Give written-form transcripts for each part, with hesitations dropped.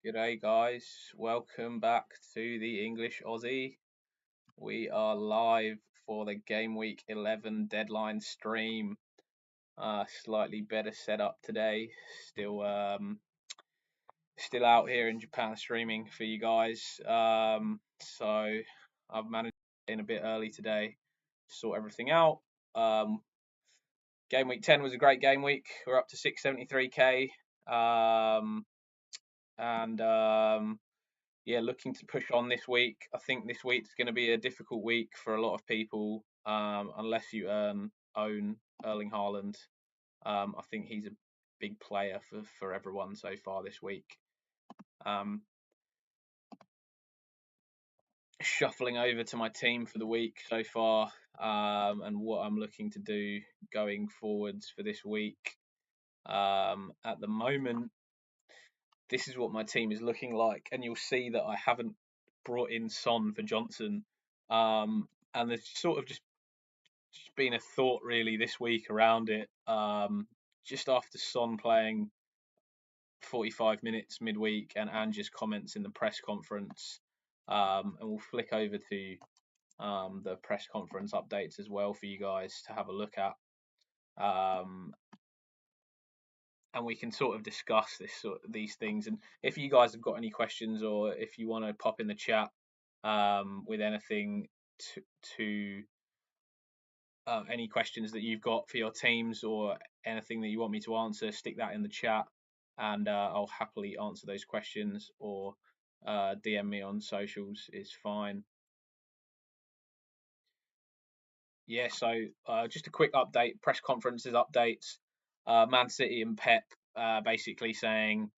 G'day guys, welcome back to the English Aussie. We are live for the Gameweek 11 deadline stream. Slightly better setup today. Still out here in Japan streaming for you guys. So I've managed to get in a bit early today to sort everything out. Game week 10 was a great game week. We're up to 673k. Yeah, looking to push on this week. I think this week's going to be a difficult week for a lot of people, unless you own Erling Haaland. I think he's a big player for everyone so far this week. Shuffling over to my team for the week so far, and what I'm looking to do going forwards for this week. At the moment, this is what my team is looking like, and you'll see that I haven't brought in Son for Johnson, and there's sort of just been a thought really this week around it. Just after Son playing 45 minutes midweek and Ange's comments in the press conference, and we'll flick over to the press conference updates as well for you guys to have a look at. And we can sort of discuss these things. And if you guys have got any questions, or if you want to pop in the chat with anything to any questions that you've got for your teams, or anything that you want me to answer, stick that in the chat, and I'll happily answer those questions, or DM me on socials is fine. Yeah, so just a quick update, press conferences updates. Man City and Pep basically saying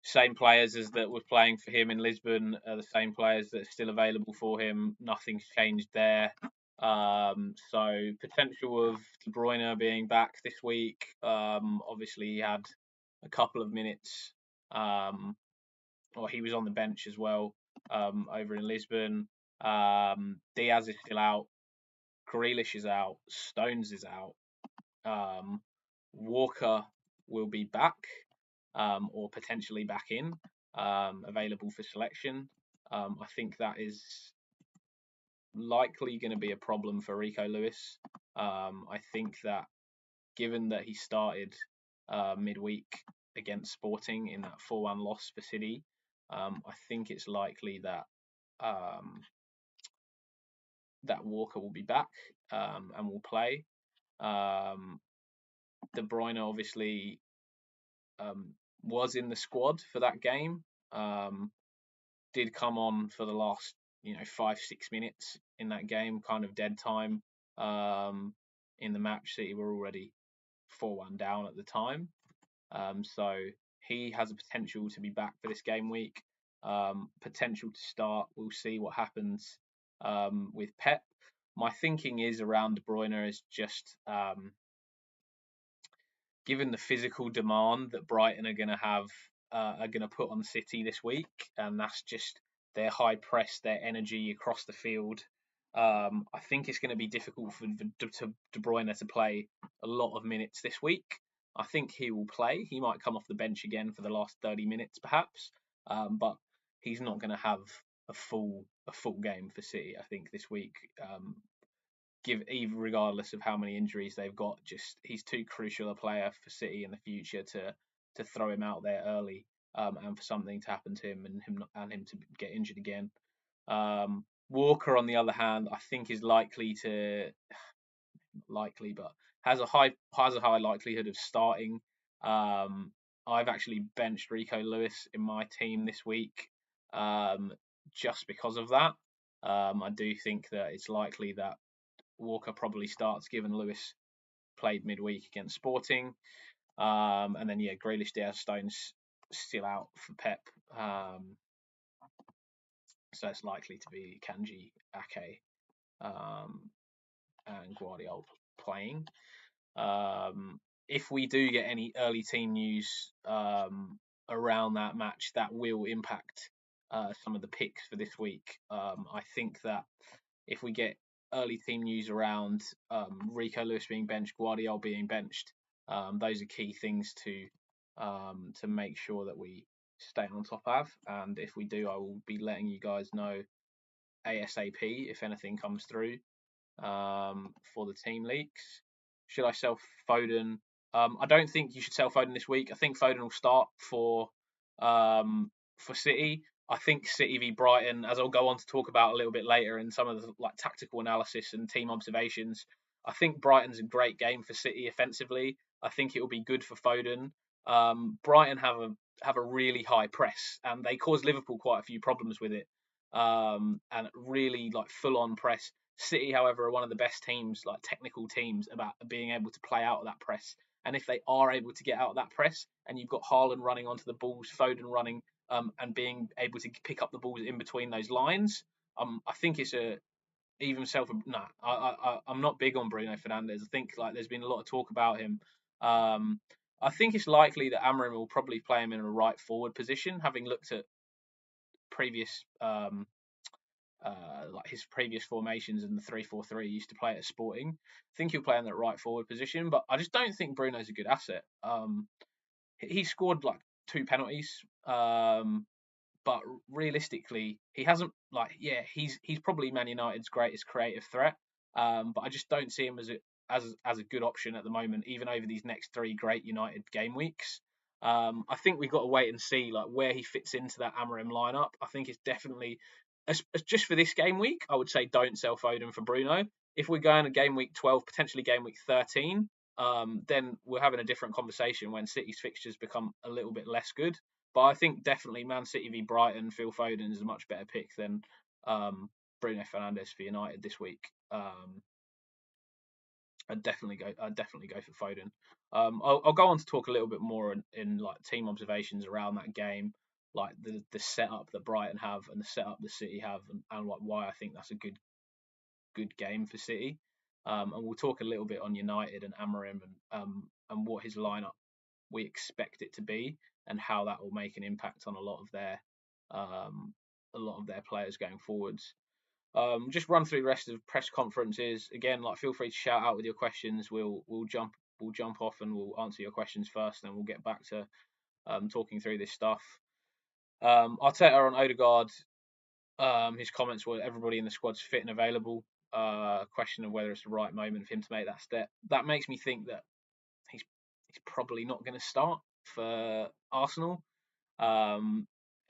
same players as that were playing for him in Lisbon are the same players that are still available for him. Nothing's changed there. So potential of De Bruyne being back this week. Obviously he had a couple of minutes, or he was on the bench as well over in Lisbon. Diaz is still out. Grealish is out. Stones is out. Walker will be back, or potentially back in, available for selection. I think that is likely going to be a problem for Rico Lewis. I think that given that he started midweek against Sporting in that 4-1 loss for City, I think it's likely that that Walker will be back and will play. De Bruyne obviously was in the squad for that game. Did come on for the last 5-6 minutes in that game, kind of dead time in the match. City were already 4-1 down at the time, so he has a potential to be back for this game week. Potential to start. We'll see what happens with Pep. My thinking is around De Bruyne is just given the physical demand that Brighton are going to have, are going to put on City this week, and that's just their high press, their energy across the field. I think it's going to be difficult for De Bruyne to play a lot of minutes this week. I think he will play. He might come off the bench again for the last 30 minutes, perhaps, but he's not going to have a full game for City, I think, this week. Even regardless of how many injuries they've got, just he's too crucial a player for City in the future to throw him out there early, and for something to happen to him and him to get injured again. Walker, on the other hand, I think is but has a high likelihood of starting. I've actually benched Rico Lewis in my team this week, just because of that. I do think that it's likely that Walker probably starts, given Lewis played midweek against Sporting. And then, Grealish, Diaz, Stones still out for Pep. So it's likely to be Kanji, Ake, and Guardiola playing. If we do get any early team news around that match, that will impact some of the picks for this week. I think that if we get early team news around Rico Lewis being benched, Guardiola being benched, those are key things to make sure that we staying on top of. And if we do, I will be letting you guys know ASAP if anything comes through for the team leaks. Should I sell Foden? I don't think you should sell Foden this week. I think Foden will start for City. I think City v Brighton, as I'll go on to talk about a little bit later in some of the like tactical analysis and team observations. I think Brighton's a great game for City offensively. I think it will be good for Foden. Brighton have a really high press, and they caused Liverpool quite a few problems with it. And really like full on press. City, however, are one of the best teams, like technical teams, about being able to play out of that press. And if they are able to get out of that press, and you've got Haaland running onto the balls, Foden running, and being able to pick up the balls in between those lines, I think it's a even self. Nah, I'm not big on Bruno Fernandes. I think like there's been a lot of talk about him. I think it's likely that Amorim will probably play him in a right forward position, having looked at previous like his previous formations and the 3-4-3 he used to play at Sporting. I think he'll play in that right forward position, but I just don't think Bruno's a good asset. He scored like 2 penalties, but realistically, he hasn't he's probably Man United's greatest creative threat. But I just don't see him as a good option at the moment, even over these next 3 great United game weeks. I think we've got to wait and see like where he fits into that Amorim lineup. I think it's definitely just for this game week. I would say don't sell Foden for Bruno. If we're going to game week 12, potentially game week 13, then we're having a different conversation when City's fixtures become a little bit less good. But I think definitely Man City v Brighton, Phil Foden is a much better pick than Bruno Fernandes for United this week. I'd definitely go for Foden. I'll go on to talk a little bit more in like team observations around that game, like the setup that Brighton have and the setup that City have, and like why I think that's a good game for City. And we'll talk a little bit on United and Amorim and what his lineup we expect it to be and how that will make an impact on a lot of their players going forwards. Just run through the rest of press conferences again. Like, feel free to shout out with your questions. We'll jump off and we'll answer your questions first, and we'll get back to talking through this stuff. Arteta on Odegaard. His comments were everybody in the squad's fit and available. Question of whether it's the right moment for him to make that step. That makes me think that he's probably not going to start for Arsenal.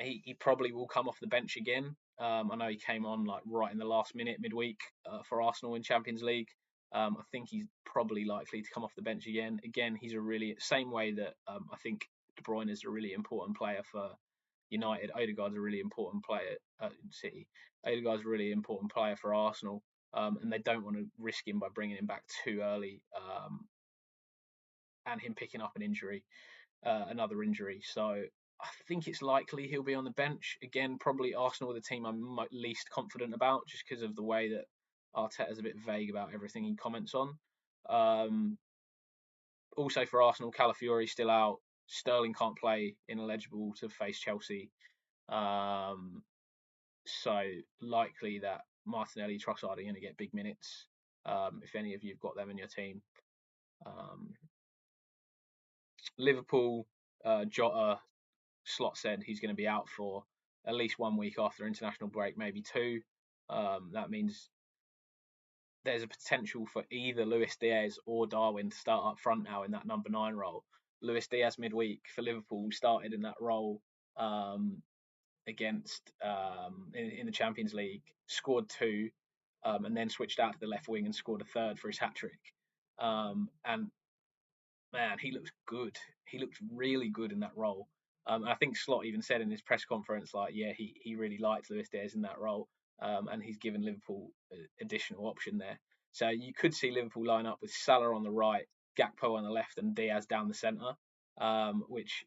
He probably will come off the bench again. I know he came on like right in the last minute midweek for Arsenal in Champions League. I think he's probably likely to come off the bench again. Again, he's a really same way that I think De Bruyne is a really important player for United. Odegaard's a really important player at City. Odegaard's a really important player for Arsenal, and they don't want to risk him by bringing him back too early and him picking up another injury. So I think it's likely he'll be on the bench again. Probably Arsenal are the team I'm least confident about, just because of the way that Arteta's a bit vague about everything he comments on. Also for Arsenal, Calafiori's still out. Sterling can't play, ineligible to face Chelsea. So likely that Martinelli, Trossard are going to get big minutes. If any of you've got them in your team. Liverpool, Jota, Slot said he's going to be out for at least 1 week after international break, maybe 2. That means there's a potential for either Luis Diaz or Darwin to start up front now in that number 9 role. Luis Diaz midweek for Liverpool started in that role against in the Champions League, scored 2, and then switched out to the left wing and scored a 3rd for his hat trick. And man, he looks good. He looked really good in that role. I think Slot even said in his press conference, like, yeah, he really liked Luis Diaz in that role, and he's given Liverpool additional option there. So you could see Liverpool line up with Salah on the right, Gakpo on the left, and Diaz down the centre, which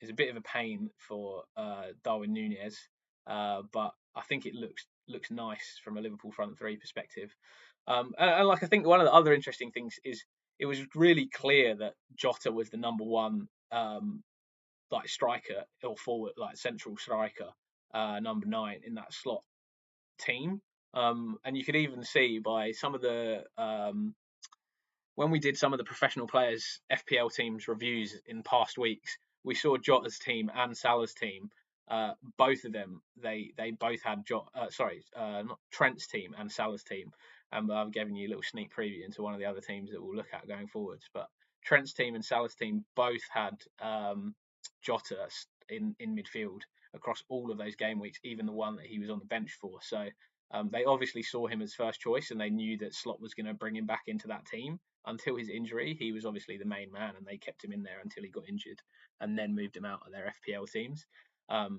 is a bit of a pain for Darwin Núñez, but I think it looks nice from a Liverpool front 3 perspective. And like I think one of the other interesting things is it was really clear that Jota was the number 1 like striker or forward, like central striker, number 9 in that Slot team. And you could even see by some of the when we did some of the professional players FPL teams reviews in past weeks, we saw Jota's team and Salah's team. Both of them, they both had not Trent's team and Salah's team. And I've given you a little sneak preview into one of the other teams that we'll look at going forwards. But Trent's team and Salah's team both had Jota in midfield across all of those game weeks, even the one that he was on the bench for. So they obviously saw him as first choice, and they knew that Slot was going to bring him back into that team until his injury. He was obviously the main man, and they kept him in there until he got injured, and then moved him out of their FPL teams.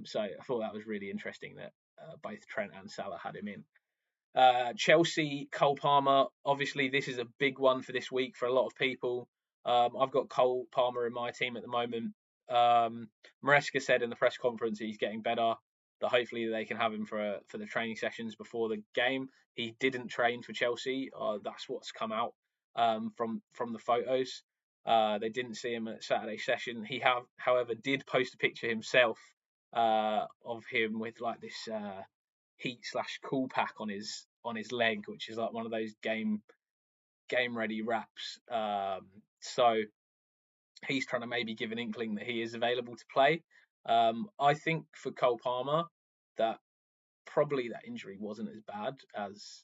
So I thought that was really interesting that both Trent and Salah had him in. Chelsea, Cole Palmer. Obviously, this is a big one for this week for a lot of people. I've got Cole Palmer in my team at the moment. Maresca said in the press conference he's getting better, that hopefully they can have him for the training sessions before the game. He didn't train for Chelsea. That's what's come out from the photos. They didn't see him at Saturday session. He however, did post a picture himself of him with like this heat/cool pack on his leg, which is like one of those game ready wraps. So he's trying to maybe give an inkling that he is available to play. I think for Cole Palmer that probably that injury wasn't as bad as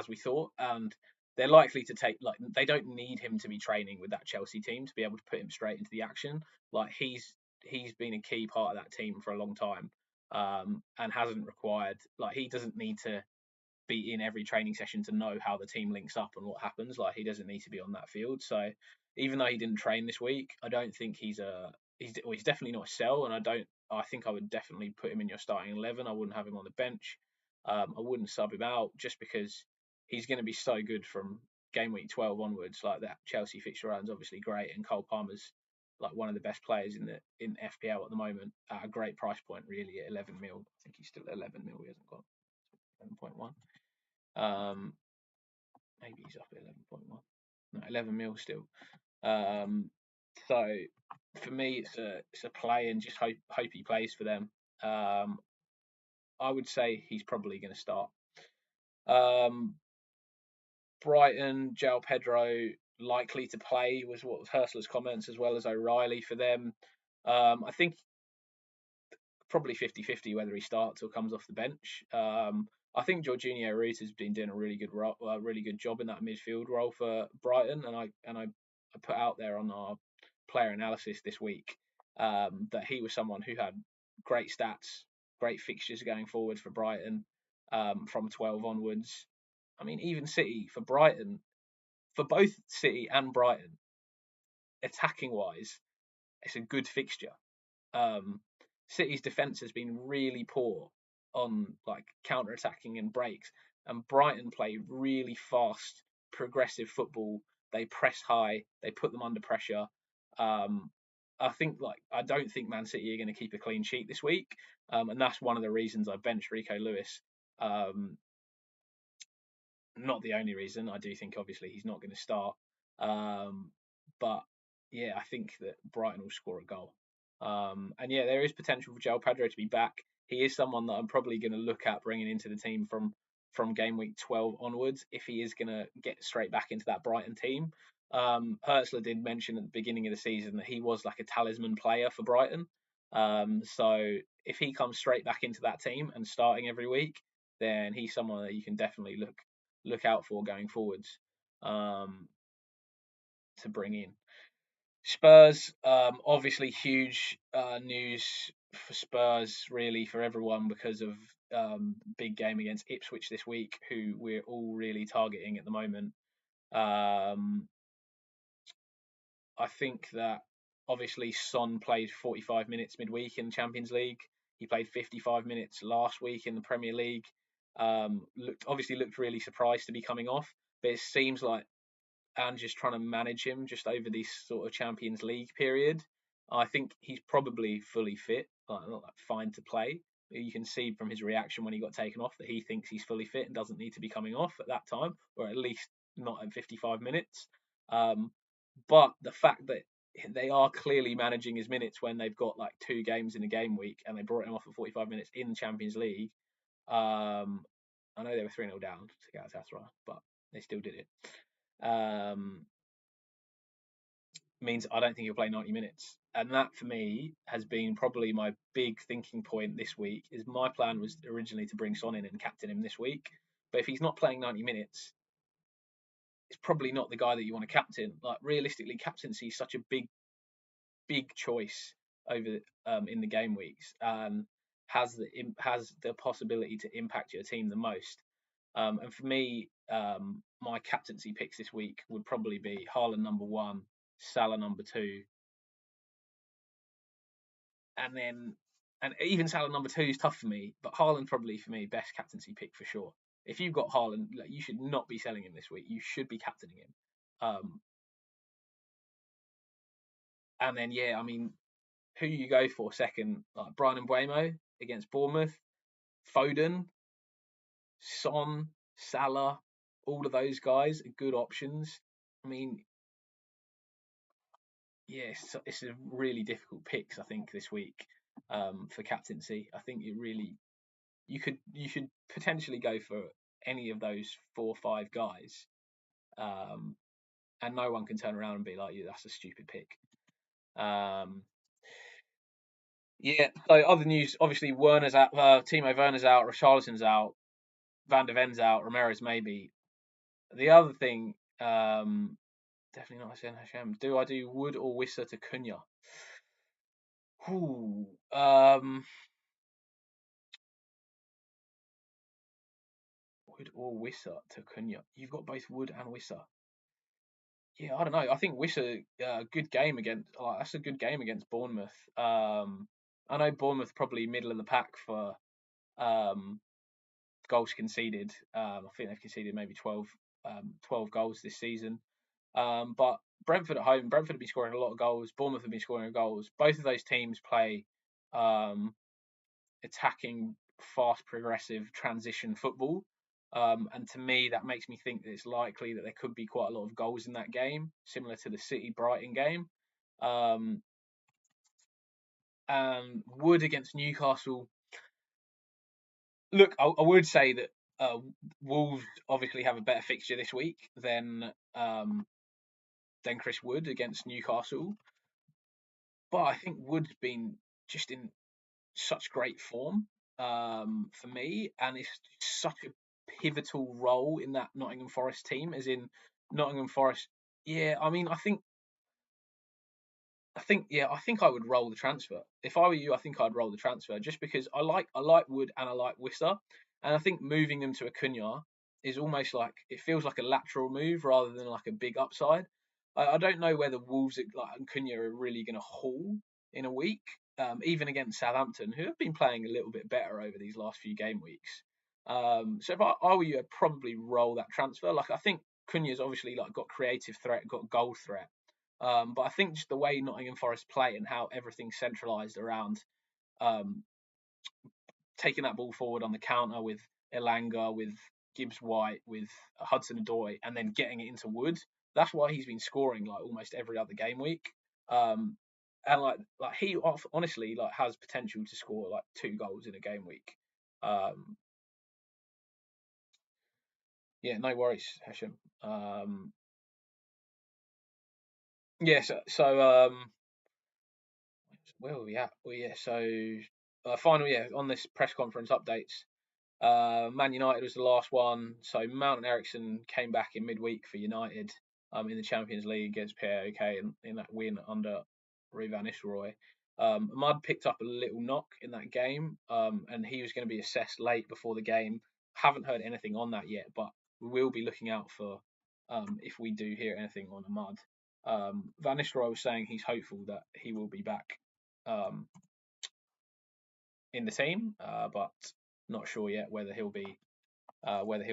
we thought, and they're likely to take, like, they don't need him to be training with that Chelsea team to be able to put him straight into the action. Like he's been a key part of that team for a long time, and hasn't required, like, he doesn't need to be in every training session to know how the team links up and what happens. Like he doesn't need to be on that field. So even though he didn't train this week, I don't think he's definitely not a sell, and I think I would definitely put him in your starting 11. I wouldn't have him on the bench. I wouldn't sub him out just because he's going to be so good from game week 12 onwards. Like that Chelsea fixture run is obviously great, and Cole Palmer's like one of the best players in FPL at the moment at a great price point, really, at 11 mil. I think he's still at 11 mil. He hasn't got 11.1. Maybe he's up at 11.1. No, 11 mil still. So for me, it's a play, and just hope he plays for them. I would say he's probably going to start. Brighton, João Pedro likely to play was what was Hurstler's comments, as well as O'Reilly for them. I think probably 50-50 whether he starts or comes off the bench. I think Jorginho Ruiz has been doing a really good job in that midfield role for Brighton, and I put out there on our player analysis this week that he was someone who had great stats, great fixtures going forward for Brighton from 12 onwards. I mean, even City for Brighton, for both City and Brighton, attacking wise, it's a good fixture. City's defence has been really poor on like counter attacking and breaks, and Brighton play really fast, progressive football. They press high, they put them under pressure. I don't think Man City are going to keep a clean sheet this week, and that's one of the reasons I benched Rico Lewis. Not the only reason. I do think obviously he's not going to start, but yeah, I think that Brighton will score a goal. And yeah, there is potential for João Pedro to be back. He is someone that I'm probably going to look at bringing into the team from game week 12 onwards if he is going to get straight back into that Brighton team. Hurstler did mention at the beginning of the season that he was like a talisman player for Brighton. So if he comes straight back into that team and starting every week, then he's someone that you can definitely look out for going forwards to bring in. Spurs, obviously huge news for Spurs, really, for everyone, because of big game against Ipswich this week, who we're all really targeting at the moment. I think that obviously Son played 45 minutes midweek in the Champions League. He played 55 minutes last week in the Premier League. Looked really surprised to be coming off, but it seems like and just trying to manage him just over this sort of Champions League period. I think he's probably fully fit, not fine to play. You can see from his reaction when he got taken off that he thinks he's fully fit and doesn't need to be coming off at that time, or at least not at 55 minutes. But the fact that they are clearly managing his minutes when they've got like 2 games in a game week, and they brought him off at 45 minutes in the Champions League. I know they were 3-0 down to Galatasaray, but they still did it. means I don't think he'll play 90 minutes. And that for me has been probably my big thinking point this week. Is my plan was originally to bring Son in and captain him this week, but if he's not playing 90 minutes, it's probably not the guy that you want to captain. Like realistically, captaincy is such a big choice over in the game weeks and has the possibility to impact your team the most. And for me, my captaincy picks this week would probably be Haaland number one, Salah number two, and even Salah number two is tough for me, but Haaland probably for me best captaincy pick for sure. If you've got Haaland, like, you should not be selling him this week. You should be captaining him. And then yeah, I mean, who you go for second? Like Brian Mbeumo against Bournemouth, Foden, Son, Salah, all of those guys are good options. I mean, yeah, it's a really difficult picks. I think this week for captaincy. I think you should potentially go for any of those 4 or 5 guys, um, and no one can turn around and be like, "Yeah, that's a stupid pick." Um, yeah. So other news, obviously, Werner's out, Timo Werner's out, Richarlison's out, Van der Ven's out, Ramirez maybe. The other thing, definitely not Hashem. Do I do Wood or Wissa to Cunha? Ooh, Wood or Wissa to Cunha. You've got both Wood and Wissa. Yeah, I don't know. I think Wissa, good game against. That's a good game against Bournemouth. I know Bournemouth probably middle of the pack for um, goals conceded. I think they've conceded maybe 12 goals this season. But Brentford at home, Brentford have been scoring a lot of goals. Bournemouth have been scoring goals. Both of those teams play um, attacking, fast, progressive transition football. And to me, that makes me think that it's likely that there could be quite a lot of goals in that game, similar to the City Brighton game. Um, and Wood against Newcastle. Look, I would say that Wolves obviously have a better fixture this week than Chris Wood against Newcastle, but I think Wood's been just in such great form for me, and it's such a pivotal role in that Nottingham Forest team. As in Nottingham Forest, yeah. I mean, I think I would roll the transfer. If I were you, I think I'd roll the transfer just because I like Wood and I like Wissa, and I think moving them to Acuna is almost like it feels like a lateral move rather than like a big upside. I don't know whether Wolves like Acuna are really going to haul in a week, even against Southampton, who have been playing a little bit better over these last few game weeks. So if I were you, I'd probably roll that transfer. Like I think Cunha's obviously like got creative threat, got goal threat. But I think just the way Nottingham Forest play and how everything's centralised around um, taking that ball forward on the counter with Elanga, with Gibbs White, with Hudson Odoi, and then getting it into Wood. That's why he's been scoring like almost every other game week. Um, and like he honestly like has potential to score like 2 goals in a game week. Um, yeah, no worries, Hashem. Yeah, so where were we at? Well, yeah, so final, yeah, on this press conference updates. Man United was the last one. So Mount and Ericsson came back in midweek for United in the Champions League against PAOK in that win under Rui van Nistelrooy. Mud picked up a little knock in that game, and he was going to be assessed late before the game. Haven't heard anything on that yet, but we will be looking out for if we do hear anything on Mud. Van Nistelrooy was saying he's hopeful that he will be back um, in the team, but not sure yet whether he'll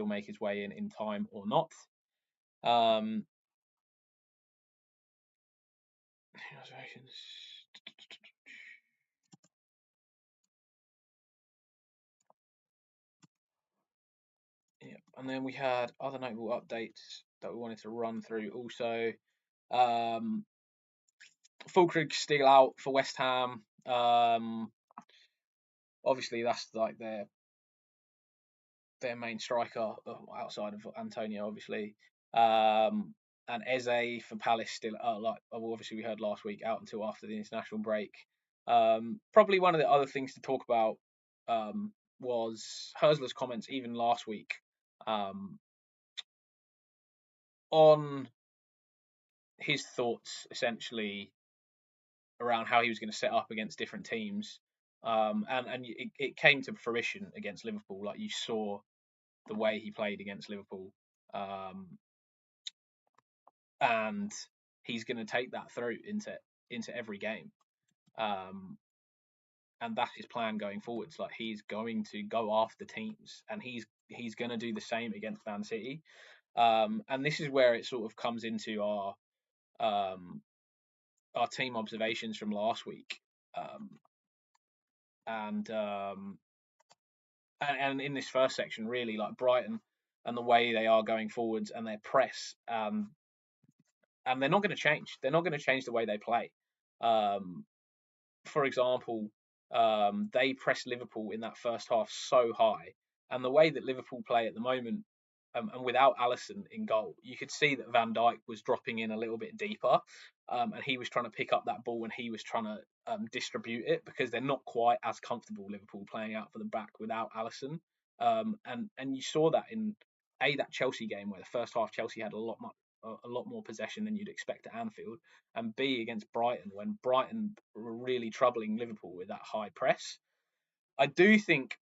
make his way in time or not. Um, yeah, and then we had other notable updates that we wanted to run through. Also, Fulkrug still out for West Ham. Obviously, that's like their main striker outside of Antonio, obviously. and Eze for Palace still obviously we heard last week out until after the international break. Probably one of the other things to talk about was Hörsler's comments even last week on his thoughts essentially around how he was going to set up against different teams. And it came to fruition against Liverpool. Like, you saw the way he played against Liverpool, and he's going to take that through into every game. And that's his plan going forwards. Like, he's going to go after teams, and he's going to do the same against Man City. And this is where it sort of comes into our team observations from last week. And in this first section, really, like Brighton and the way they are going forwards and their press, and they're not going to change. They're not going to change the way they play. For example, they pressed Liverpool in that first half so high, and the way that Liverpool play at the moment, and without Alisson in goal, you could see that Van Dijk was dropping in a little bit deeper, and he was trying to pick up that ball and he was trying to distribute it, because they're not quite as comfortable, Liverpool, playing out for the back without Alisson. And you saw that in that Chelsea game, where the first half Chelsea had a lot more possession than you'd expect at Anfield, and B, against Brighton, when Brighton were really troubling Liverpool with that high press. I do think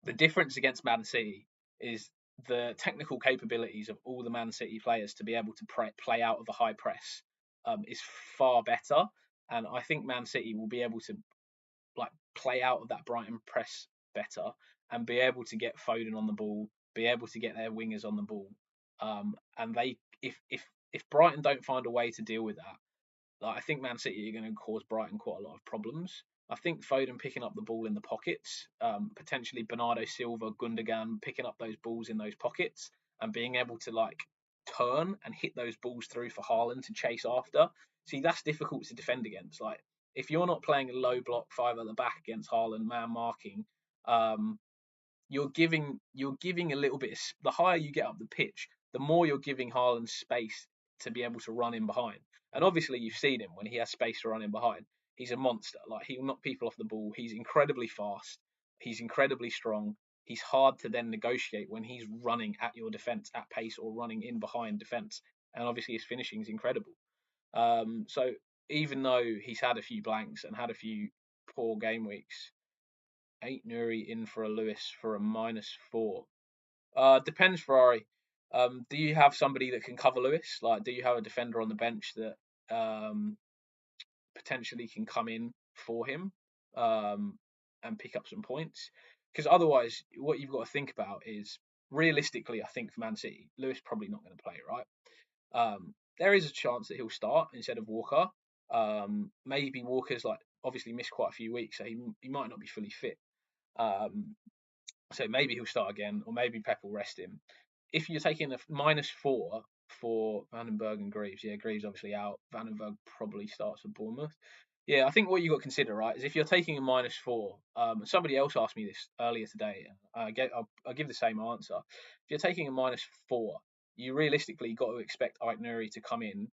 the difference against Man City is the technical capabilities of all the Man City players to be able to play out of a high press is far better, and I think Man City will be able to play out of that Brighton press better and be able to get Foden on the ball, be able to get their wingers on the ball, and they if Brighton don't find a way to deal with that, I think Man City are going to cause Brighton quite a lot of problems. I think Foden picking up the ball in the pockets, potentially Bernardo Silva, Gundogan picking up those balls in those pockets and being able to turn and hit those balls through for Haaland to chase after. See, that's difficult to defend against. Like, if you're not playing a low block five at the back against Haaland, man marking, you're giving a little bit. The higher you get up the pitch, the more you're giving Haaland space to be able to run in behind. And obviously, you've seen him when he has space to run in behind. He's a monster. Like, he'll knock people off the ball. He's incredibly fast. He's incredibly strong. He's hard to then negotiate when he's running at your defence at pace or running in behind defence. And obviously, his finishing is incredible. So even though he's had a few blanks and had a few poor game weeks, Aït-Nouri in for a Lewis for a -4. Depends, Ferrari. Do you have somebody that can cover Lewis? Like, do you have a defender on the bench that potentially can come in for him and pick up some points? Because otherwise, what you've got to think about is, realistically, I think for Man City, Lewis probably not going to play, right? There is a chance that he'll start instead of Walker. Maybe Walker's obviously missed quite a few weeks, so he might not be fully fit. So maybe he'll start again, or maybe Pep will rest him. If you're taking a -4 for Vandenberg and Greaves, yeah, Greaves obviously out. Vandenberg probably starts for Bournemouth. Yeah, I think what you got to consider, right, is if you're taking a -4. Somebody else asked me this earlier today. I'll give the same answer. If you're taking a -4, you realistically got to expect Aït-Nouri to come in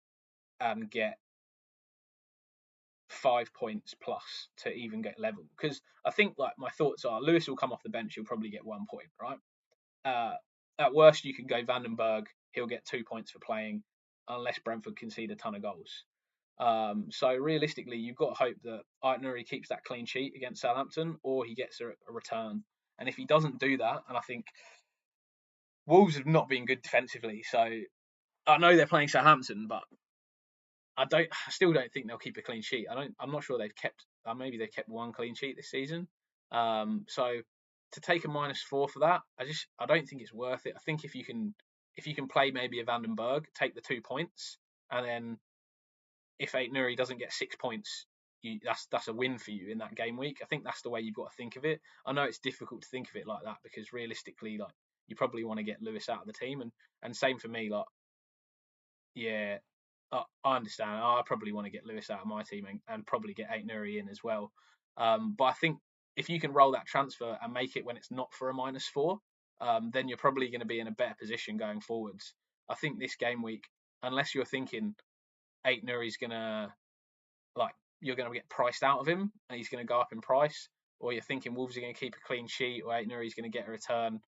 and get 5 points plus to even get level. Because I think, my thoughts are, Lewis will come off the bench, he'll probably get 1 point, right? At worst, you can go Vandenberg, he'll get 2 points for playing, unless Brentford concede a ton of goals. So realistically, you've got to hope that Aït-Nouri keeps that clean sheet against Southampton, or he gets a return. And if he doesn't do that, and I think Wolves have not been good defensively, so I know they're playing Southampton, but I still don't think they'll keep a clean sheet. I'm not sure they've kept. Maybe they've kept one clean sheet this season. So to take a -4 for that, I don't think it's worth it. I think if you can play maybe a Vandenberg, take the 2 points, and then if Aït-Nouri doesn't get 6 points, that's a win for you in that game week. I think that's the way you've got to think of it. I know it's difficult to think of it like that, because realistically, you probably want to get Lewis out of the team, and same for me. Yeah, I understand. I probably want to get Lewis out of my team and probably get Aït-Nouri in as well. But I think if you can roll that transfer and make it when it's not for a -4, then you're probably going to be in a better position going forwards. I think this game week, unless you're thinking Aït-Nouri's gonna like you're gonna get priced out of him and he's gonna go up in price, or you're thinking Wolves are gonna keep a clean sheet or Aït-Nouri's gonna get a return,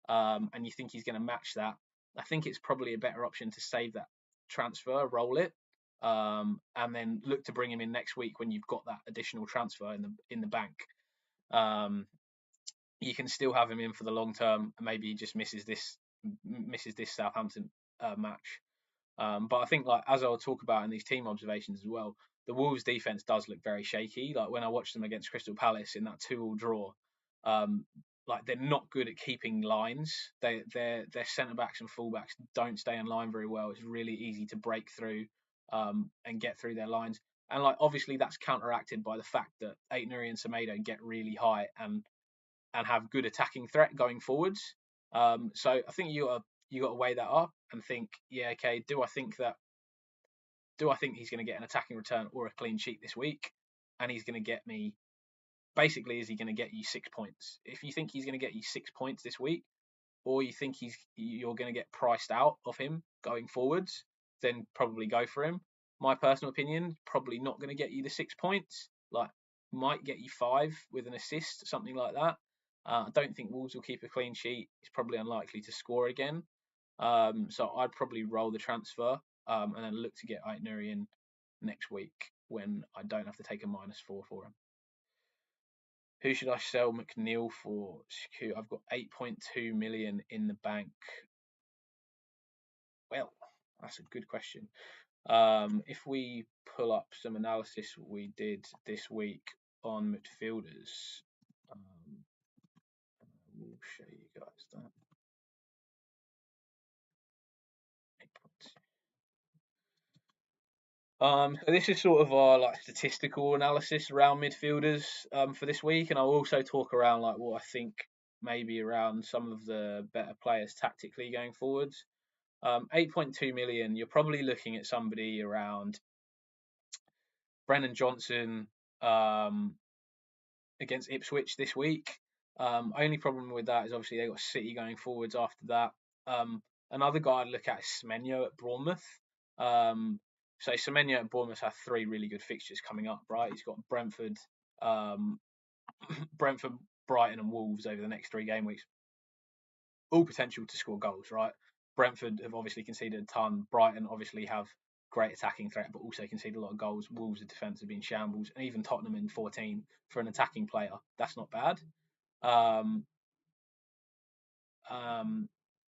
and you think he's gonna match that. I think it's probably a better option to save that transfer, roll it, and then look to bring him in next week when you've got that additional transfer in the bank. You can still have him in for the long term, and maybe he just misses this Southampton match. But I think, like, as I'll talk about in these team observations as well, the Wolves defense does look very shaky. Like when I watched them against Crystal Palace in that 2-2 draw, like they're not good at keeping lines. Their centre backs and fullbacks don't stay in line very well. It's really easy to break through and get through their lines. And like obviously that's counteracted by the fact that Aït-Nouri and Semedo get really high and have good attacking threat going forwards. So I think you got to weigh that up and think, yeah, okay, do I think he's going to get an attacking return or a clean sheet this week? And he's going to get me, basically, is he going to get you 6 points? If you think he's going to get you 6 points this week, or you think you're going to get priced out of him going forwards, then probably go for him. My personal opinion, probably not going to get you the 6 points. Like, might get you 5 with an assist, something like that. I don't think Wolves will keep a clean sheet. He's probably unlikely to score again. So I'd probably roll the transfer and then look to get Aït-Nouri in next week when I don't have to take a -4 for him. Who should I sell McNeil for? I've got 8.2 million in the bank. Well, that's a good question. If we pull up some analysis we did this week on midfielders, we'll show you guys that. So this is sort of our like statistical analysis around midfielders for this week, and I'll also talk around like what I think maybe around some of the better players tactically going forwards. 8.2 million, you're probably looking at somebody around Brennan Johnson against Ipswich this week. Only problem with that is obviously they got City going forwards after that. Another guy I'd look at is Semenyo at Bournemouth. So Semenyo at Bournemouth have 3 really good fixtures coming up, right? He's got Brentford, Brentford, Brighton, and Wolves over the next 3 game weeks. All potential to score goals, right? Brentford have obviously conceded a ton. Brighton obviously have great attacking threat, but also conceded a lot of goals. Wolves' defence have been shambles, and even Tottenham in 14 for an attacking player. That's not bad.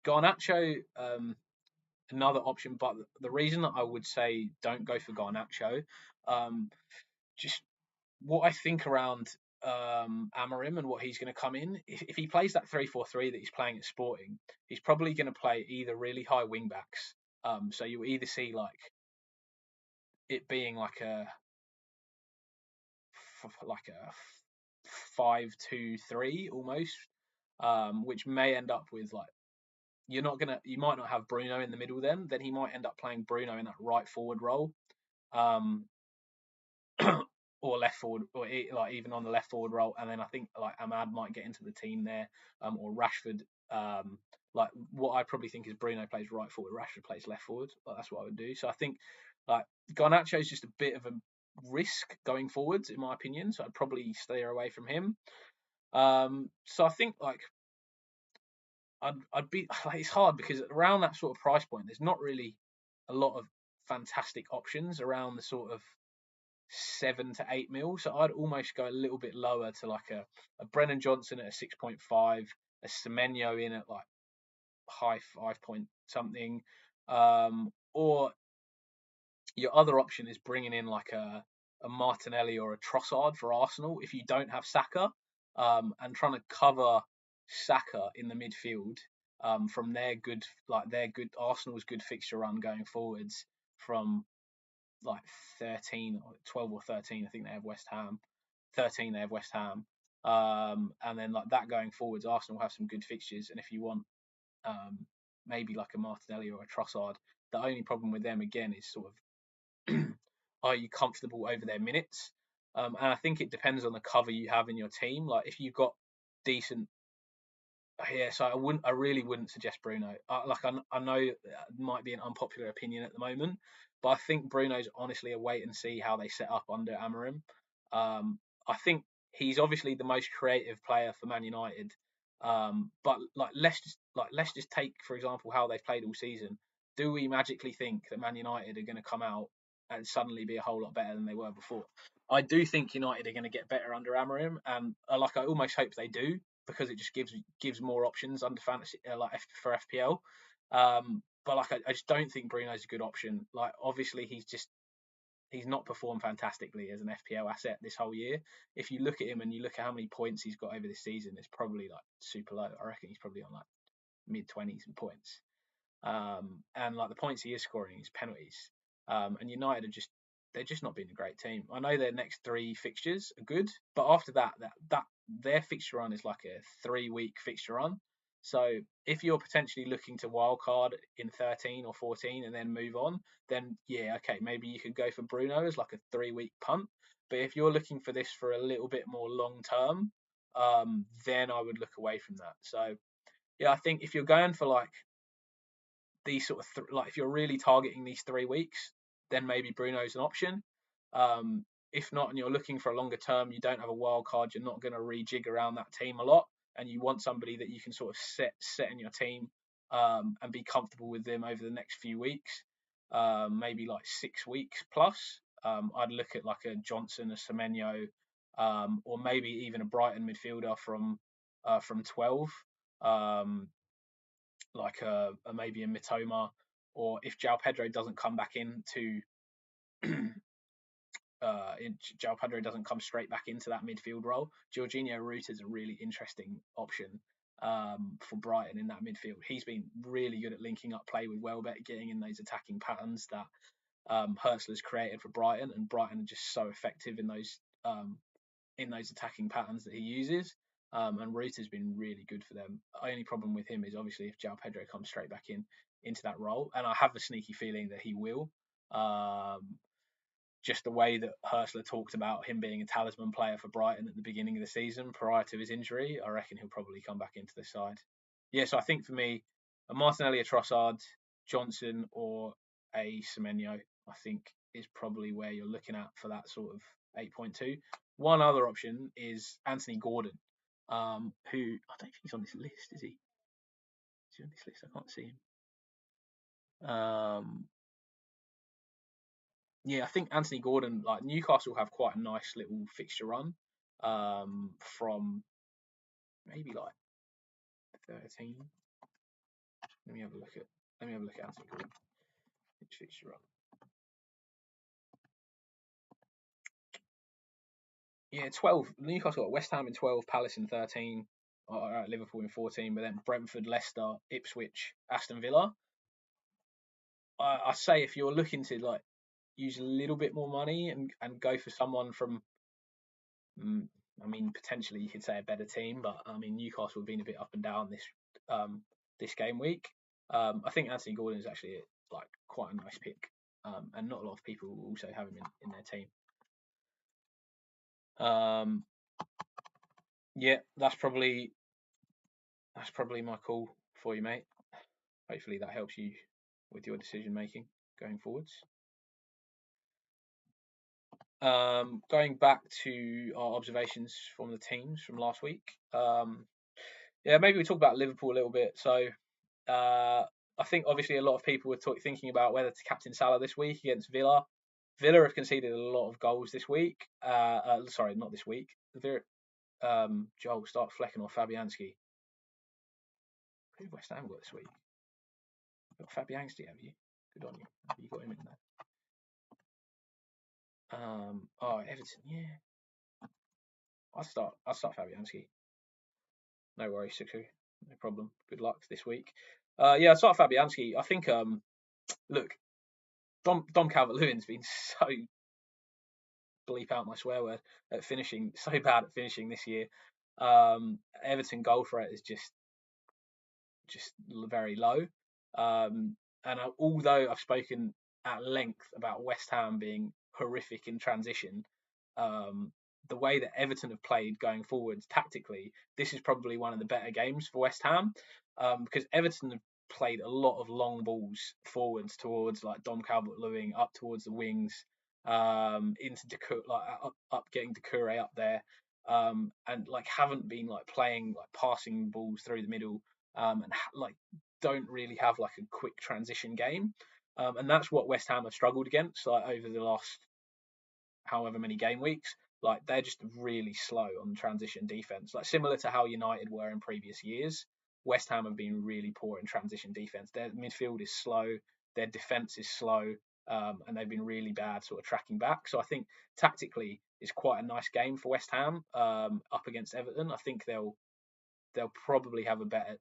Garnacho, another option, but the reason that I would say don't go for Garnacho, just what I think around Amorim and what he's going to come in. If he plays that 3-4-3 that he's playing at Sporting, he's probably going to play either really high wing backs. So you'll either see like it being like a 5-2-3 almost, which may end up with like you might not have Bruno in the middle then he might end up playing Bruno in that right forward role, or left forward, or like even on the left forward role, and then I think like Ahmad might get into the team there, or Rashford. Like what I probably think is Bruno plays right forward, Rashford plays left forward. Like, that's what I would do. So I think like Garnacho is just a bit of a risk going forwards, in my opinion. So I'd probably steer away from him. So I think like I'd be. It's hard because around that sort of price point, there's not really a lot of fantastic options around the sort of 7 to 8 mil. So I'd almost go a little bit lower to like a Brennan Johnson at a 6.5, a Semenyo in at like high 5 point something, or your other option is bringing in like a Martinelli or a Trossard for Arsenal if you don't have Saka, and trying to cover Saka in the midfield from their good Arsenal's good fixture run going forwards from like 13 or 12 or 13. I think they have West Ham. 13 they have West Ham. And then like that going forwards, Arsenal have some good fixtures. And if you want maybe like a Martinelli or a Trossard, the only problem with them again is sort of are you comfortable over their minutes? And I think it depends on the cover you have in your team. Like if you've got decent Yeah, so I really wouldn't suggest Bruno. I know it might be an unpopular opinion at the moment, but I think Bruno's honestly a wait and see how they set up under Amorim. I think he's obviously the most creative player for Man United. But let's just take for example how they've played all season. Do we magically think that Man United are going to come out and suddenly be a whole lot better than they were before? I do think United are going to get better under Amorim, and I almost hope they do because it just gives more options under fantasy for FPL. But I just don't think Bruno's a good option. Like obviously he's not performed fantastically as an FPL asset this whole year. If you look at him and you look at how many points he's got over this season, it's probably like super low. I reckon he's probably on like mid-20s in points. And like the points he is scoring is penalties. And United are they're just not being a great team. I know their next 3 fixtures are good, but after that their fixture run is like a 3-week fixture run. So if you're potentially looking to wildcard in 13 or 14 and then move on, then yeah, okay, maybe you could go for Bruno as like a 3-week punt. But if you're looking for this for a little bit more long term, then I would look away from that. So yeah, I think if you're going for like these sort of like if you're really targeting these 3 weeks, then maybe Bruno's an option. If not, and you're looking for a longer term, you don't have a wild card, you're not going to rejig around that team a lot, and you want somebody that you can sort of set in your team and be comfortable with them over the next few weeks, maybe like 6 weeks plus. I'd look at like a Johnson, a Semenyo, or maybe even a Brighton midfielder from 12. Um, like maybe a Mitoma, or if João Pedro doesn't come back into João Pedro doesn't come straight back into that midfield role, Jorginho Ruta is a really interesting option for Brighton in that midfield. He's been really good at linking up play with Welbeck, getting in those attacking patterns that Hurstler's created for Brighton, and Brighton are just so effective in those attacking patterns that he uses. And Ruta's been really good for them. The only problem with him is obviously if João Pedro comes straight back into that role, and I have a sneaky feeling that he will. Just the way that Hurstler talked about him being a talisman player for Brighton at the beginning of the season prior to his injury, I reckon he'll probably come back into the side. Yeah, so I think for me, a Martinelli, a Trossard, Johnson, or a Semenyo, I think is probably where you're looking at for that sort of 8.2. One other option is Anthony Gordon, who I don't think he's on this list, is he? Is he on this list? I can't see him. Yeah, I think Anthony Gordon, like Newcastle, have quite a nice little fixture run from maybe like 13. Let me have a look at Anthony Gordon fixture run. Yeah, 12. Newcastle got West Ham in 12, Palace in 13, Liverpool in 14, but then Brentford, Leicester, Ipswich, Aston Villa. I say if you're looking to like use a little bit more money and go for someone from, I mean, potentially you could say a better team, but I mean Newcastle have been a bit up and down this game week. I think Anthony Gordon is actually like quite a nice pick, and not a lot of people also have him in their team. Yeah, that's probably my call for you, mate. Hopefully that helps you with your decision making going forwards. Going back to our observations from the teams from last week. Yeah, maybe we talk about Liverpool a little bit. So I think obviously a lot of people were thinking about whether to captain Salah this week against Villa. Villa have conceded a lot of goals this week. Sorry, not this week. Villa, Joel, start Flecken or Fabianski. Who have West Ham got this week? You've got Fabianski, have you? Good on you. You got him in there. Everton, yeah. I'll start Fabianski. No worries, Suku. No problem. Good luck this week. Yeah, I'll start Fabianski. I think look, Dom Calvert-Lewin's been so bleep out my swear word at finishing, so bad at finishing this year. Everton goal threat is just very low. And although I've spoken at length about West Ham being horrific in transition, the way that Everton have played going forwards tactically, this is probably one of the better games for West Ham, because Everton have played a lot of long balls forwards towards like Dom Calvert-Lewin, up towards the wings, into up getting Doucouré up there, and like haven't been like playing like passing balls through the middle, and like don't really have like a quick transition game, and that's what West Ham have struggled against like over the last however many game weeks. Like they're just really slow on transition defense, like similar to how United were in previous years. West Ham have been really poor in transition defense. Their midfield is slow, their defense is slow, and they've been really bad sort of tracking back. So I think tactically it's quite a nice game for West Ham, up against Everton. I think they'll probably have a better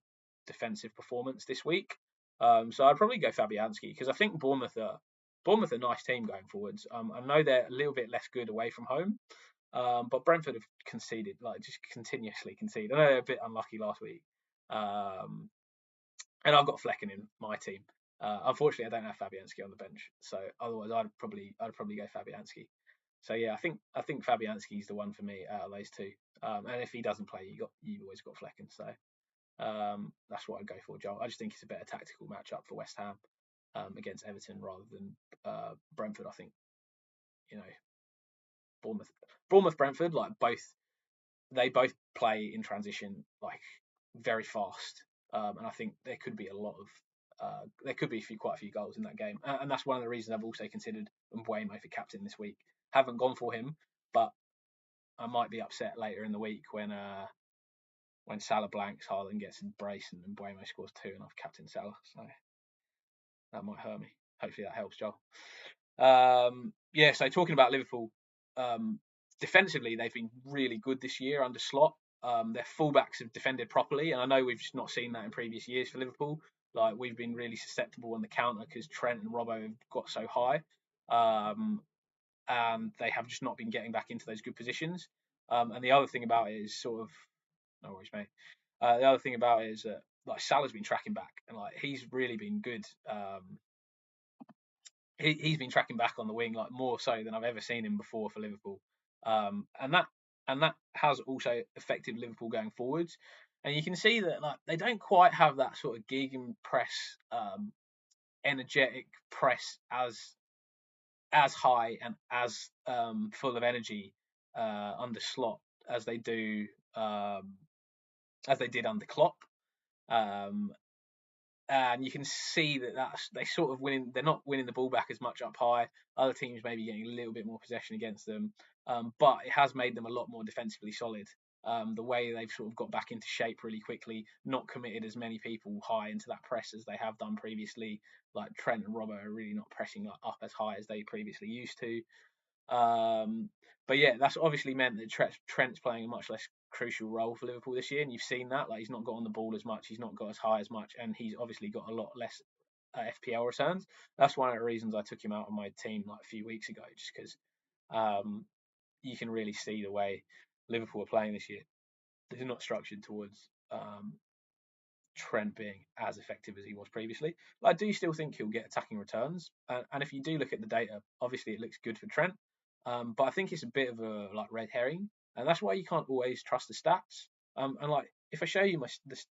defensive performance this week. So I'd probably go Fabianski because I think Bournemouth are a nice team going forwards. I know they're a little bit less good away from home, but Brentford have conceded, like just continuously conceded. I know they're a bit unlucky last week, and I've got Flecken in my team. Unfortunately, I don't have Fabianski on the bench, so otherwise I'd probably go Fabianski. So yeah, I think Fabianski's the one for me out of those two. And if he doesn't play, you've always got Flecken. So that's what I'd go for, Joel. I just think it's a better tactical matchup for West Ham against Everton rather than Brentford. I think Bournemouth, Brentford, like they both play in transition like very fast, and I think there could be quite a few goals in that game, and that's one of the reasons I've also considered Mbeumo for captain this week. Haven't gone for him, but I might be upset later in the week when Salah blanks, Haaland gets a brace, and Mbeumo scores 2, and I've captain Salah, so that might hurt me. Hopefully that helps, Joel. Yeah, so talking about Liverpool, defensively they've been really good this year under Slot. Their fullbacks have defended properly, and I know we've just not seen that in previous years for Liverpool. Like we've been really susceptible on the counter because Trent and Robbo have got so high, and they have just not been getting back into those good positions. And the other thing about it is sort of, no worries, mate. The other thing about it is that like Salah's been tracking back, and like he's really been good. He's been tracking back on the wing like more so than I've ever seen him before for Liverpool, and that has also affected Liverpool going forwards. And you can see that like they don't quite have that sort of gegen press, energetic press as high and as full of energy under Slot as they do as they did under Klopp. And you can see that they sort of winning. They're not winning the ball back as much up high. Other teams maybe getting a little bit more possession against them, but it has made them a lot more defensively solid. The way they've sort of got back into shape really quickly, not committed as many people high into that press as they have done previously. Like Trent and Robbo are really not pressing like up as high as they previously used to. But yeah, that's obviously meant that Trent's playing a much less crucial role for Liverpool this year, and you've seen that. Like he's not got on the ball as much, he's not got as high as much, and he's obviously got a lot less FPL returns. That's one of the reasons I took him out of my team like a few weeks ago, just because you can really see the way Liverpool are playing this year. They're not structured towards Trent being as effective as he was previously. But I do still think he'll get attacking returns, and if you do look at the data, obviously it looks good for Trent. But I think it's a bit of a like red herring, and that's why you can't always trust the stats. And like if I show you the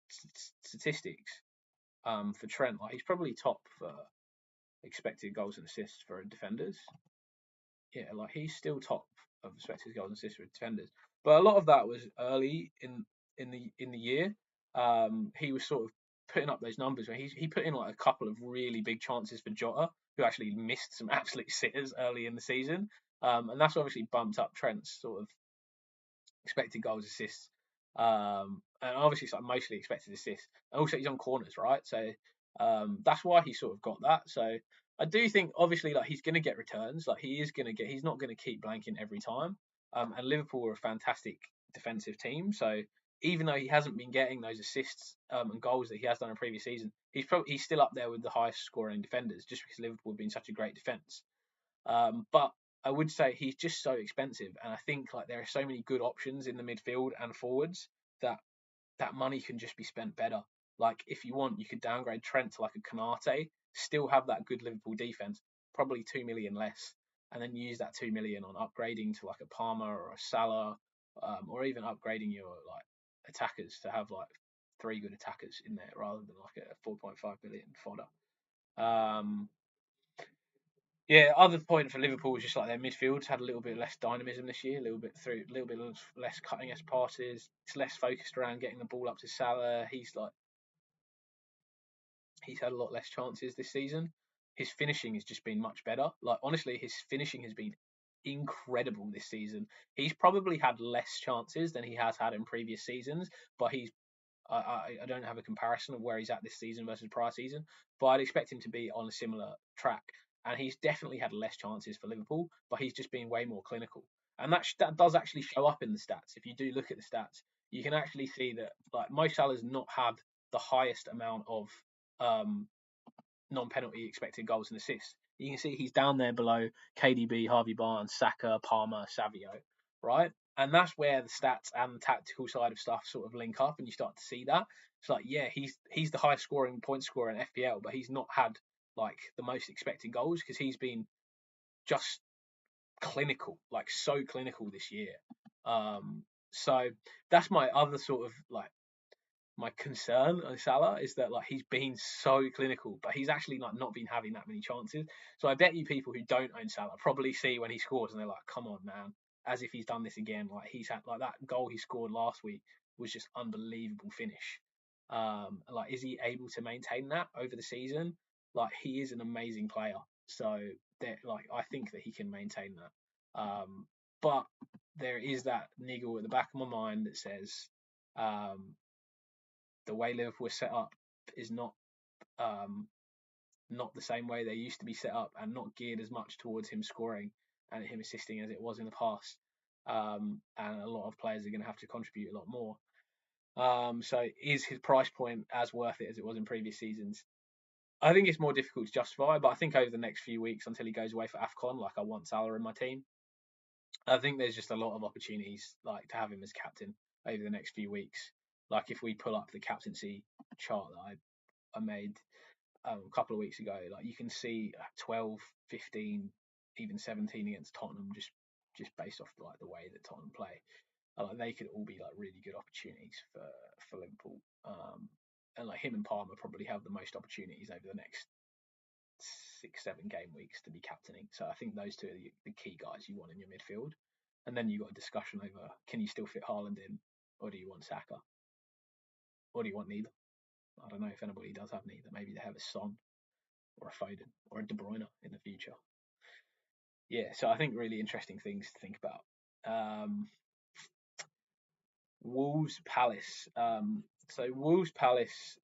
statistics for Trent, like he's probably top for expected goals and assists for defenders. Yeah, like he's still top of expected goals and assists for defenders. But a lot of that was early in the year. He was sort of putting up those numbers where he put in like a couple of really big chances for Jota, who actually missed some absolute sitters early in the season. And that's obviously bumped up Trent's sort of expected goals, assists, and obviously it's like mostly expected assists. And also he's on corners, right? So that's why he sort of got that. So I do think obviously like he's going to get returns. Like he is going to get. He's not going to keep blanking every time. And Liverpool are a fantastic defensive team. So even though he hasn't been getting those assists and goals that he has done in previous season, he's still up there with the highest scoring defenders, just because Liverpool have been such a great defence. But I would say he's just so expensive, and I think like there are so many good options in the midfield and forwards that that money can just be spent better. Like if you want, you could downgrade Trent to like a Canate, still have that good Liverpool defense, probably 2 million less, and then use that 2 million on upgrading to like a Palmer or a Salah, or even upgrading your like attackers to have like 3 good attackers in there rather than like a 4.5 billion fodder. Yeah, other point for Liverpool is just like their midfield had a little bit less dynamism this year, a little bit less cutting edge passes. It's less focused around getting the ball up to Salah. He's had a lot less chances this season. His finishing has just been much better. Like honestly, his finishing has been incredible this season. He's probably had less chances than he has had in previous seasons, but I don't have a comparison of where he's at this season versus prior season, but I'd expect him to be on a similar track. And he's definitely had less chances for Liverpool, but he's just been way more clinical. And that does actually show up in the stats. If you do look at the stats, you can actually see that like Mo Salah's not had the highest amount of um, non-penalty expected goals and assists. You can see he's down there below KDB, Harvey Barnes, Saka, Palmer, Savio, right? And that's where the stats and the tactical side of stuff sort of link up, and you start to see that. It's like, yeah, he's the highest scoring point scorer in FPL, but he's not had like the most expected goals because he's been just clinical, like so clinical this year. So that's my other sort of like my concern on Salah is that like he's been so clinical, but he's actually like not been having that many chances. So I bet you people who don't own Salah probably see when he scores and they're like, "Come on, man!" As if he's done this again. Like he's had like that goal he scored last week was just unbelievable finish. Like is he able to maintain that over the season? Like he is an amazing player. So that like I think that he can maintain that. But there is that niggle at the back of my mind that says the way Liverpool is set up is not the same way they used to be set up, and not geared as much towards him scoring and him assisting as it was in the past. And a lot of players are going to have to contribute a lot more. So is his price point as worth it as it was in previous seasons? I think it's more difficult to justify, but I think over the next few weeks until he goes away for AFCON, like I want Salah in my team, I think there's just a lot of opportunities like to have him as captain over the next few weeks. Like if we pull up the captaincy chart that I made a couple of weeks ago, like you can see 12, 15, even 17 against Tottenham, just based off like the way that Tottenham play. Like they could all be like really good opportunities for Liverpool. And like him and Palmer probably have the most opportunities over the next 6, 7 game weeks to be captaining. So I think those two are the key guys you want in your midfield. And then you've got a discussion over can you still fit Haaland in, or do you want Saka, or do you want neither? I don't know if anybody does have neither. Maybe they have a Son or a Foden or a De Bruyne in the future. Yeah, so I think really interesting things to think about. Wolves Palace. So Wolves Palace.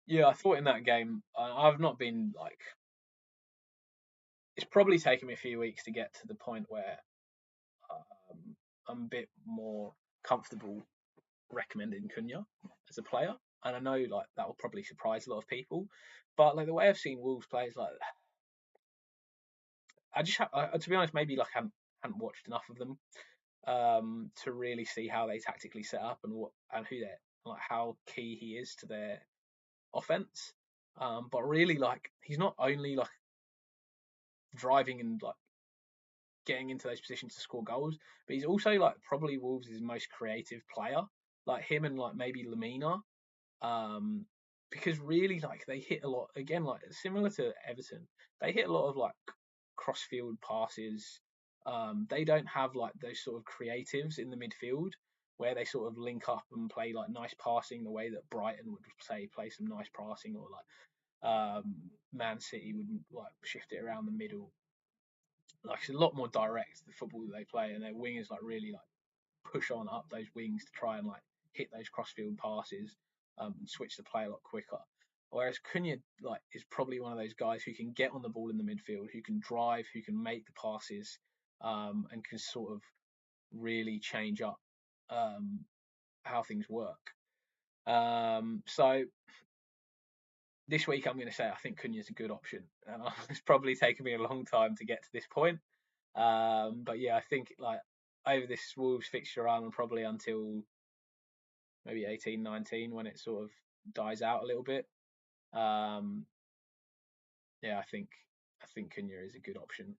Yeah, I thought in that game I've not been like. It's probably taken me a few weeks to get to the point where I'm a bit more comfortable recommending Cunha as a player, and I know like that will probably surprise a lot of people, but like the way I've seen Wolves play is like I just to be honest, maybe like I hadn't watched enough of them to really see how they tactically set up and who they're like how key he is to their offense. But really, like he's not only like driving and like getting into those positions to score goals, but he's also like probably Wolves' most creative player. Like him and like maybe Lamina, because really like they hit a lot again, like similar to Everton, they hit a lot of like crossfield passes. They don't have like those sort of creatives in the midfield where they sort of link up and play like nice passing the way that Brighton would say play some nice passing, or like Man City would like shift it around the middle. Like it's a lot more direct the football that they play, and their wingers like really like push on up those wings to try and like hit those crossfield passes, and switch the play a lot quicker. Whereas Cunha like is probably one of those guys who can get on the ball in the midfield, who can drive, who can make the passes, and can sort of really change up how things work. So this week I'm going to say I think Cunha is a good option, and it's probably taken me a long time to get to this point. But yeah, I think like over this Wolves fixture run, probably until maybe 18, 19, when it sort of dies out a little bit. yeah, I think Cunha is a good option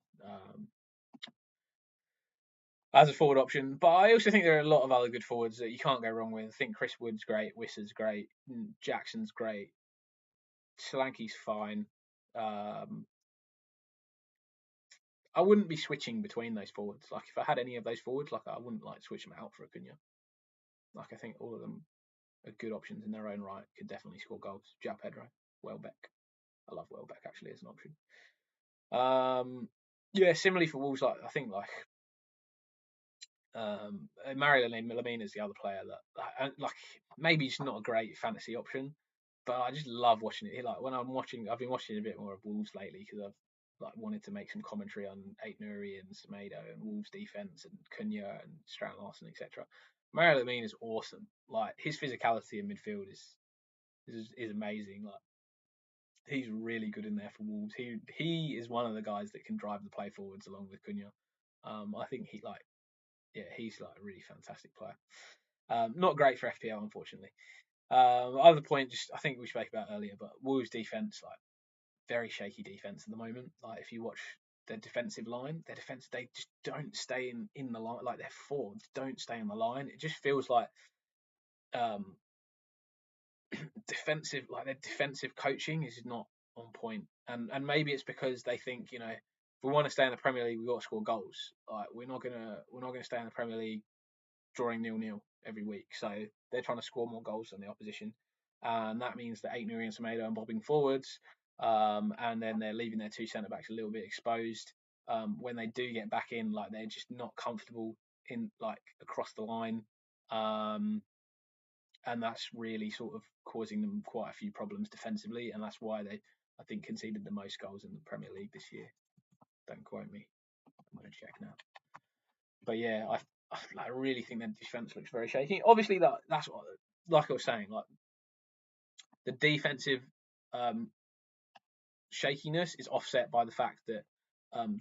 as a forward option. But I also think there are a lot of other good forwards that you can't go wrong with. I think Chris Wood's great, Wissa's great, Jackson's great, Solanke's fine. I wouldn't be switching between those forwards. Like if I had any of those forwards, like I wouldn't like switch them out for a Cunha. Like I think all of them are good options in their own right. Could definitely score goals. João Pedro, Welbeck. I love Welbeck actually as an option. Yeah, similarly for Wolves, like I think like Mario Lamine is the other player that like maybe it's not a great fantasy option, but I just love watching it. Like when I've been watching a bit more of Wolves lately because I've like wanted to make some commentary on Aït-Nouri and Semedo and Wolves defense and Cunha and Strand Larson, etc. Mario Lamine is awesome. Like his physicality in midfield is amazing. Like he's really good in there for Wolves. He is one of the guys that can drive the play forwards along with Cunha. I think he's like a really fantastic player. Not great for FPL, unfortunately. Other point, just I think we spoke about earlier, but Wolves defense, like very shaky defense at the moment. Like if you watch their defensive line, they just don't stay in the line. Like their forwards don't stay in the line. It just feels like um, their defensive coaching is not on point. And maybe it's because they think, if we want to stay in the Premier League, we've got to score goals. Like we're not gonna stay in the Premier League drawing 0-0 every week. So they're trying to score more goals than the opposition. And that means that Aït-Nouri and Semedo are bobbing forwards. And then they're leaving their two centre backs a little bit exposed. When they do get back in, like they're just not comfortable in like across the line. And that's really sort of causing them quite a few problems defensively, and that's why they, I think, conceded the most goals in the Premier League this year. Don't quote me. I'm going to check now. But yeah, I really think their defense looks very shaky. Obviously, that's what, like I was saying, like the defensive shakiness is offset by the fact that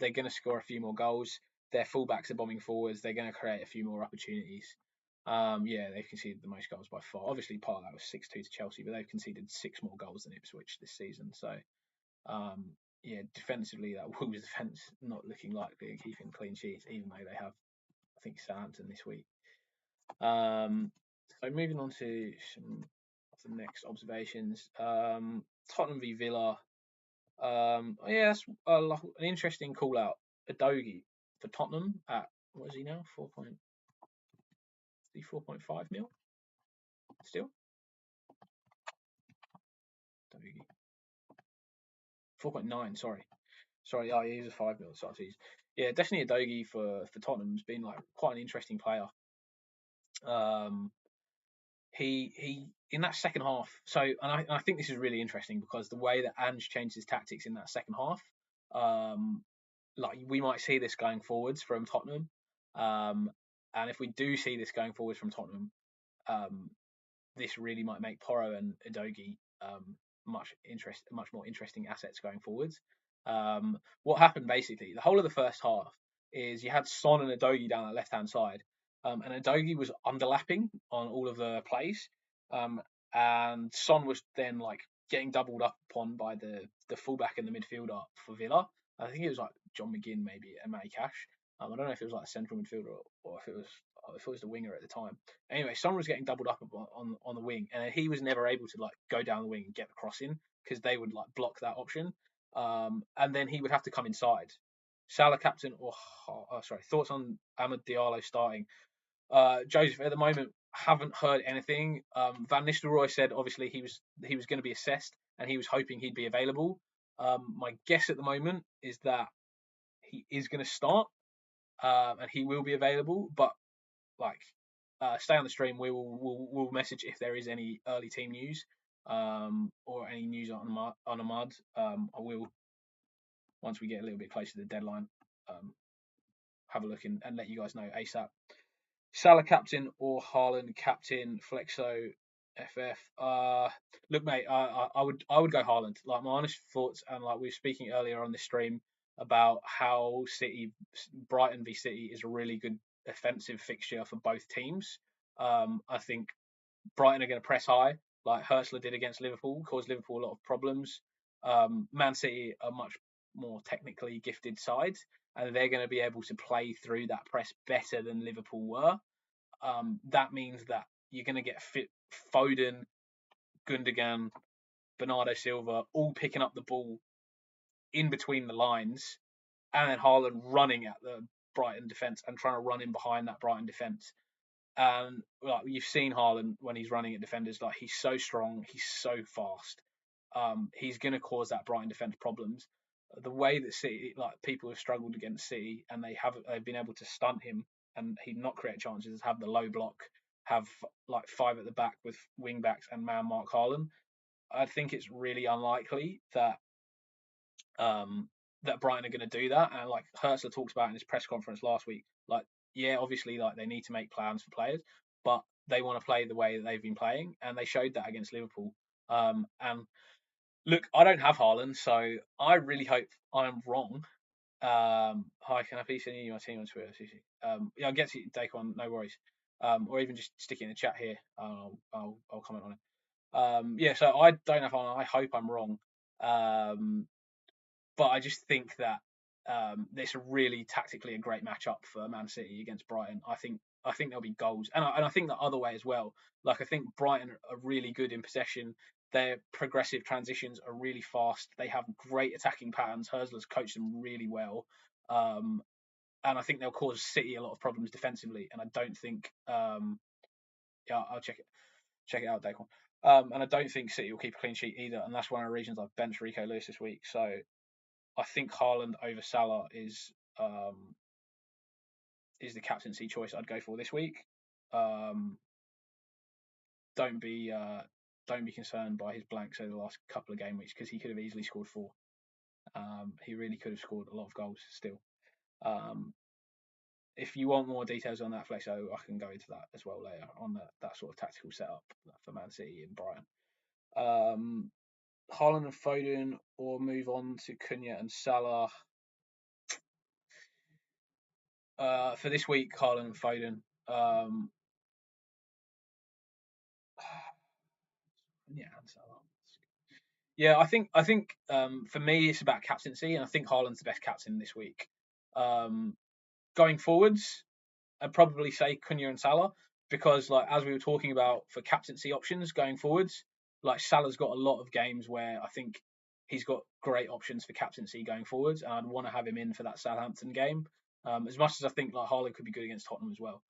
they're going to score a few more goals. Their fullbacks are bombing forwards. They're going to create a few more opportunities. Yeah, they've conceded the most goals by far. Obviously, part of that was 6-2 to Chelsea, but they've conceded 6 more goals than Ipswich this season. So, yeah, defensively, that Wolves defence not looking like they're keeping clean sheets, even though they have, I think, Southampton this week. So moving on to some of the next observations. Tottenham v Villa. Yeah, that's an interesting call out. Udogie for Tottenham at, what is he now? 4.5 mil still? Udogie. 4.9, sorry. Oh, yeah, he's a 5 mil. So yeah, definitely Udogie for Tottenham's been like quite an interesting player. He in that second half. So, and I think this is really interesting because the way that Ange changed his tactics in that second half, like we might see this going forwards from Tottenham, and if we do see this going forwards from Tottenham, this really might make Porro and Udogie much more interesting assets going forwards. What happened basically, the whole of the first half is you had Son and Udogie down the left hand side, and Udogie was underlapping on all of the plays, and Son was then like getting doubled up upon by the fullback and the midfielder for Villa. I think it was like John McGinn, maybe, and Matty Cash. I don't know if it was like a central midfielder or if it was the winger at the time. Anyway, Son was getting doubled up on the wing, and he was never able to like go down the wing and get the cross in because they would like block that option. And then he would have to come inside. Salah captain, thoughts on Amad Diallo starting? Joseph, at the moment, haven't heard anything. Van Nistelrooy said obviously he was going to be assessed and he was hoping he'd be available. My guess at the moment is that he is going to start and he will be available. But like, stay on the stream. We'll message if there is any early team news or any news on Ahmad. I will, once we get a little bit closer to the deadline, have a look and let you guys know ASAP. Salah captain or Haaland captain? Flexo FF. Look, mate, I would go Haaland. Like my honest thoughts, and like we were speaking earlier on the stream about how Brighton v City is a really good offensive fixture for both teams. I think Brighton are going to press high, like Hurtsler did against Liverpool, caused Liverpool a lot of problems. Man City are much more technically gifted side, and they're going to be able to play through that press better than Liverpool were. That means that you're going to get Foden, Gundogan, Bernardo Silva all picking up the ball in between the lines, and then Haaland running at the Brighton defence and trying to run in behind that Brighton defence. And like you've seen Haaland when he's running at defenders, like he's so strong, he's so fast. He's going to cause that Brighton defence problems. The way that City, like people have struggled against City, and they've been able to stunt him and he not create chances, have the low block, have like 5 at the back with wing backs and man mark Haaland. I think it's really unlikely that Brighton are going to do that. And like Hertzler talked about in his press conference last week, like yeah, obviously like they need to make plans for players, but they want to play the way that they've been playing, and they showed that against Liverpool. And look, I don't have Haaland, so I really hope I'm wrong. Hi, can I please send you my team on Twitter? Yeah, I'll get to you, Daquan, no worries. Or even just stick it in the chat here. I'll comment on it. Yeah, so I don't have Haaland. I hope I'm wrong. But I just think that it's really tactically a great matchup for Man City against Brighton. I think there'll be goals, and I think the other way as well. Like I think Brighton are really good in possession. Their progressive transitions are really fast. They have great attacking patterns. Herzler's coached them really well, and I think they'll cause City a lot of problems defensively. And I don't think, yeah, I'll check it out, Daquan. And I don't think City will keep a clean sheet either. And that's one of the reasons I've benched Rico Lewis this week. So I think Haaland over Salah is the captaincy choice I'd go for this week. Don't be concerned by his blanks over the last couple of game weeks, because he could have easily scored 4. He really could have scored a lot of goals still. If you want more details on that, Flexo, I can go into that as well later on that sort of tactical setup for Man City and Brighton. Haaland and Foden, or move on to Cunha and Salah. For this week, Haaland and Foden. Yeah, and Salah. Yeah, I think for me it's about captaincy, and I think Haaland's the best captain this week. Going forwards, I'd probably say Cunha and Salah, because like as we were talking about for captaincy options going forwards, like Salah's got a lot of games where I think he's got great options for captaincy going forwards, and I'd want to have him in for that Southampton game. As much as I think like Haaland could be good against Tottenham as well.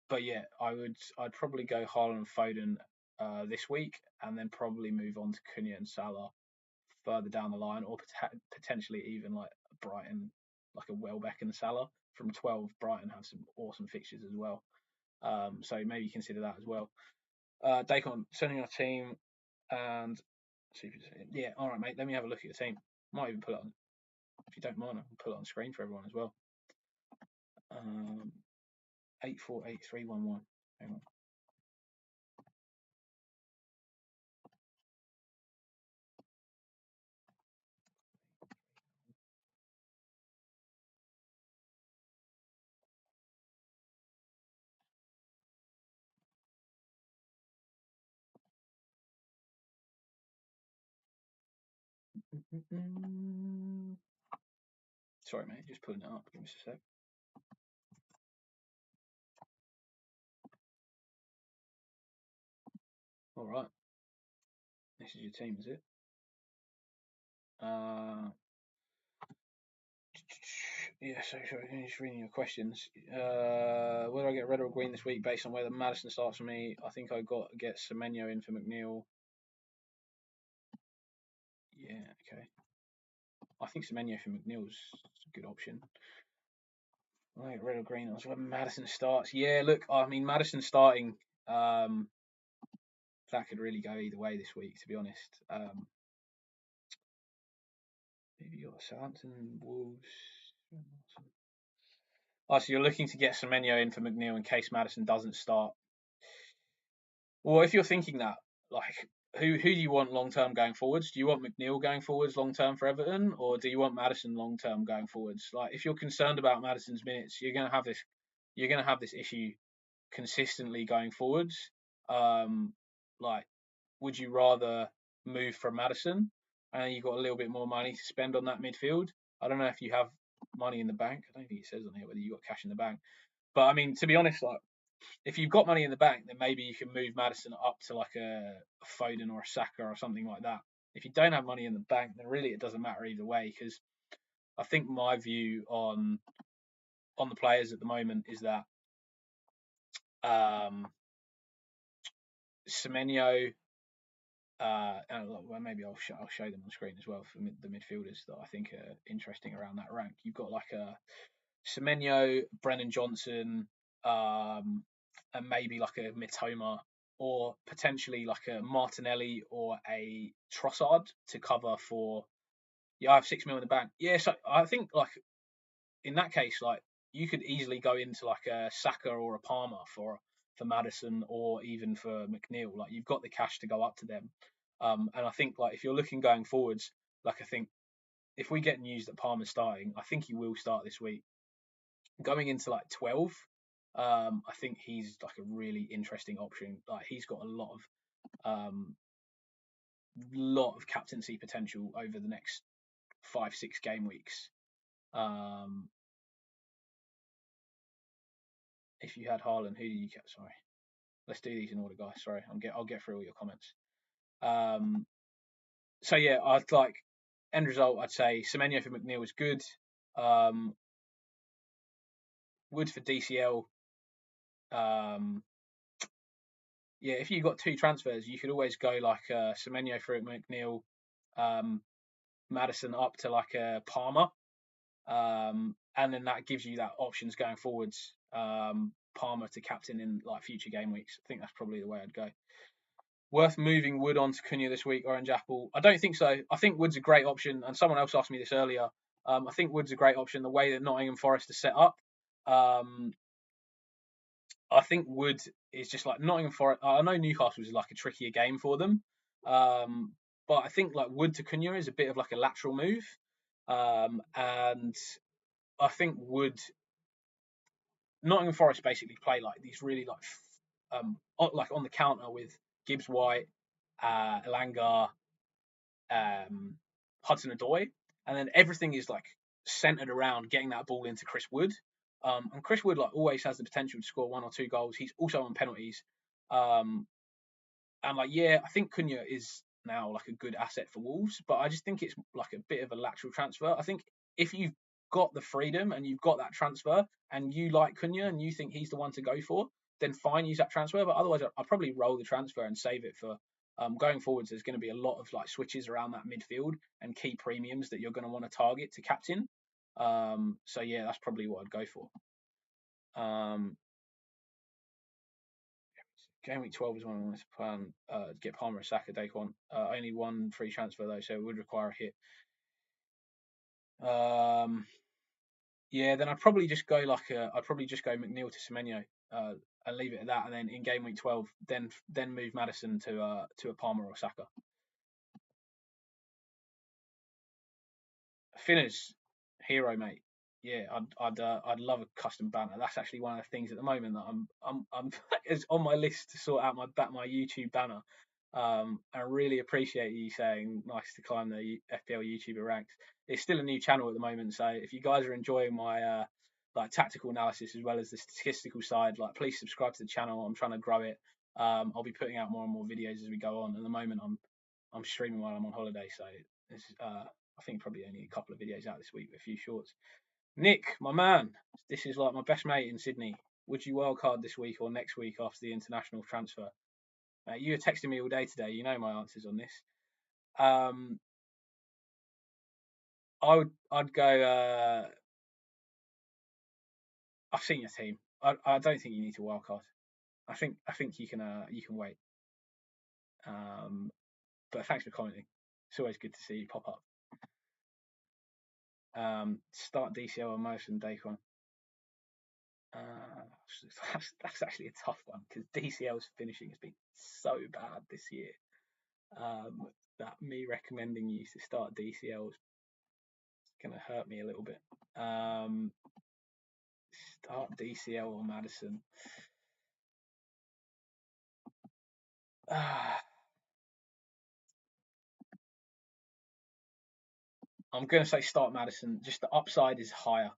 But yeah, I'd probably go Haaland and Foden this week, and then probably move on to Cunha and Salah further down the line, or potentially even like Brighton, like a Welbeck and Salah from 12. Brighton have some awesome fixtures as well, so maybe consider that as well. Daquan, sending our team, and yeah, all right, mate. Let me have a look at your team. Might even put it on, if you don't mind. I can put it on screen for everyone as well. 848311. Hang on. Sorry, mate, just putting it up. Give me a sec. All right. This is your team, is it? Yeah, so just reading your questions. Whether I get red or green this week based on whether Maddison starts for me, I think I got to get Semenyo in for McNeil. Yeah, okay. I think Semenyo for McNeil's a good option. I get red or green. That's whether Maddison starts. Yeah, look, I mean Maddison starting. That could really go either way this week, to be honest. Maybe you got Southampton, Wolves. Oh, so you're looking to get Semenyo in for McNeil in case Maddison doesn't start. Well, if you're thinking that, like, who do you want long term going forwards? Do you want McNeil going forwards long term for Everton, or do you want Maddison long term going forwards? Like, if you're concerned about Maddison's minutes, you're gonna have this issue consistently going forwards. Like, would you rather move from Maddison, and you've got a little bit more money to spend on that midfield. I don't know if you have money in the bank. I don't think it says on here whether you got cash in the bank. But I mean, to be honest, like if you've got money in the bank, then maybe you can move Maddison up to like a Foden or a Saka or something like that. If you don't have money in the bank, then really it doesn't matter either way, because I think my view on the players at the moment is that Semenyo, and well, maybe I'll show them on screen as well for the midfielders that I think are interesting around that rank. You've got like a Semenyo, Brennan Johnson, and maybe like a Mitoma, or potentially like a Martinelli or a Trossard to cover for. Yeah, I have 6 million in the bank. Yeah, so I think like in that case, like you could easily go into like a Saka or a Palmer for Maddison or even for McNeil. Like you've got the cash to go up to them. And I think like if you're looking going forwards, like I think if we get news that Palmer's starting, I think he will start this week. Going into like 12, I think he's like a really interesting option. Like he's got lot of captaincy potential over the next 5-6 game weeks. If you had Haaland, who do you get? Sorry, let's do these in order, guys. Sorry, I'll get through all your comments. So yeah, I'd like end result. I'd say Semenyo for McNeil was good. Wood for DCL. Yeah, if you got 2 transfers, you could always go like Semenyo for McNeil, Maddison up to like a Palmer, and then that gives you that options going forwards. Palmer to captain in like future game weeks. I think that's probably the way I'd go. Worth moving Wood on to Cunha this week, Orange Apple? I don't think so. I think Wood's a great option, and someone else asked me this earlier. I think Wood's a great option. The way that Nottingham Forest is set up, I think Wood is just like Nottingham Forest. I know Newcastle is like a trickier game for them, but I think like Wood to Cunha is a bit of like a lateral move, and I think Wood Nottingham Forest basically play like these really like on the counter with Gibbs White, Elanga, Hudson Odoi, and then everything is like centered around getting that ball into Chris Wood. And Chris Wood like always has the potential to score 1 or 2 goals. He's also on penalties. And like yeah, I think Cunha is now like a good asset for Wolves, but I just think it's like a bit of a lateral transfer. I think if you've got the freedom and you've got that transfer and you like Cunha and you think he's the one to go for, then fine, use that transfer. But otherwise, I'll probably roll the transfer and save it for going forwards. There's going to be a lot of like switches around that midfield and key premiums that you're going to want to target to captain. So yeah, that's probably what I'd go for. Game week 12 is when I wanted to plan get Palmer and Saka day one. Only 1 free transfer though, so it would require a hit. Yeah, then I'd probably just go McNeil to Semenyo and leave it at that, and then in game week 12, then move Maddison to a Palmer or Saka. Finners, hero mate. Yeah, I'd love a custom banner. That's actually one of the things at the moment that I'm is on my list to sort out my YouTube banner. I really appreciate you saying nice to climb the FPL YouTuber ranks. It's still a new channel at the moment, so if you guys are enjoying my like tactical analysis as well as the statistical side, like please subscribe to the channel. I'm trying to grow it. I'll be putting out more and more videos as we go on. At the moment, I'm streaming while I'm on holiday, so this I think probably only a couple of videos out this week with a few shorts. Nick, my man, this is like my best mate in Sydney. Would you wildcard this week or next week after the international transfer? You were texting me all day today. You know my answers on this. I'd go. I've seen your team. I don't think you need to wildcard. I think you can wait. But thanks for commenting. It's always good to see you pop up. Start DCL on Morrison Daquan. That's actually a tough one because DCL's finishing has been so bad this year. That me recommending you to start DCL is going to hurt me a little bit. Start DCL or Maddison. I'm going to say start Maddison. Just the upside is higher.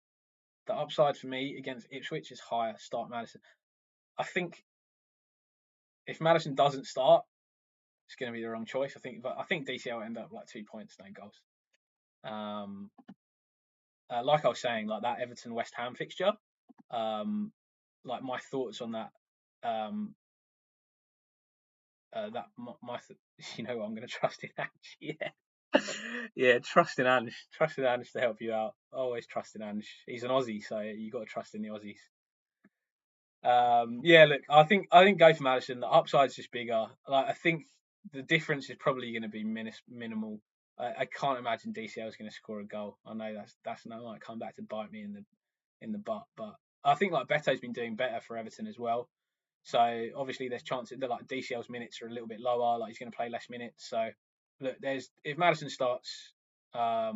The upside for me against Ipswich is higher. Start Maddison. I think if Maddison doesn't start, it's going to be the wrong choice. I think DCL will end up like 2 points, no goals. Like I was saying, like that Everton West Ham fixture. Like my thoughts on that. You know what, I'm going to trust in Ange. Yeah, trust in Ange to help you out. Always trust in Ange. He's an Aussie, so you got to trust in the Aussies. Yeah, look, I think go for Maddison. The upside's just bigger. Like I think the difference is probably going to be minimal. I can't imagine DCL is going to score a goal. I know that's no might come back to bite me in the butt, but I think like Beto's been doing better for Everton as well. So obviously there's chances that like DCL's minutes are a little bit lower. Like he's going to play less minutes. So look, if Maddison starts, yeah,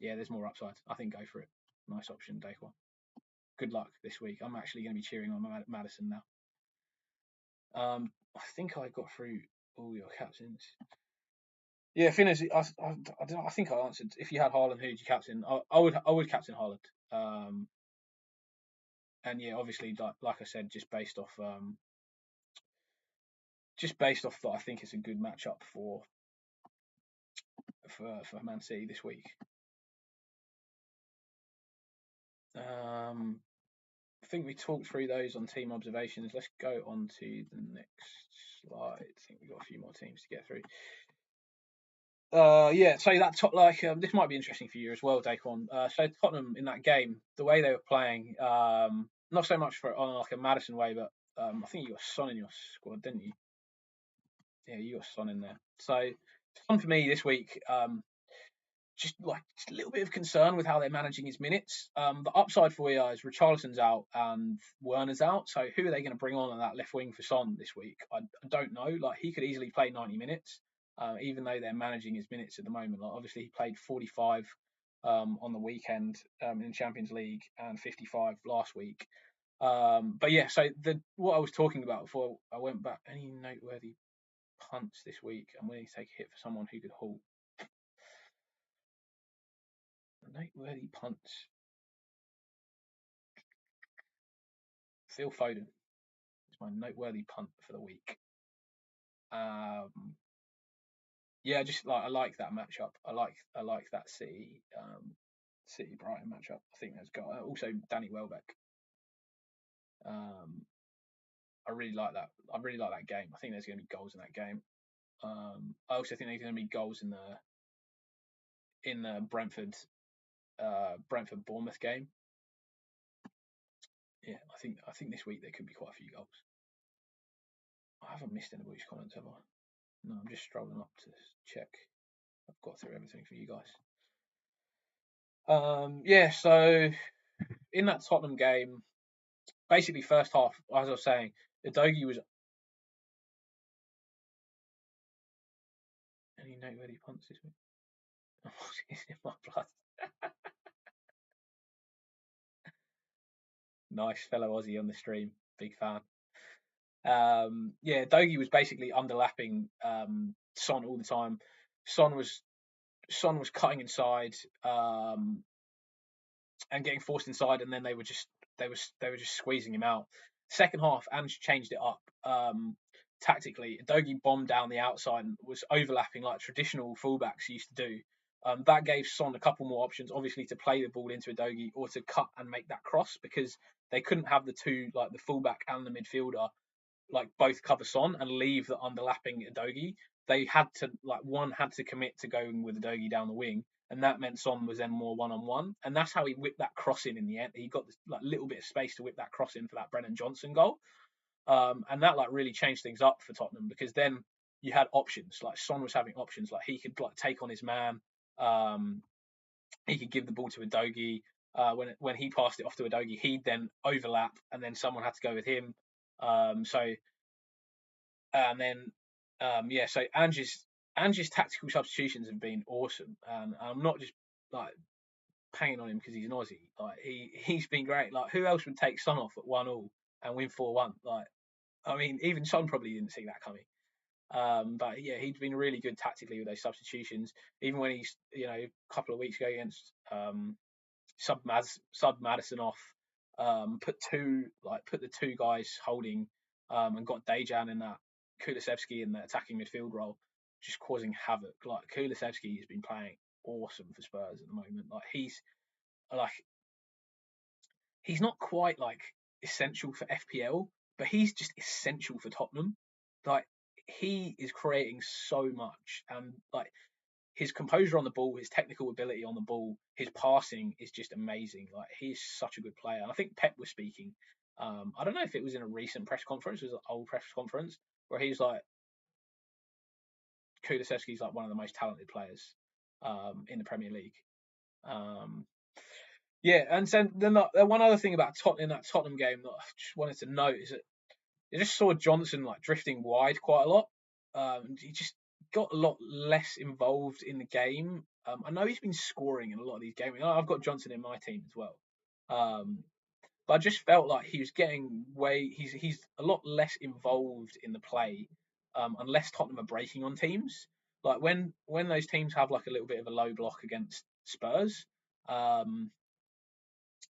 there's more upside. I think go for it. Nice option, Daquan. Good luck this week. I'm actually going to be cheering on Maddison now. I think I got through all your captains. Yeah, Finners. I think I answered. If you had Haaland, who'd you captain? I would captain Haaland. And yeah, obviously, like I said, just based off that, I think it's a good matchup for Man City this week. I think we talked through those on team observations. Let's go on to the next slide. I think we've got a few more teams to get through. Yeah, so that this might be interesting for you as well, Daquan. So Tottenham in that game, the way they were playing, not so much on like a Maddison way, but I think you got Son in your squad, didn't you? Yeah, you got Son in there. So Son for me this week, just a little bit of concern with how they're managing his minutes. The upside for you is Richarlison's out and Werner's out. So who are they going to bring on that left wing for Son this week? I don't know. Like he could easily play 90 minutes, even though they're managing his minutes at the moment. Like obviously he played 45 on the weekend in Champions League and 55 last week. But yeah, so what I was talking about before I went back, any noteworthy punts this week? I'm willing to take a hit for someone who could halt. Noteworthy punts. Phil Foden is my noteworthy punt for the week. Yeah, just I like that matchup. I like that City Brighton matchup. I think that's got also Danny Welbeck. I really like that. I really like that game. I think there's going to be goals in that game. I also think there's going to be goals in the Brentford Bournemouth game. Yeah, I think this week there could be quite a few goals. I haven't missed anybody's comments, have I? No, I'm just strolling up to check. I've got through everything for you guys. Yeah, so in that Tottenham game, basically first half, as I was saying, Udogie was. Any noteworthy punts this week? It's in my blood. Nice fellow Aussie on the stream, big fan. Yeah, Dogie was basically underlapping Son all the time. Son was cutting inside and getting forced inside, and then they were just squeezing him out. Second half, Ange changed it up tactically. Dogie bombed down the outside and was overlapping like traditional fullbacks used to do. That gave Son a couple more options, obviously, to play the ball into Udogie or to cut and make that cross, because they couldn't have the two, like the fullback and the midfielder, like both cover Son and leave the underlapping Udogie. They had to one had to commit to going with Udogie down the wing, and that meant Son was then more one-on-one, and that's how he whipped that cross in the end. He got this little bit of space to whip that cross in for that Brennan Johnson goal, and that really changed things up for Tottenham, because then you had options. Like Son was having options, like he could take on his man, he could give the ball to Udogie. When he passed it off to Udogie, he'd then overlap, and then someone had to go with him. So Ange's tactical substitutions have been awesome, and I'm not just paying on him because he's an Aussie. Like he's been great. Like who else would take Son off at 1-1 and win 4-1? Like I mean, even Son probably didn't see that coming. But yeah, he'd been really good tactically with those substitutions. Even when he's, a couple of weeks ago against sub Madison off, put the two guys holding, and got Dejan in that Kulusevski in the attacking midfield role, just causing havoc. Like Kulusevski has been playing awesome for Spurs at the moment. Like he's not quite like essential for FPL, but he's just essential for Tottenham. Like he is creating so much, and like his composure on the ball, his technical ability on the ball, his passing is just amazing. Like he's such a good player. And I think Pep was speaking. I don't know if it was in a recent press conference, it was an old press conference where he's like, Kulusevski's like one of the most talented players in the Premier League. Yeah, and so then the one other thing about Tottenham, that Tottenham game that I just wanted to note is that I just saw Johnson like drifting wide quite a lot. He just got a lot less involved in the game. I know he's been scoring in a lot of these games. I've got Johnson in my team as well. But I just felt like he was getting he's a lot less involved in the play, unless Tottenham are breaking on teams. Like when those teams have like a little bit of a low block against Spurs,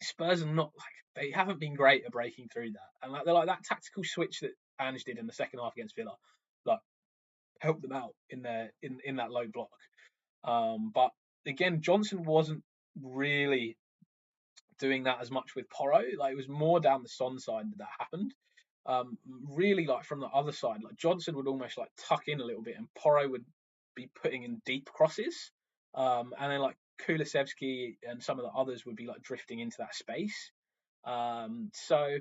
Spurs are not like they haven't been great at breaking through that, and like they're like that tactical switch that Ange did in the second half against Villa, like helped them out in in that low block. But again, Johnson wasn't really doing that as much with Porro. Like it was more down the Son side that happened. Really, like from the other side, like Johnson would almost like tuck in a little bit, and Porro would be putting in deep crosses. And then like Kulusevski and some of the others would be like drifting into that space. So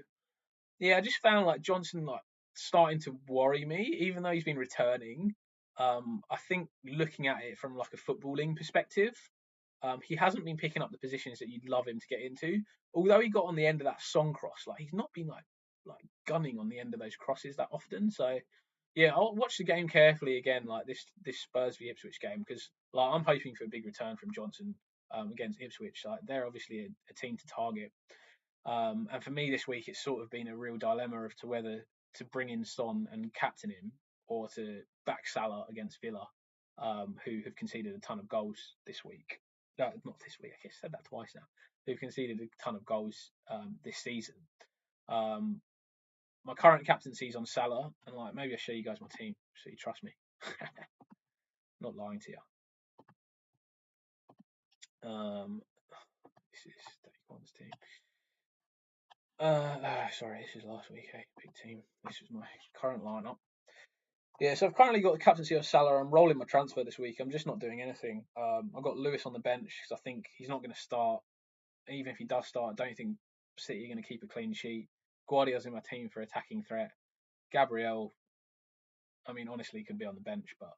yeah, I just found like Johnson like starting to worry me, even though he's been returning. I think looking at it from like a footballing perspective, he hasn't been picking up the positions that you'd love him to get into. Although he got on the end of that Song cross, like he's not been like gunning on the end of those crosses that often. So yeah, I'll watch the game carefully again, like this Spurs v Ipswich game, because like I'm hoping for a big return from Johnson against Ipswich. Like they're obviously a team to target. And for me this week, it's sort of been a real dilemma of to whether to bring in Son and captain him or to back Salah against Villa, who have conceded a ton of goals this week. No, not this week. I guess I said that twice now. Who've conceded a ton of goals this season. My current captaincy is on Salah, and like maybe I'll show you guys my team so you trust me. Not lying to you. This is 31's team. Sorry, this is last week. Hey, big team. This was my current lineup. Yeah, so I've currently got the captaincy of Salah. I'm rolling my transfer this week. I'm just not doing anything. I've got Lewis on the bench because I think he's not going to start. Even if he does start, I don't think City are going to keep a clean sheet. Guardiola's in my team for attacking threat. Gabriel, I mean, honestly, could be on the bench, but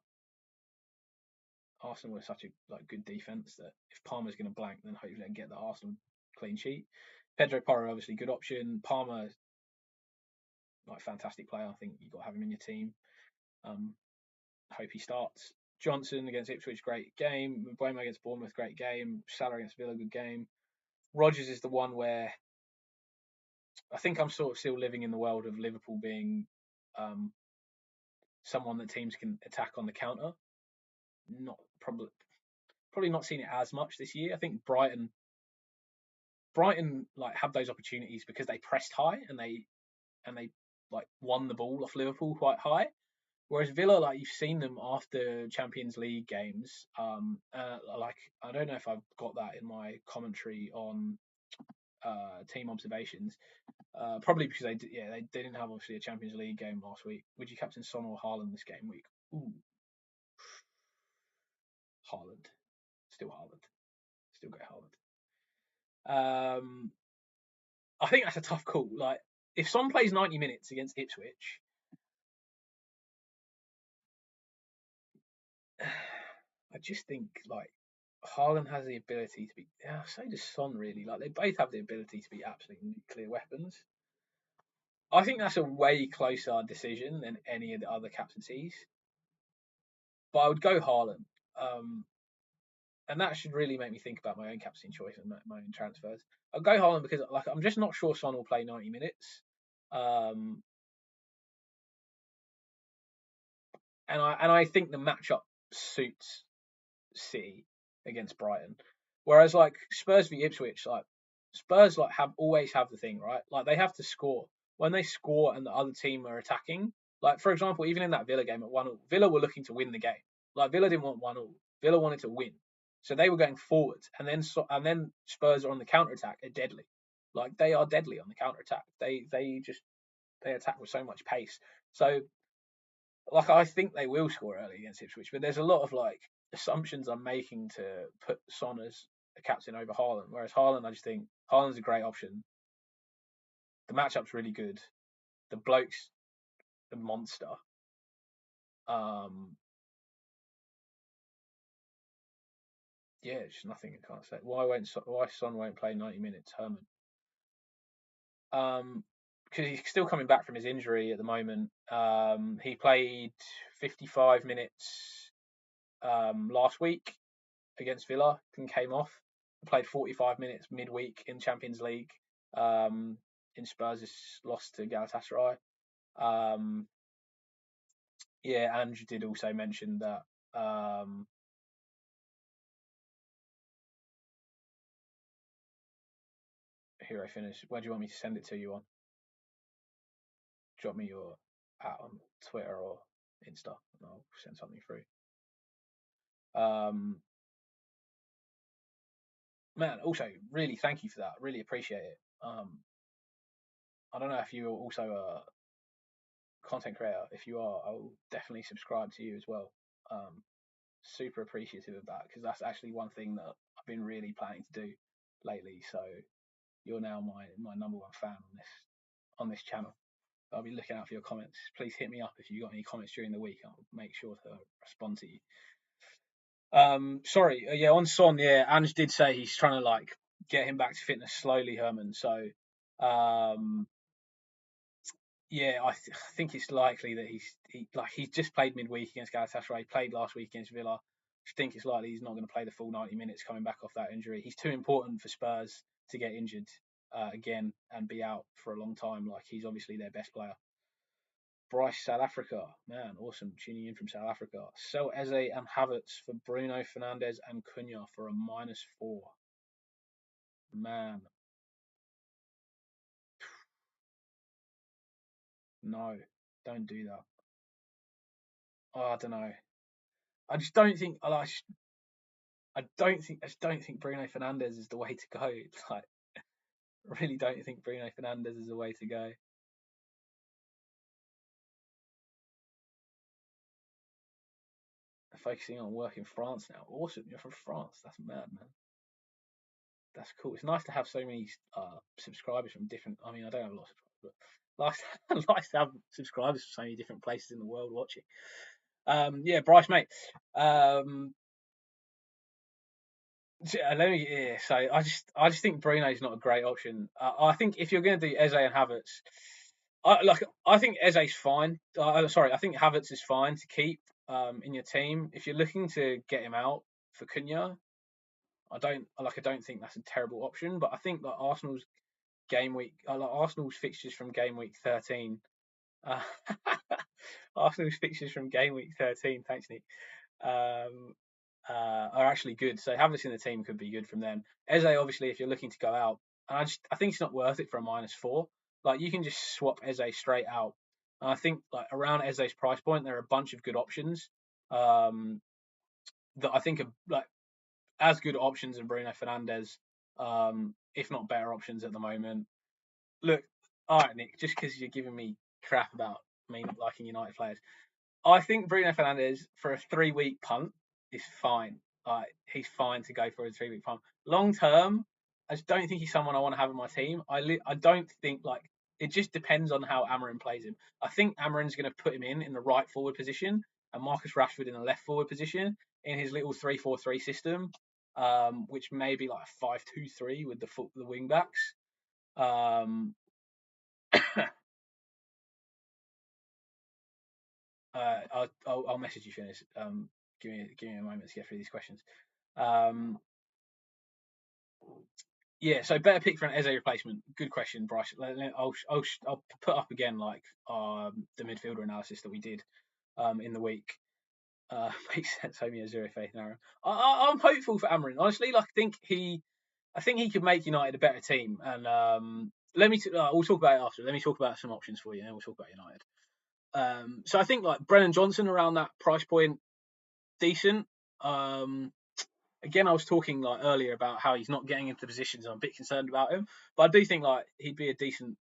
Arsenal are such a good defense that if Palmer's going to blank, then hopefully they can get the Arsenal clean sheet. Pedro Porro, obviously, good option. Palmer, fantastic player. I think you've got to have him in your team. Hope he starts. Johnson against Ipswich, great game. Mbeumo against Bournemouth, great game. Salah against Villa, good game. Rodgers is the one where I think I'm sort of still living in the world of Liverpool being someone that teams can attack on the counter. Not probably not seen it as much this year. I think Brighton had those opportunities because they pressed high and they won the ball off Liverpool quite high. Whereas Villa, you've seen them after Champions League games. I don't know if I've got that in my commentary on team observations. Probably because they didn't have obviously a Champions League game last week. Would you captain Son or Haaland this game week? Ooh, Haaland. Still Haaland. Still go Haaland. I think that's a tough call. Like if Son plays 90 minutes against Ipswich, I just think Haaland has the ability to be. So does Son really. Like they both have the ability to be absolute nuclear weapons. I think that's a way closer decision than any of the other captaincies. But I would go Haaland. And that should really make me think about my own captain choice and my own transfers. I'll go Haaland because I'm just not sure Son will play 90 minutes. And and I think the matchup suits City against Brighton. Whereas like Spurs v Ipswich, like Spurs like always have the thing, right? Like they have to score. When they score and the other team are attacking, like for example, even in that Villa game at 1-1, Villa were looking to win the game. Like Villa didn't want 1-1. Villa wanted to win. So they were going forwards, and then Spurs are on the counter attack. Are deadly, like they are deadly on the counter attack. They attack with so much pace. So like I think they will score early against Ipswich, but there's a lot of like assumptions I'm making to put Son as a captain over Haaland. Whereas Haaland, I just think Haaland's a great option. The matchup's really good. The bloke's a monster. Yeah, it's nothing I can't say. Why Son won't play 90 minutes? Herman. Because he's still coming back from his injury at the moment. He played 55 minutes last week against Villa and came off. Played 45 minutes midweek in Champions League in Spurs' loss to Galatasaray. Yeah, Andrew did also mention that Hero finish. Where do you want me to send it to you on? Drop me your at on Twitter or Insta, and I'll send something through. Man, also really thank you for that. Really appreciate it. I don't know if you're also a content creator. If you are, I'll definitely subscribe to you as well. Super appreciative of that because that's actually one thing that I've been really planning to do lately. So you're now my number one fan on this channel. I'll be looking out for your comments. Please hit me up if you got any comments during the week. I'll make sure to respond to you. Sorry, yeah, on Son, yeah, Ange did say he's trying to like get him back to fitness slowly, Herman. So, yeah, I think it's likely that he's just played midweek against Galatasaray, played last week against Villa. I think it's likely he's not going to play the full 90 minutes coming back off that injury. He's too important for Spurs to get injured again and be out for a long time. Like he's obviously their best player. Bryce, South Africa. Man, awesome. Tuning in from South Africa. Sell Eze and Havertz for Bruno Fernandes and Cunha for a -4. Man. No, don't do that. Oh, I don't know. I just don't think I just don't think Bruno Fernandes is the way to go. Like really don't think Bruno Fernandes is the way to go. Focusing on work in France now. Awesome, you're from France. That's mad, man. That's cool. It's nice to have so many subscribers from different. I mean, I don't have a lot of subscribers, but nice to have subscribers from so many different places in the world watching. Yeah, Bryce, mate. So I just think Bruno's not a great option. I think if you're going to do Eze and Havertz, I think Eze's fine. Sorry, I think Havertz is fine to keep in your team. If you're looking to get him out for Cunha, I don't think that's a terrible option. But I think that Arsenal's Arsenal's fixtures from game week 13. Uh, Arsenal's fixtures from game week 13. Thanks, Nick. Are actually good. So Havertz in the team could be good from them. Eze, obviously, if you're looking to go out, and I think it's not worth it for a -4. Like you can just swap Eze straight out. And I think like around Eze's price point, there are a bunch of good options that I think are like as good options as Bruno Fernandes, if not better options at the moment. Look, all right, Nick, just because you're giving me crap about me not liking United players, I think Bruno Fernandes for a 3-week punt is fine. He's fine to go for a 3-week punt. Long term, I just don't think he's someone I want to have on my team. I don't think like it just depends on how Amarin plays him. I think Amarin's going to put him in the right forward position and Marcus Rashford in the left forward position in his little 3-4-3 system, which may be like a 5-2-3 with the wing backs. I'll message you, Finis. Give me a moment to get through these questions. Yeah, so better pick for an Eze replacement. Good question, Bryce. I'll put up again like the midfielder analysis that we did in the week. Makes sense. Homie has zero faith in Aaron. I'm hopeful for Amarin. Honestly, like I think he could make United a better team. And we'll talk about it after. Let me talk about some options for you, and then we'll talk about United. So I think like Brennan Johnson around that price point, decent. Again, I was talking like earlier about how he's not getting into positions. I'm a bit concerned about him, but I do think like he'd be a decent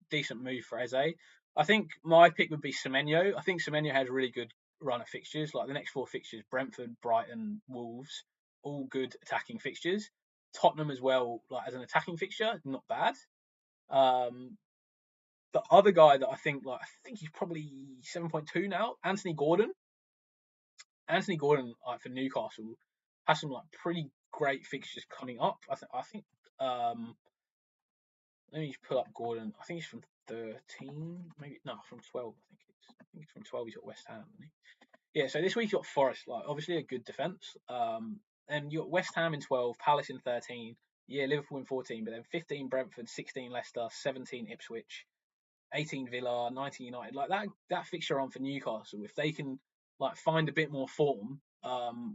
move for Eze. I think my pick would be Semenyo. I think Semenyo has a really good run of fixtures. Like the next 4 fixtures: Brentford, Brighton, Wolves, all good attacking fixtures. Tottenham as well, like as an attacking fixture, not bad. The other guy that I think he's probably 7.2 now, Anthony Gordon. Anthony Gordon, like for Newcastle, has some like pretty great fixtures coming up. I think let me just pull up Gordon. I think he's from 13, maybe no, from 12. I think it's from 12. He's got West Ham. Isn't he? Yeah. So this week you got Forest, like obviously a good defense. And you got West Ham in 12, Palace in 13. Yeah, Liverpool in 14, but then 15 Brentford, 16 Leicester, 17 Ipswich, 18 Villa, 19 United. Like that fixture on for Newcastle, if they can like find a bit more form,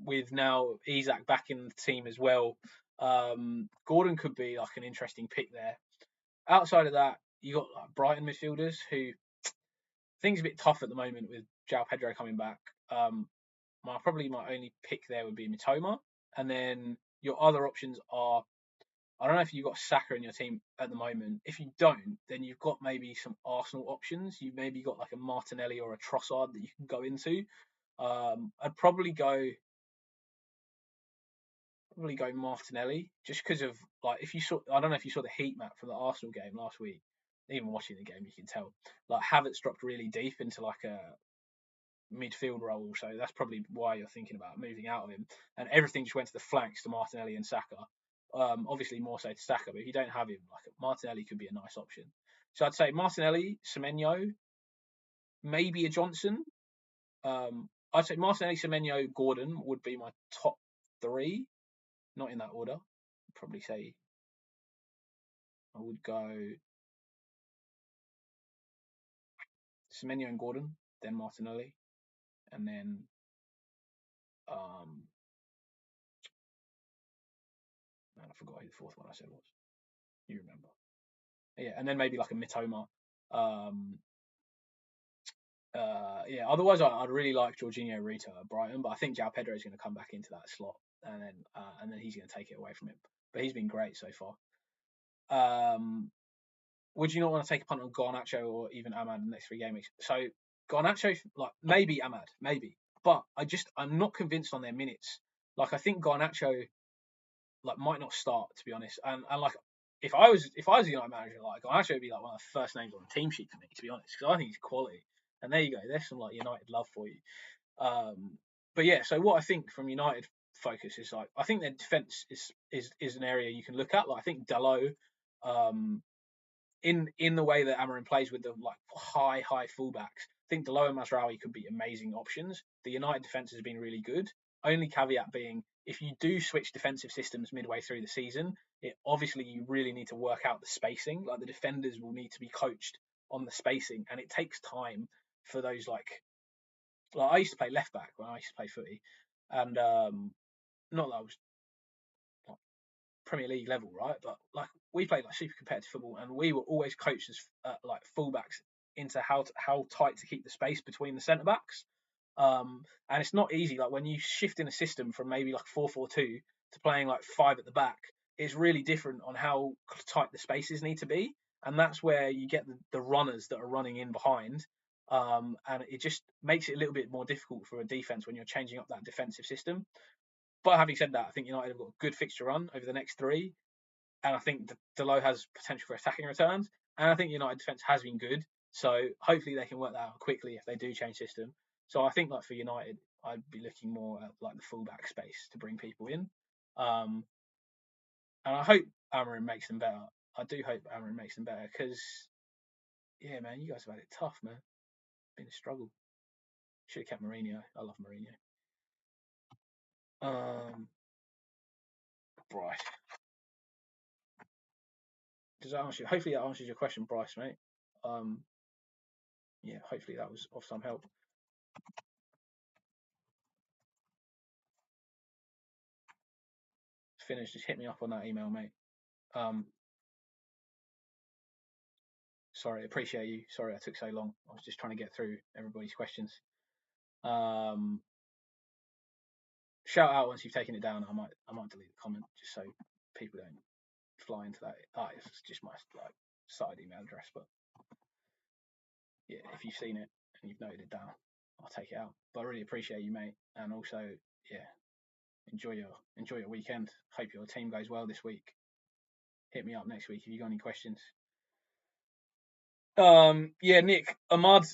with now Isak back in the team as well, Gordon could be like an interesting pick there. Outside of that, you got like Brighton midfielders who things a bit tough at the moment with João Pedro coming back. My only pick there would be Mitoma, and then your other options are, I don't know if you've got Saka in your team at the moment. If you don't, then you've got maybe some Arsenal options. You've maybe got like a Martinelli or a Trossard that you can go into. I'd probably go Martinelli just because of like if you saw, I don't know if you saw the heat map from the Arsenal game last week. Even watching the game, you can tell like Havertz dropped really deep into like a midfield role, so that's probably why you're thinking about moving out of him. And everything just went to the flanks to Martinelli and Saka. Obviously more so to Saka, but if you don't have him, like Martinelli could be a nice option. So I'd say Martinelli, Semenyo, maybe a Johnson. I'd say Martinelli, Semenyo, Gordon would be my top 3. Not in that order. I'd probably say I would go Semenyo and Gordon, then Martinelli, and then man, I forgot who the 4th one I said was. You remember? Yeah, and then maybe like a Mitoma. Yeah. Otherwise, I'd really like Jorginho Rita at Brighton, but I think João Pedro is going to come back into that slot, and then he's going to take it away from him. But he's been great so far. Would you not want to take a punt on Garnacho or even Ahmad in the next 3 game weeks? So Garnacho, like maybe Ahmad, maybe, but I'm not convinced on their minutes. Like I think Garnacho like might not start, to be honest. And like if I was a United manager, like Garnacho would be like one of the first names on the team sheet for me, to be honest, because I think he's quality. And there you go, there's some like United love for you. But yeah, so what I think from United focus is like I think their defense is an area you can look at. Like I think Dalot, in the way that Amarin plays with the like high fullbacks, I think Dalot and Mazraoui could be amazing options. The United defense has been really good. Only caveat being, if you do switch defensive systems midway through the season, obviously you really need to work out the spacing. Like the defenders will need to be coached on the spacing, and it takes time for those like I used to play left back when I used to play footy, and not that I was like, Premier League level, right? But like we played like super competitive football, and we were always coached as like fullbacks into how tight to keep the space between the centre backs. And it's not easy. Like when you shift in a system from maybe like 4-4-2 to playing like 5 at the back, it's really different on how tight the spaces need to be, and that's where you get the runners that are running in behind. And it just makes it a little bit more difficult for a defense when you're changing up that defensive system. But having said that, I think United have got a good fixture run over the next 3, and I think Dalot has potential for attacking returns, and I think United defense has been good. So hopefully they can work that out quickly if they do change system. So I think like for United, I'd be looking more at like the fullback space to bring people in, and I hope Amarin makes them better. I do hope Amarin makes them better because, yeah, man, you guys have had it tough, man. It's been a struggle. Should have kept Mourinho. I love Mourinho. Right. Does that answer? Hopefully that answers your question, Bryce, mate. Yeah, hopefully that was of some help. finish, just hit me up on that email, mate. Sorry, appreciate you. Sorry I took so long. I was just trying to get through everybody's questions. Shout out once you've taken it down. I might delete the comment just so people don't fly into that. It's just my side email address, but yeah, if you've seen it and you've noted it down, I'll take it out. But I really appreciate you, mate, and also yeah, enjoy your weekend. Hope your team goes well this week. Hit me up next week if you got any questions. Yeah, Nick, Ahmad.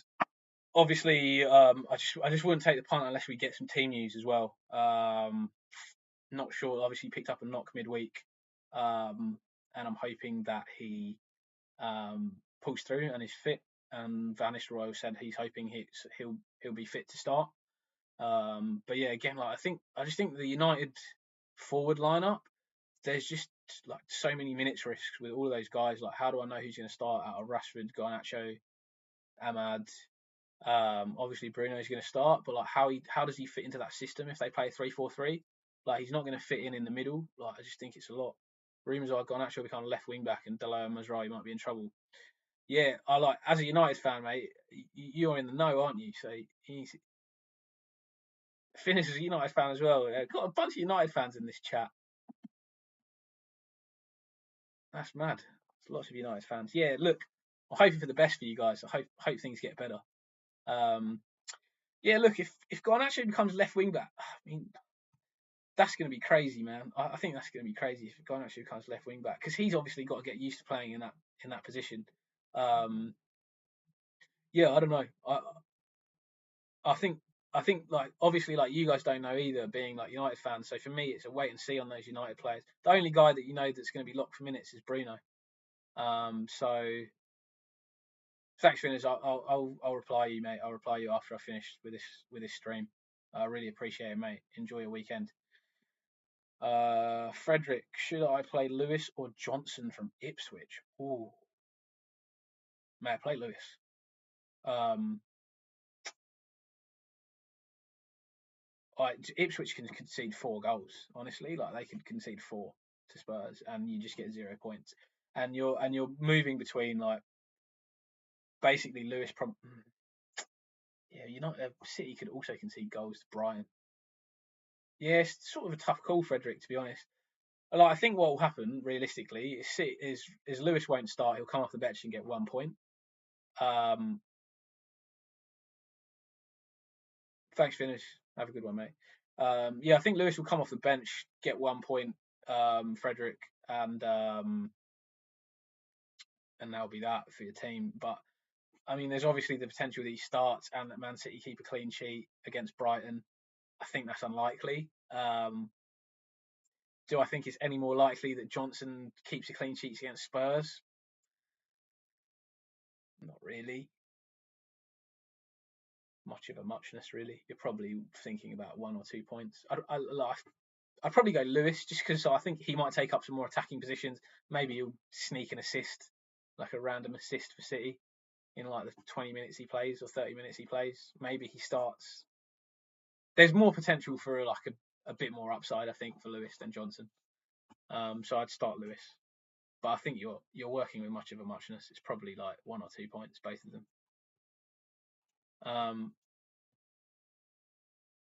Obviously, I just wouldn't take the punt unless we get some team news as well. Not sure. Obviously, he picked up a knock midweek, and I'm hoping that he pulls through and is fit. And Van Nistelrooy said he's hoping he'll be fit to start. But yeah, again, I just think the United forward lineup, there's just like so many minutes risks with all of those guys. Like, how do I know who's going to start out of Rashford, Garnacho, Ahmad? Obviously Bruno's going to start, but like how does he fit into that system if they play a 3-4-3? Like, he's not going to fit in the middle. Like, I just think it's a lot. Rumours are Garnacho will become left wing back and Delo and Mazraoui might be in trouble. Yeah, as a United fan, mate, you're in the know, aren't you? So Finn is a United fan as well. Got a bunch of United fans in this chat. That's mad. There's lots of United fans. Yeah, look, I'm hoping for the best for you guys. I hope things get better. Yeah, look, if Garnacho becomes left wing back, I mean, that's going to be crazy, man. I think that's going to be crazy if Garnacho becomes left wing back, because he's obviously got to get used to playing in that position. Yeah, I don't know. I think like, obviously, like, you guys don't know either, being like United fans. So for me, it's a wait and see on those United players. The only guy that you know that's going to be locked for minutes is Bruno. So thanks, Finners. I'll reply you, mate. I'll reply you after I finish with this stream. I really appreciate it, mate. Enjoy your weekend. Frederick, should I play Lewis or Johnson from Ipswich? Ooh, may I play Lewis? Ipswich can concede 4 goals. Honestly, like, they could concede 4 to Spurs, and you just get 0 points. And you're moving between, like, basically Lewis. Yeah, City could also concede goals to Brighton. Yeah, it's sort of a tough call, Frederick, to be honest. Like, I think what will happen realistically is Lewis won't start. He'll come off the bench and get 1 point. Thanks, Finish. Have a good one, mate. Yeah, I think Lewis will come off the bench, get 1 point, Frederick, and that'll be that for your team. But I mean, there's obviously the potential that he starts and that Man City keep a clean sheet against Brighton. I think that's unlikely. Do I think it's any more likely that Johnson keeps a clean sheet against Spurs? Not really. Much of a muchness, really. You're probably thinking about 1 or 2 points. I'd probably go Lewis, just because I think he might take up some more attacking positions. Maybe he'll sneak an assist, like a random assist for City in like the 20 minutes he plays or 30 minutes he plays. Maybe he starts. There's more potential for like a bit more upside, I think, for Lewis than Johnson. So I'd start Lewis. But I think you're working with much of a muchness. It's probably like 1 or 2 points, both of them.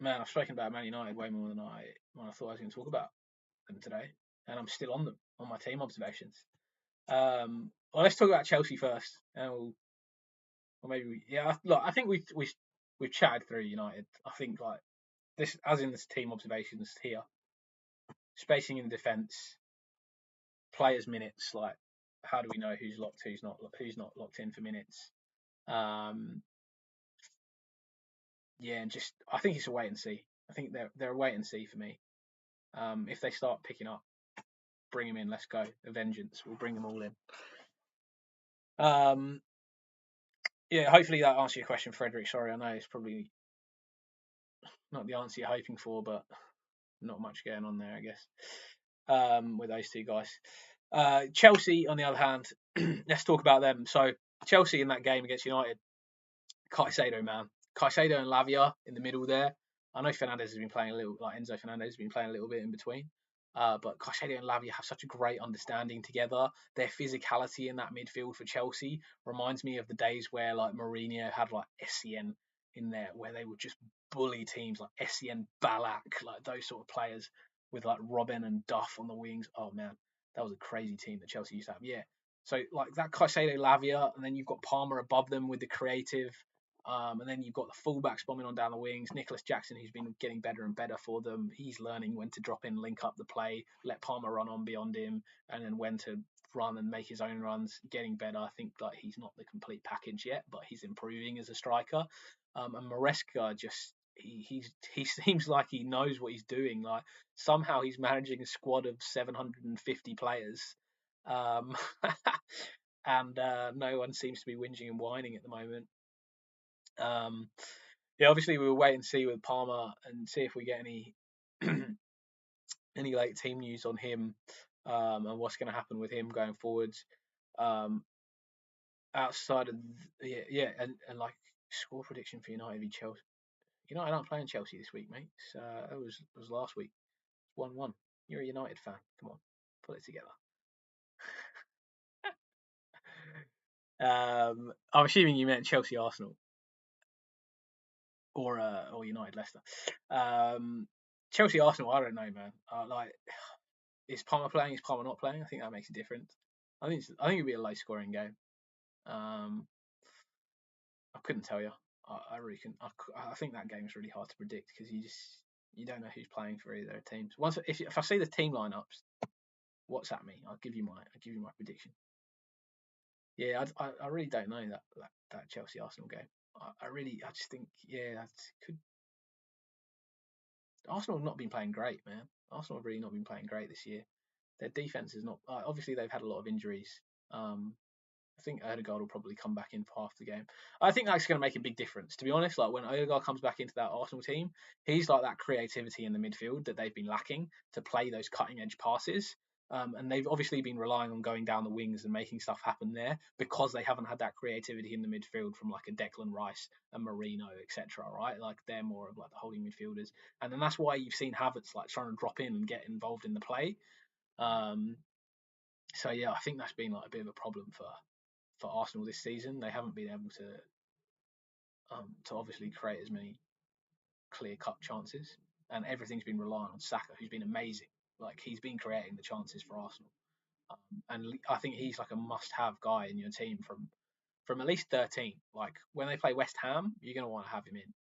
Man, I've spoken about Man United way more than I thought I was going to talk about them today, and I'm still on them on my team observations. Well, let's talk about Chelsea first, and I think we've chatted through United. I think, like, this, as in this team observations here, spacing in the defence, players' minutes, like, how do we know who's locked, who's not locked in for minutes? Yeah, and just, I think it's a wait and see. I think they're a wait and see for me. If they start picking up, bring them in. Let's go. A vengeance. We'll bring them all in. Yeah, hopefully that answers your question, Frederick. Sorry, I know it's probably not the answer you're hoping for, but not much going on there, I guess, with those two guys. Chelsea, on the other hand, let's talk about them. So Chelsea in that game against United, Caicedo, man. Caicedo and Lavia in the middle there. I know Fernandez has been playing a little, like Enzo Fernandez has been playing a little bit in between. But Caicedo and Lavia have such a great understanding together. Their physicality in that midfield for Chelsea reminds me of the days where like Mourinho had like Essien in there, where they would just bully teams like Essien, Ballack, like those sort of players with like Robin and Duff on the wings. Oh man, that was a crazy team that Chelsea used to have. Yeah. So like that Caicedo, Lavia, and then you've got Palmer above them with the creative. And then you've got the fullbacks bombing on down the wings. Nicholas Jackson, who's been getting better and better for them. He's learning when to drop in, link up the play, let Palmer run on beyond him, and then when to run and make his own runs. Getting better. I think like he's not the complete package yet, but he's improving as a striker. And Maresca just he seems like he knows what he's doing. Like somehow he's managing a squad of 750 players. And no one seems to be whinging and whining at the moment. Yeah, obviously we'll wait and see with Palmer and see if we get any any late team news on him, and what's going to happen with him going forwards. Outside of and like score prediction for United v Chelsea. United aren't playing Chelsea this week, mate. It was last week. 1-1. You're a United fan. Come on, put it together. I'm assuming you meant Chelsea Arsenal or United Leicester. Chelsea Arsenal, I don't know, man. Like, is Palmer playing? Is Palmer not playing? I think that makes a difference. I think it'd be a low scoring game. I couldn't tell you. I really couldn't. I think that game is really hard to predict because you don't know who's playing for either teams. Once if I see the team lineups, WhatsApp me. I'll give you my prediction. Yeah, I really don't know that Chelsea Arsenal game. I just think that could. Arsenal have not been playing great, man. Arsenal have really not been playing great this year. Their defense is not. Obviously, they've had a lot of injuries. I think Odegaard will probably come back in for half the game. I think that's going to make a big difference. To be honest, like when Odegaard comes back into that Arsenal team, he's like that creativity in the midfield that they've been lacking to play those cutting edge passes. And they've obviously been relying on going down the wings and making stuff happen there because they haven't had that creativity in the midfield from like a Declan Rice and Marino, etc. Right? Like they're more of like the holding midfielders, and then that's why you've seen Havertz like trying to drop in and get involved in the play. So yeah, I think that's been like a bit of a problem for Arsenal this season. They haven't been able to obviously create as many clear cut chances, and everything's been relying on Saka, who's been amazing. Like he's been creating the chances for Arsenal, and I think he's like a must-have guy in your team from at least 13. Like when they play West Ham, you're gonna want to have him in.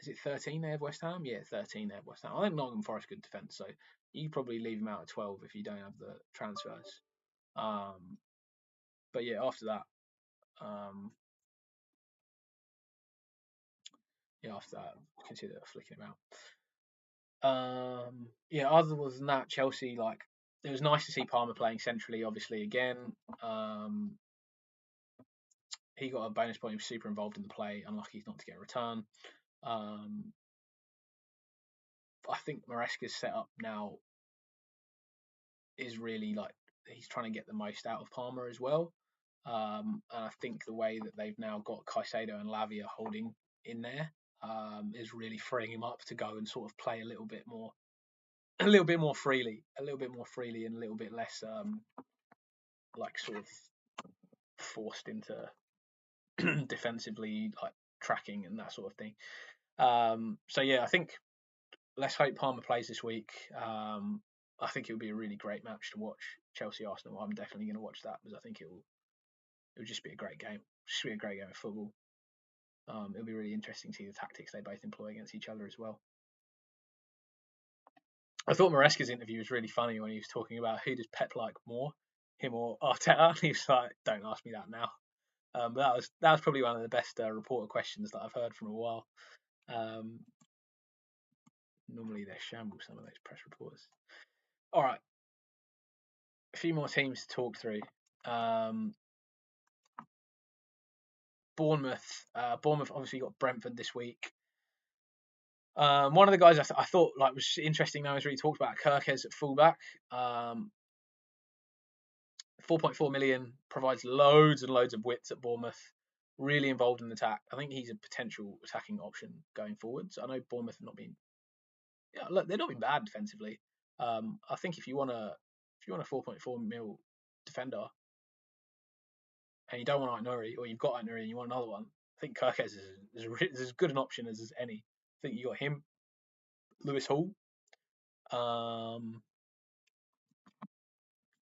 Is it 13 they have West Ham? Yeah, 13 they have West Ham. I think Nottingham Forest good defence, so you probably leave him out at 12 if you don't have the transfers. But yeah, after that, consider flicking him out. Other than that, Chelsea, like, it was nice to see Palmer playing centrally, obviously, again. He got a bonus point. He was super involved in the play. Unlucky not to get a return. I think Maresca's setup now is really like he's trying to get the most out of Palmer as well. And I think the way that they've now got Caicedo and Lavia holding in there is really freeing him up to go and sort of play a little bit more freely, and a little bit less like sort of forced into defensively like tracking and that sort of thing. So yeah, I think let's hope Palmer plays this week. I think it would be a really great match to watch, Chelsea Arsenal. I'm definitely going to watch that because I think it'll just be a great game. Just be a great game of football. It'll be really interesting to see the tactics they both employ against each other as well. I thought Maresca's interview was really funny when he was talking about who does Pep like more, him or Arteta. And he was like, "Don't ask me that now." But that was probably one of the best reporter questions that I've heard from a while. Normally they're shambles, some of those press reporters. All right, a few more teams to talk through. Bournemouth obviously got Brentford this week. One of the guys I thought like was interesting now is really talked about Kirkes at fullback. 4.4 million, provides loads and loads of width at Bournemouth. Really involved in the attack. I think he's a potential attacking option going forwards. I know Bournemouth have not been Yeah, look, they're not been bad defensively. I think if you want a 4.4 mil defender and you don't want Nuri, or you've got Nuri and you want another one, I think Kirkes is as good an option as any. I think you got him, Lewis Hall.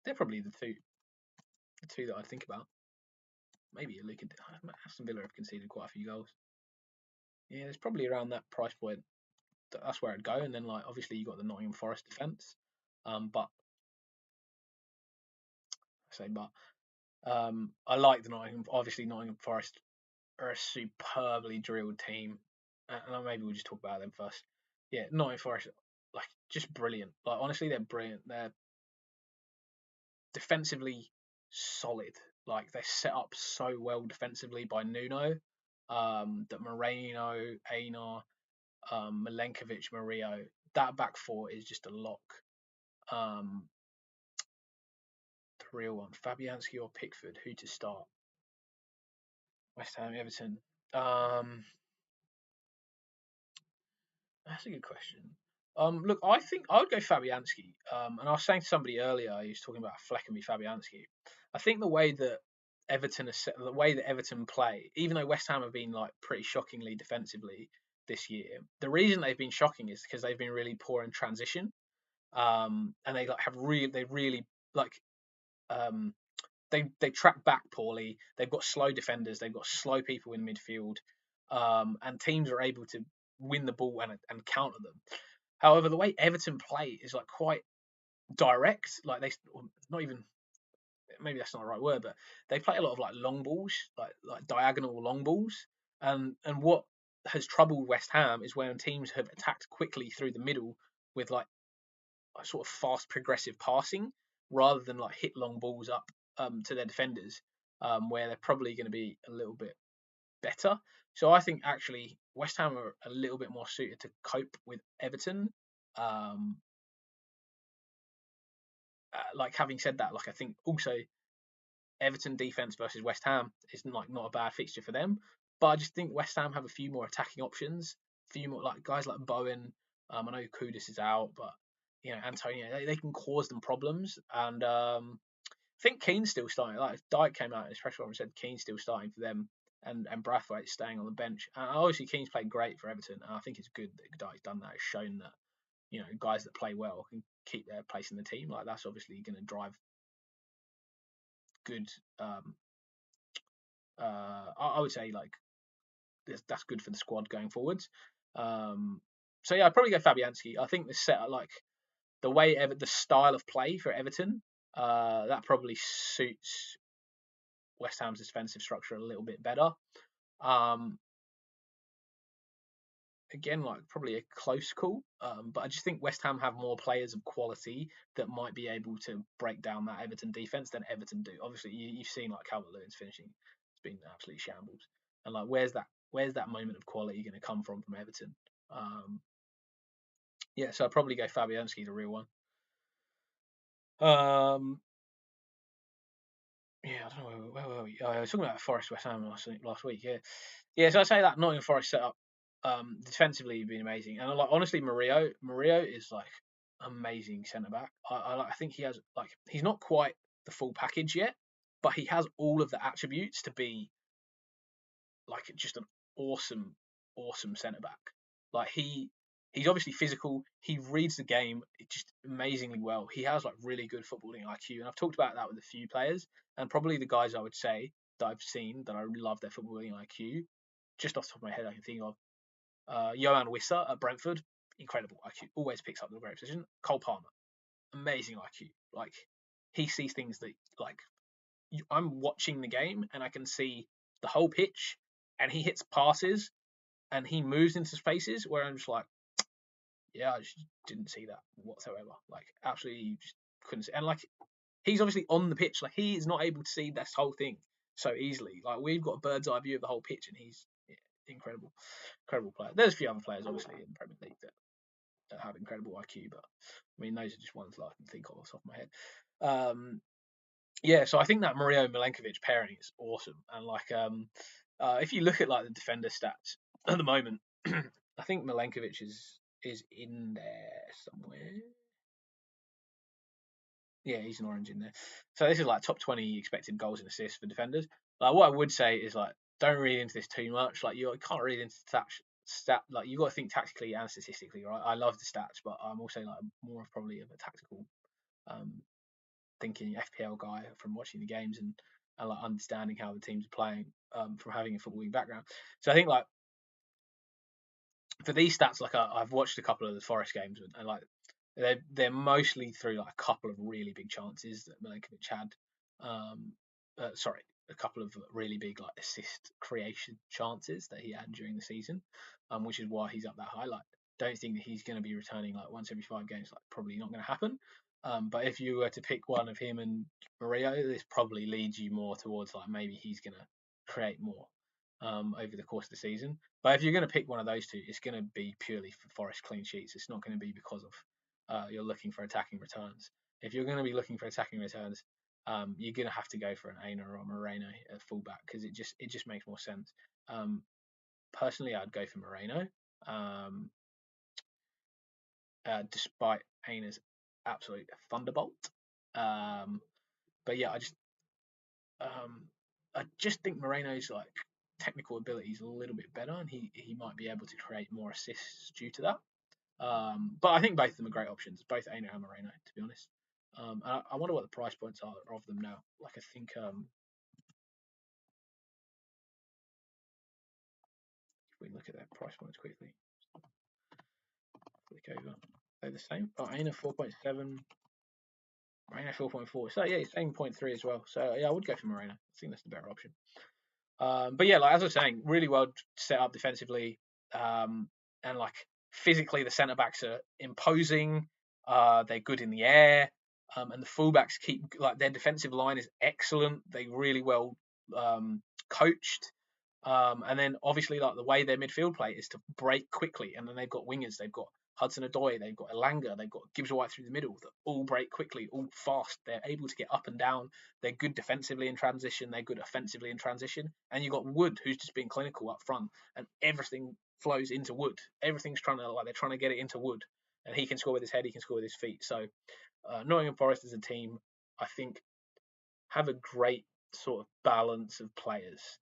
They're probably the two that I think about. Maybe a Luka. Aston Villa have conceded quite a few goals. Yeah, it's probably around that price point. That's where I'd go, and then like obviously you got the Nottingham Forest defense. But I like the Nottingham. Obviously, Nottingham Forest are a superbly drilled team, and maybe we'll just talk about them first. Yeah, Nottingham Forest, like just brilliant. Like honestly, they're brilliant. They're defensively solid. Like they're set up so well defensively by Nuno, that Moreno, Einar, Milenkovic, Murillo, that back four is just a lock. The real one, Fabianski or Pickford, who to start? West Ham, Everton. That's a good question. Look, I think I would go Fabianski. And I was saying to somebody earlier, he was talking about Fleckenby Fabianski. I think the way that the way that Everton play, even though West Ham have been like pretty shockingly defensively this year, the reason they've been shocking is because they've been really poor in transition. And they really like they track back poorly. They've got slow defenders. They've got slow people in midfield, and teams are able to win the ball and counter them. However, the way Everton play is like quite direct. Like not even, maybe that's not the right word, but they play a lot of like long balls, like diagonal long balls. And what has troubled West Ham is when teams have attacked quickly through the middle with like a sort of fast progressive passing rather than like hit long balls up to their defenders, where they're probably going to be a little bit better. So I think actually West Ham are a little bit more suited to cope with Everton. Like having said that, like I think also Everton defense versus West Ham is like not a bad fixture for them. But I just think West Ham have a few more attacking options, a few more like guys like Bowen. I know Kudus is out, but Antonio, they can cause them problems. And I think Keane's still starting. Like Dyke came out in his press conference and said Keane's still starting for them, and Brathwaite's staying on the bench. And obviously Keane's played great for Everton, and I think it's good that Dyke's done that. It's shown that guys that play well can keep their place in the team. Like that's obviously going to drive good. I would say like that's good for the squad going forwards. So yeah, I'd probably go Fabianski. I think the set like the way the style of play for Everton, that probably suits West Ham's defensive structure a little bit better. Again, like probably a close call, but I just think West Ham have more players of quality that might be able to break down that Everton defense than Everton do. Obviously, you've seen like Calvert-Lewin's finishing; it's been absolutely shambles. And like, where's that moment of quality going to come from Everton? Yeah, so I'd probably go Fabianski, the real one. Yeah, I don't know where were we. I was talking about Forest West Ham last week. Yeah. So I'd say that Nottingham Forest setup, defensively, has been amazing, and like honestly, Murillo is like amazing centre back. I think he has like he's not quite the full package yet, but he has all of the attributes to be like just an awesome centre back. Like he's obviously physical. He reads the game just amazingly well. He has like really good footballing IQ, and I've talked about that with a few players, and probably the guys I would say that I've seen that I really love their footballing IQ. Just off the top of my head, I can think of Johan Wissa at Brentford, incredible IQ, always picks up the great position. Cole Palmer, amazing IQ. Like he sees things that like I'm watching the game and I can see the whole pitch, and he hits passes and he moves into spaces where I'm just like, yeah, I just didn't see that whatsoever. Like, absolutely just couldn't see. And like, he's obviously on the pitch. Like, he is not able to see this whole thing so easily. Like, we've got a bird's eye view of the whole pitch, and he's incredible player. There's a few other players, obviously, in the Premier League that have incredible IQ, but I mean, those are just ones that I can think of off the top of my head. Yeah, so I think that Murillo Milenkovic pairing is awesome, and like, if you look at like the defender stats at the moment, I think Milenkovic is is in there somewhere. Yeah, he's an orange in there. So this is like top 20 expected goals and assists for defenders. Like what I would say is like don't read into this too much. Like you can't read into stat. Like you got to think tactically and statistically, right? I love the stats, but I'm also like more of probably of a tactical thinking FPL guy from watching the games and like understanding how the teams are playing from having a footballing background. So I think like for these stats, like I've watched a couple of the Forest games and like they're mostly through like a couple of really big chances that Milinkovic had. Sorry, a couple of really big like assist creation chances that he had during the season, which is why he's up that high. Like, don't think that he's going to be returning like once every 5 games. Like, probably not going to happen. But if you were to pick one of him and Murillo, this probably leads you more towards like maybe he's going to create more over the course of the season. But if you're going to pick one of those two, it's going to be purely for Forest clean sheets. It's not going to be because of you're looking for attacking returns. If you're going to be looking for attacking returns, you're going to have to go for an Aina or Moreno at fullback because it just makes more sense. Personally, I'd go for Moreno, despite Aina's absolute thunderbolt. But yeah, I just think Moreno's like technical ability is a little bit better, and he might be able to create more assists due to that. But I think both of them are great options, both Aina and Moreno, to be honest. I wonder what the price points are of them now. Like I think if we look at their price points quickly, click over. They're the same. Oh, Aina 4.7, Moreno 4.4. So yeah, same 0.3 as well. So yeah, I would go for Moreno. I think that's the better option. But yeah, like as I was saying, really well set up defensively, and like physically the centre backs are imposing. They're good in the air, and the fullbacks keep like their defensive line is excellent. They really well coached. And then obviously like the way their midfield play is to break quickly, and then they've got wingers. They've got Hudson-Odoi, they've got Elanga, they've got Gibbs-White through the middle that all break quickly, all fast. They're able to get up and down. They're good defensively in transition. They're good offensively in transition. And you've got Wood, who's just being clinical up front, and everything flows into Wood. Everything's they're trying to get it into Wood, and he can score with his head, he can score with his feet. So Nottingham Forest as a team, I think, have a great sort of balance of players.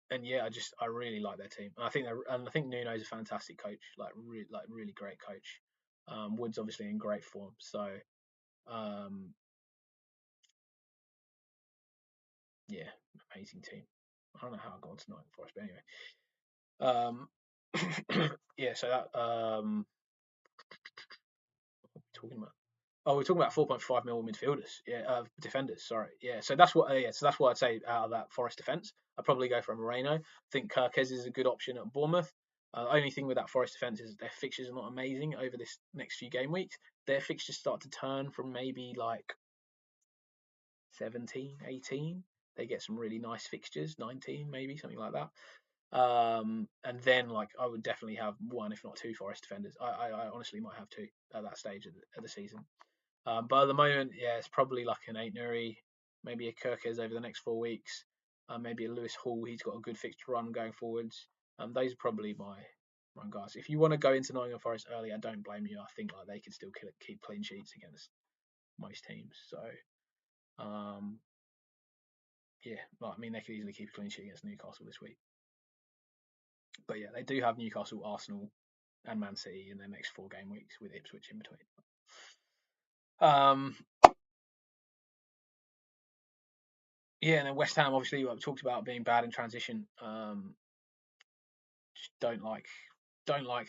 And yeah, I really like their team. I think Nuno's a fantastic coach, really great coach. Wood's obviously in great form, so yeah, amazing team. I don't know how I got on to Nottingham Forest, but anyway, yeah. So that what are we talking about? Oh, we're talking about 4.5 mil midfielders, defenders. Sorry, yeah. So that's what, so that's what I'd say out of that Forest defence. I'd probably go for Moreno. I think Kirkes is a good option at Bournemouth. Only thing with that Forest defence is their fixtures are not amazing over this next few game weeks. Their fixtures start to turn from maybe like 17, 18. They get some really nice fixtures, 19 maybe, something like that. And then like I would definitely have one, if not two, Forest defenders. I honestly might have two at that stage of the season. But at the moment, yeah, it's probably like an Aït-Nouri, maybe a Kirkes over the next 4 weeks, maybe a Lewis Hall. He's got a good fixture run going forwards. Those are probably my guys. If you want to go into Nottingham Forest early, I don't blame you. I think like they could still keep clean sheets against most teams. So, yeah, well, I mean they could easily keep a clean sheet against Newcastle this week. But yeah, they do have Newcastle, Arsenal, and Man City in their next 4 game weeks with Ipswich in between. Yeah, and then West Ham, obviously, we talked about being bad in transition. Just don't like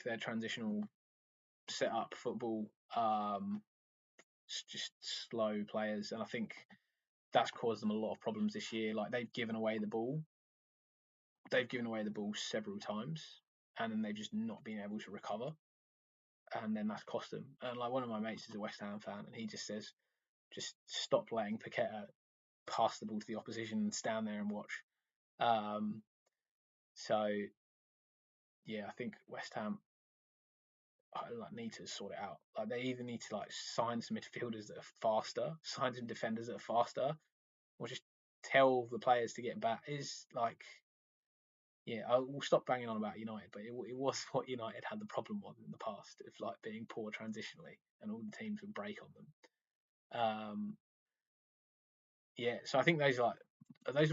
their transitional setup football. It's just slow players, and I think that's caused them a lot of problems this year. Like they've given away the ball several times, and then they've just not been able to recover, and then that's cost them. And like one of my mates is a West Ham fan, and he just says, just stop letting Paqueta pass the ball to the opposition and stand there and watch. So yeah, I think West Ham need to sort it out. Like they either need to like sign some midfielders that are faster, sign some defenders that are faster, or just tell the players to get back. Is like, yeah, I will stop banging on about United, but it was what United had the problem on in the past, of like being poor transitionally, and all the teams would break on them. Yeah, so I think those are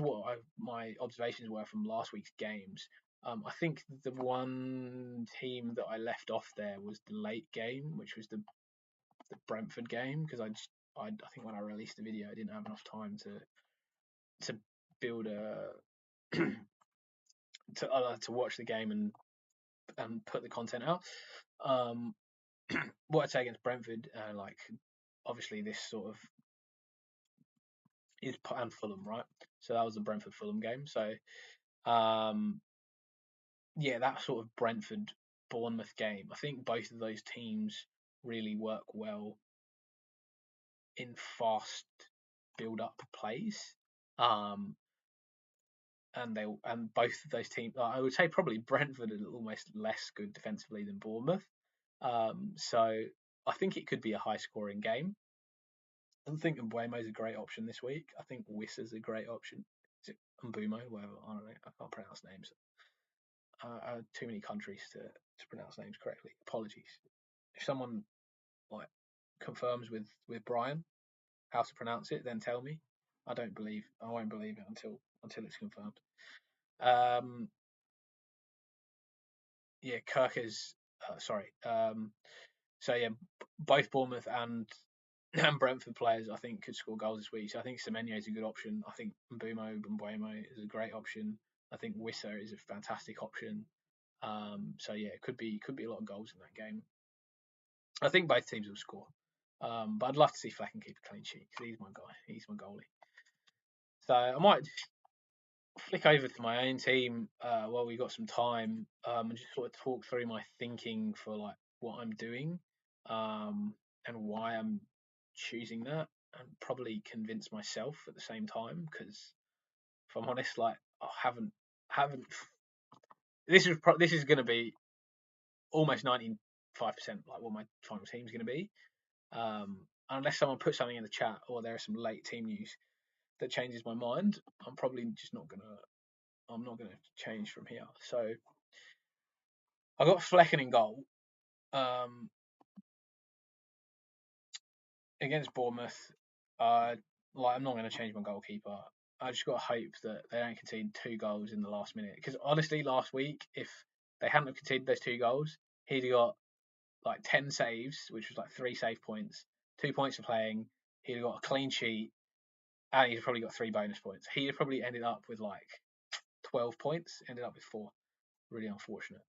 what my observations were from last week's games. I think the one team that I left off there was the late game, which was the Brentford game, because I think when I released the video, I didn't have enough time to build a to watch the game and put the content out. What I'd say against Brentford, like obviously this sort of is and Fulham, right? So that was the Brentford Fulham game. So yeah, that sort of Brentford Bournemouth game. I think both of those teams really work well in fast build up plays. And both of those teams, I would say probably Brentford are almost less good defensively than Bournemouth. So I think it could be a high scoring game. I don't think Mbuemo is a great option this week. I think Wissa's a great option. Is it Mbumo? Whatever. I don't know. I can't pronounce names. Too many countries to pronounce names correctly. Apologies. If someone like confirms with Brian how to pronounce it, then tell me. I won't believe it until it's confirmed. Yeah, Kirk is sorry. So yeah, both Bournemouth and Brentford players I think could score goals this week. So I think Semenyo is a good option. I think Mbuemo is a great option. I think Wissa is a fantastic option. So yeah, it could be a lot of goals in that game. I think both teams will score. But I'd love to see Flecken keep a clean sheet because he's my guy. He's my goalie. So I might flick over to my own team while we got some time and just sort of talk through my thinking for like what I'm doing and why I'm choosing that, and probably convince myself at the same time, because if I'm honest, like I haven't this is going to be almost 95% like what my final team is going to be, unless someone puts something in the chat or there are some late team news that changes my mind. I'm probably just not gonna change from here. So I got Flecken in goal against Bournemouth. Like I'm not going to change my goalkeeper. I just got to hope that they don't concede 2 goals in the last minute. Because honestly, last week, if they hadn't have conceded those 2 goals, he'd have got like 10 saves, which was like 3 save points, 2 points for playing. He'd have got a clean sheet, and he'd probably got 3 bonus points. He'd have probably ended up with like 12 points. Ended up with 4. Really unfortunate.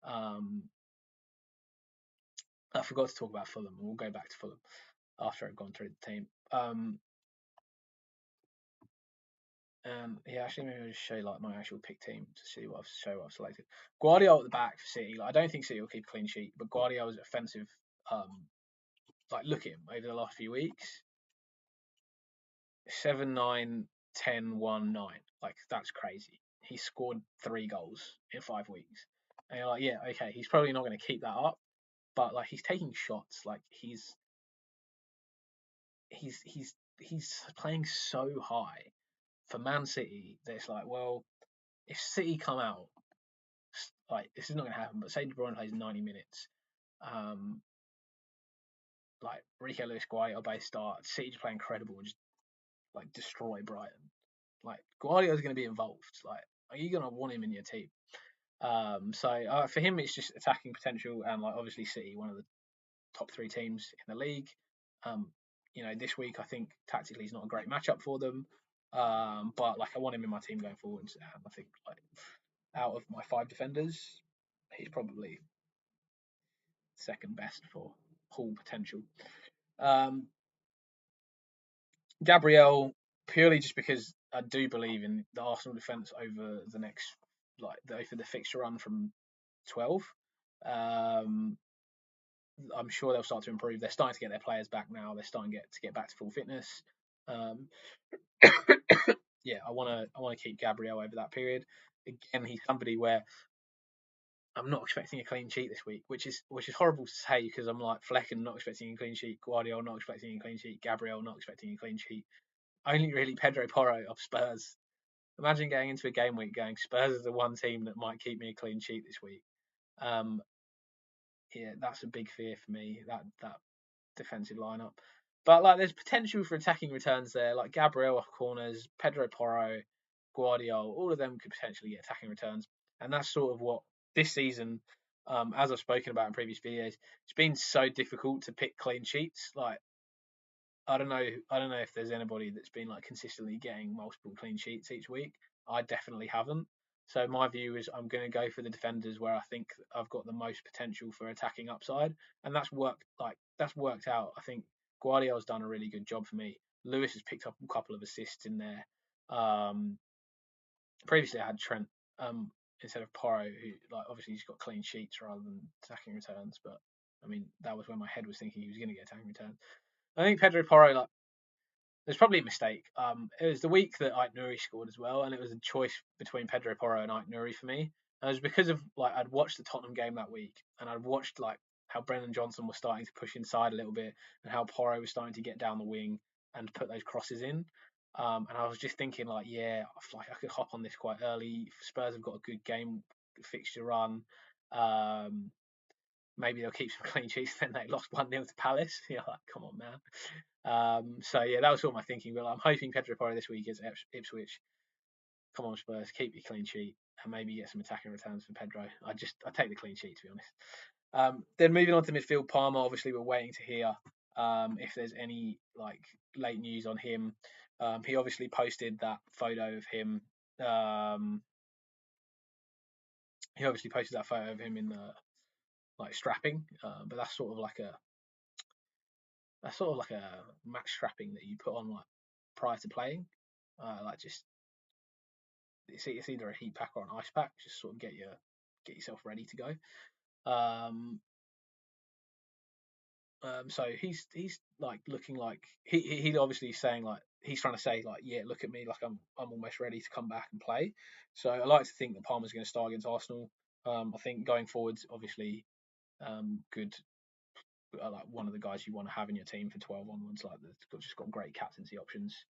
I forgot to talk about Fulham, and we'll go back to Fulham after I've gone through the team. Yeah, actually, maybe I'll just show you like my actual pick team to see what I've selected. Guardiola at the back for City. Like, I don't think City will keep a clean sheet, but Guardiola's offensive. Like look at him over the last few weeks. 7, 9, 10, 1, 9. Like that's crazy. He scored 3 goals in 5 weeks, and you're like, yeah, okay, he's probably not going to keep that up, but like he's taking shots. Like he's playing so high for Man City that it's like, well, if City come out, like this is not going to happen, but say De Bruyne plays 90 minutes, like Rico Lewis Guardiola base start, City just play incredible and just like destroy Brighton. Like Guardiola's going to be involved. Like, are you going to want him in your team? So for him, it's just attacking potential, and like obviously City, one of the top 3 teams in the league. This week I think tactically is not a great matchup for them, but like I want him in my team going forwards. And I think like out of my 5 defenders, he's probably second best for pool potential. Gabriel, purely just because I do believe in the Arsenal defence over the next, like over the fixture run from 12. I'm sure they'll start to improve. They're starting to get their players back now. They're starting to get back to full fitness. Yeah, I want to keep Gabriel over that period. Again, he's somebody where I'm not expecting a clean sheet this week, which is horrible to say because I'm like Flecken not expecting a clean sheet, Guardiola not expecting a clean sheet, Gabriel not expecting a clean sheet. Only really Pedro Porro of Spurs imagine getting into a game week going Spurs is the one team that might keep me a clean sheet this week. Yeah, that's a big fear for me. That defensive lineup. But like, there's potential for attacking returns there. Like Gabriel off corners, Pedro Porro, Guardiola, all of them could potentially get attacking returns. And that's sort of what this season, as I've spoken about in previous videos, it's been so difficult to pick clean sheets. Like, I don't know if there's anybody that's been like consistently getting multiple clean sheets each week. I definitely haven't. So my view is I'm going to go for the defenders where I think I've got the most potential for attacking upside, and that's worked out. I think Guardiola's done a really good job for me. Lewis has picked up a couple of assists in there. Previously I had Trent instead of Porro, who like obviously he's got clean sheets rather than attacking returns, but I mean that was when my head was thinking he was going to get attacking returns. I think Pedro Porro, like, there's probably a mistake. It was the week that Ait Nouri scored as well, and it was a choice between Pedro Porro and Ait Nouri for me. And it was because of like I'd watched the Tottenham game that week, and I'd watched like how Brennan Johnson was starting to push inside a little bit, and how Porro was starting to get down the wing and put those crosses in. And I was just thinking like, yeah, like I could hop on this quite early. Spurs have got a good game fixture run. Maybe they'll keep some clean sheets. Then they lost 1-0 to Palace. Yeah, like, come on, man. So yeah, that was sort of my thinking. But I'm hoping Pedro Porro this week is Ipswich. Come on, Spurs, keep your clean sheet and maybe get some attacking returns for Pedro. I take the clean sheet, to be honest. Then moving on to midfield, Palmer. Obviously, we're waiting to hear if there's any like late news on him. He obviously posted that photo of him. He obviously posted that photo of him in the like strapping, but that's sort of like a match strapping that you put on like prior to playing, like just it's either a heat pack or an ice pack, just sort of get yourself ready to go. So he's like looking like he's obviously saying like he's trying to say like, yeah, look at me, like I'm almost ready to come back and play. So I like to think that Palmer's going to start against Arsenal. I think going forwards, obviously, good. Like one of the guys you want to have in your team for 12 onwards, like they've just got great captaincy options,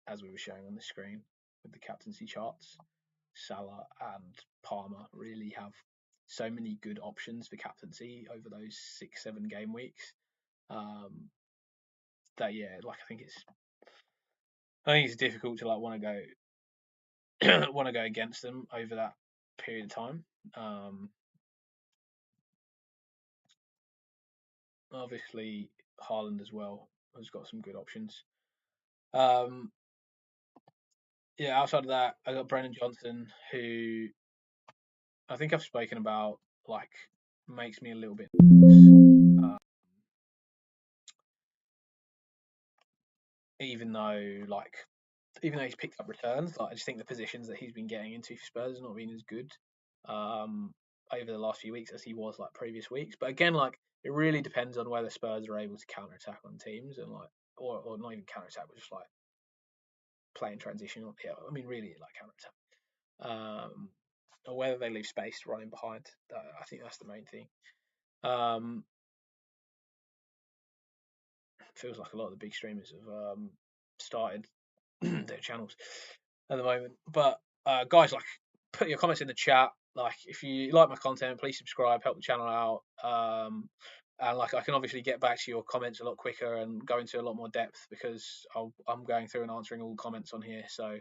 as we were showing on the screen with the captaincy charts. Salah and Palmer really have so many good options for captaincy over those 6-7 game weeks. That yeah, like I think it's difficult to like want to go against them over that period of time. Obviously, Haaland as well has got some good options. Yeah, outside of that, I got Brennan Johnson, who I think I've spoken about, like, makes me a little bit nervous. Even though he's picked up returns, like I just think the positions that he's been getting into for Spurs has not been as good over the last few weeks as he was like previous weeks. But again, like it really depends on whether Spurs are able to counter attack on teams and like or not even counter attack, but just like play in transition. Yeah, I mean really like counter attack. Or whether they leave space running behind. I think that's the main thing. Feels like a lot of the big streamers have started their channels at the moment. But guys, like, put your comments in the chat. Like, if you like my content, please subscribe, help the channel out. And like, I can obviously get back to your comments a lot quicker and go into a lot more depth because I'm going through and answering all the comments on here. So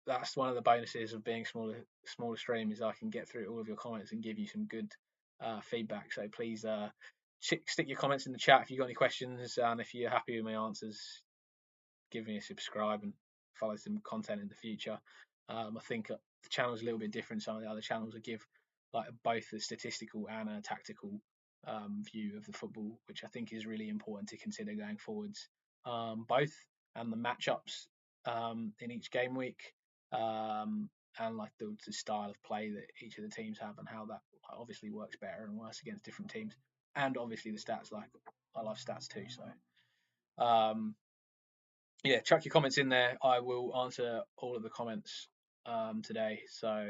that's one of the bonuses of being smaller stream is I can get through all of your comments and give you some good feedback. So please stick your comments in the chat if you've got any questions, and if you're happy with my answers, give me a subscribe and follow some content in the future. I think the channel is a little bit different. Some of the other channels will give like both a statistical and a tactical view of the football, which I think is really important to consider going forwards. Both and the matchups in each game week, and like the style of play that each of the teams have and how that obviously works better and worse against different teams, and obviously the stats. Like I love stats too, so yeah, chuck your comments in there. I will answer all of the comments today, so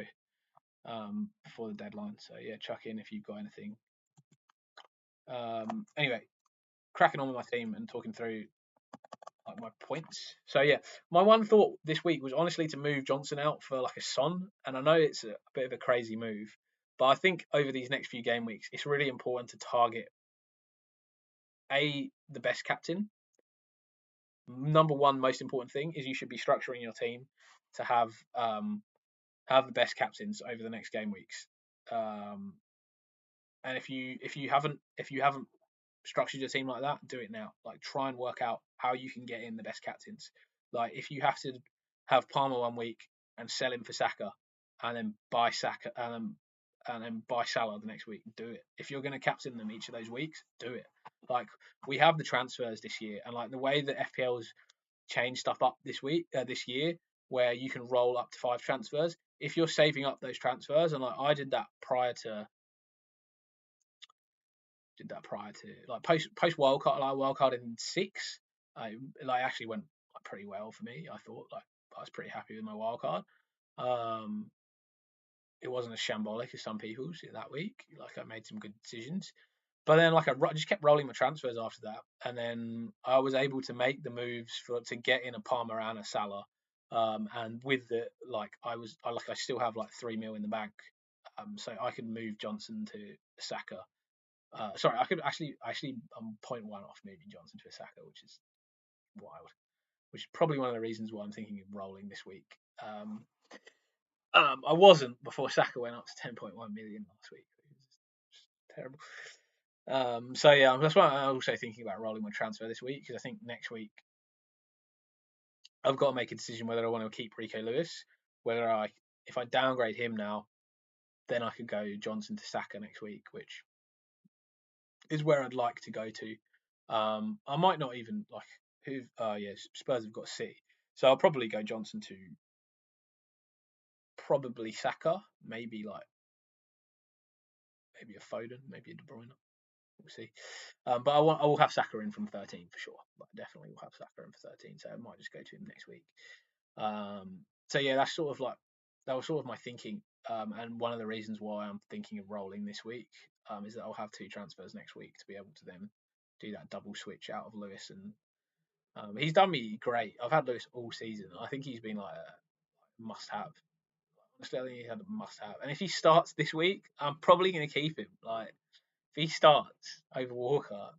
before the deadline. So yeah, chuck in if you've got anything. Anyway, cracking on with my team and talking through like my points. So yeah, my one thought this week was honestly to move Johnson out for like a Son, and I know it's a bit of a crazy move, but I think over these next few game weeks, it's really important to target the best captain. Number one most important thing is you should be structuring your team to have the best captains over the next game weeks. And if you haven't structured your team like that, do it now. Like try and work out how you can get in the best captains. Like if you have to have Palmer one week and sell him for Saka, and then buy Saka and then buy Salah the next week, do it. If you're going to captain them each of those weeks, do it. Like we have the transfers this year, and like the way that FPL's changed stuff up this year, where you can roll up to 5 transfers. If you're saving up those transfers, and like I did that prior to like post wildcard, like wildcard in 6. Like actually went like pretty well for me. I thought like I was pretty happy with my wildcard. It wasn't as shambolic as some people's that week. Like I made some good decisions, but then like I just kept rolling my transfers after that, and then I was able to make the moves to get in a Palmer and a Salah. And with the I still have like 3 mil in the bank, so I could move Johnson to Saka. Sorry, I could actually I'm 0.1 off moving Johnson to a Saka, which is wild. Which is probably one of the reasons why I'm thinking of rolling this week. I wasn't before Saka went up to 10.1 million last week. It was just terrible. So yeah, that's why I'm also thinking about rolling my transfer this week, because I think next week I've got to make a decision whether I want to keep Rico Lewis, if I downgrade him now, then I could go Johnson to Saka next week, which is where I'd like to go to. I might not even like Spurs have got City, so I'll probably go Johnson to probably Saka, maybe a Foden, maybe a De Bruyne. We'll see. But I will have Saka in from 13 for sure. Like, definitely will have Saka in for 13, so I might just go to him next week. So yeah, that was sort of my thinking. And one of the reasons why I'm thinking of rolling this week is that I'll have 2 transfers next week to be able to then do that double switch out of Lewis, and he's done me great. I've had Lewis all season. I think he's been like a must-have. Honestly, I think he's had a must-have. And if he starts this week, I'm probably going to keep him. Like if he starts over Walker,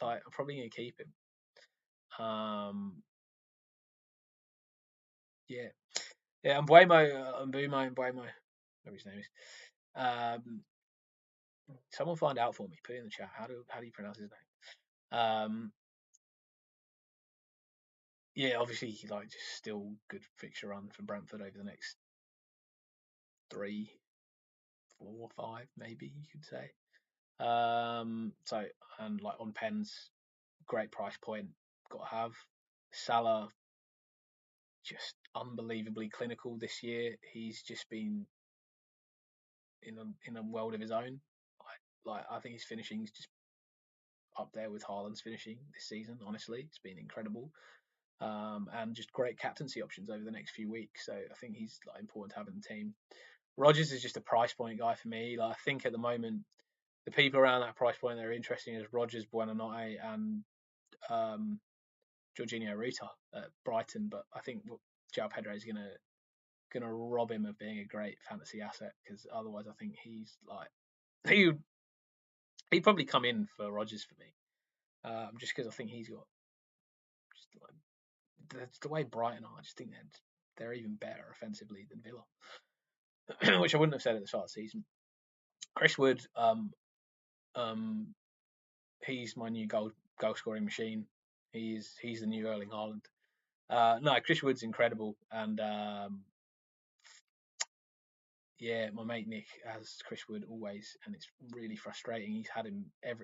like I'm probably going to keep him. Yeah, and Mbumo, whatever his name is. Someone find out for me. Put it in the chat. How do you pronounce his name? Yeah, obviously like just still good fixture run for Brentford over the next 3, 4, 5, maybe you could say. So and like on pens, great price point, got to have. Salah, just unbelievably clinical this year. He's just been in a world of his own. Like I think his finishing is just up there with Haaland's finishing this season. Honestly, it's been incredible, and just great captaincy options over the next few weeks. So I think he's like important to have in the team. Rodgers is just a price point guy for me. Like I think at the moment, the people around that price point that are interesting is Rodgers, Buonanotte, and Jorginho Rita at Brighton. But I think João Pedro is gonna rob him of being a great fantasy asset, because otherwise I think he's like he'd probably come in for Rodgers for me, just because I think he's got just like the way Brighton are. I just think they're even better offensively than Villa, which I wouldn't have said at the start of the season. Chris Wood, he's my new goal scoring machine. He's the new Erling Haaland. No, Chris Wood's incredible, and yeah, my mate Nick has Chris Wood always, and it's really frustrating.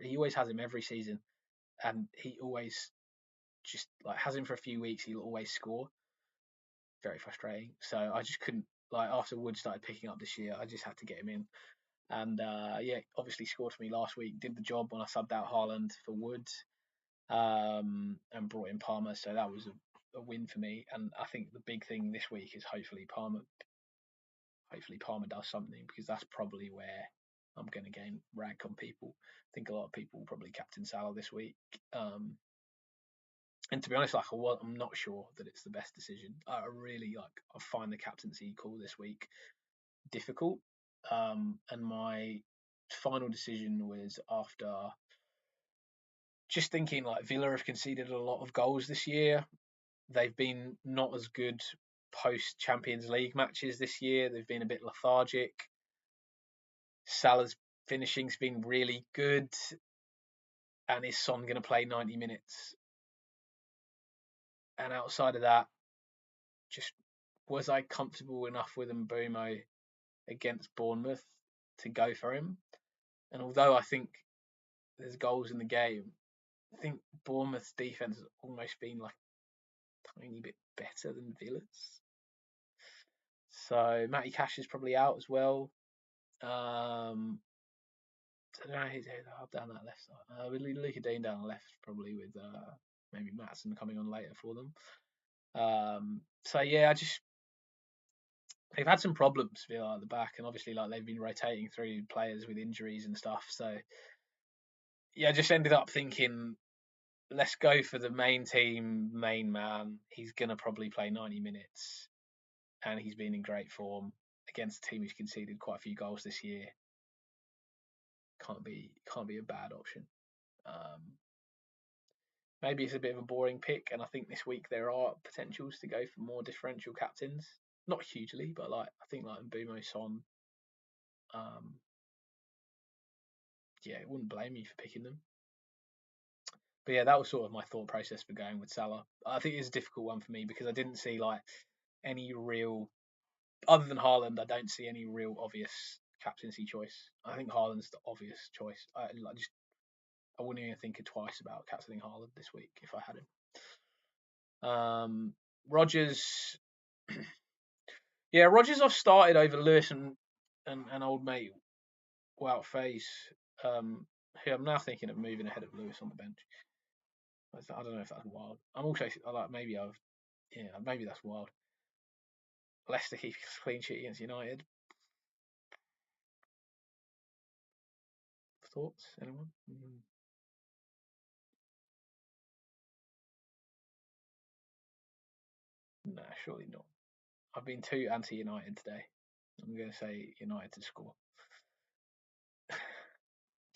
He always has him every season, and he always just like has him for a few weeks. He'll always score. Very frustrating. So I just couldn't like after Wood started picking up this year, I just had to get him in, and yeah, obviously scored for me last week. Did the job when I subbed out Haaland for Wood, and brought in Palmer. So that was a win for me. And I think the big thing this week is hopefully Palmer does something, because that's probably where I'm going to gain rank on people. I think a lot of people will probably captain Salah this week. And to be honest, like I'm not sure that it's the best decision. I really I find the captaincy call this week difficult. And my final decision was after just thinking like Villa have conceded a lot of goals this year. They've been not as good post Champions League matches this year. They've been a bit lethargic. Salah's finishing's been really good. And is Son going to play 90 minutes? And outside of that, just was I comfortable enough with Mbeumo against Bournemouth to go for him? And although I think there's goals in the game, I think Bournemouth's defense has almost been like a tiny bit better than Villa's. So Matty Cash is probably out as well. I don't know who's up down that left side. With Luca Dean down the left, probably with maybe Maatson coming on later for them. So yeah, they've had some problems at the back, and obviously like they've been rotating through players with injuries and stuff. So yeah, I just ended up thinking, let's go for the main team, main man. He's gonna probably play 90 minutes, and he's been in great form against a team who's conceded quite a few goals this year. Can't be a bad option. Maybe it's a bit of a boring pick, and I think this week there are potentials to go for more differential captains. Not hugely, but like I think like Mbeumo, Son. Yeah, it wouldn't blame me for picking them. But yeah, that was sort of my thought process for going with Salah. I think it's a difficult one for me because I didn't see like any real, other than Haaland, I don't see any real obvious captaincy choice. I think Haaland's the obvious choice. I wouldn't even think twice about captaining Haaland this week if I had him. Rodgers, yeah, Rodgers I've started over Lewis and old mate Wout Faze, who I'm now thinking of moving ahead of Lewis on the bench. I don't know if that's wild. I'm also like maybe that's wild. Leicester keep clean sheet against United. Thoughts? Anyone? Nah, surely not. I've been too anti-United today. I'm going to say United to score.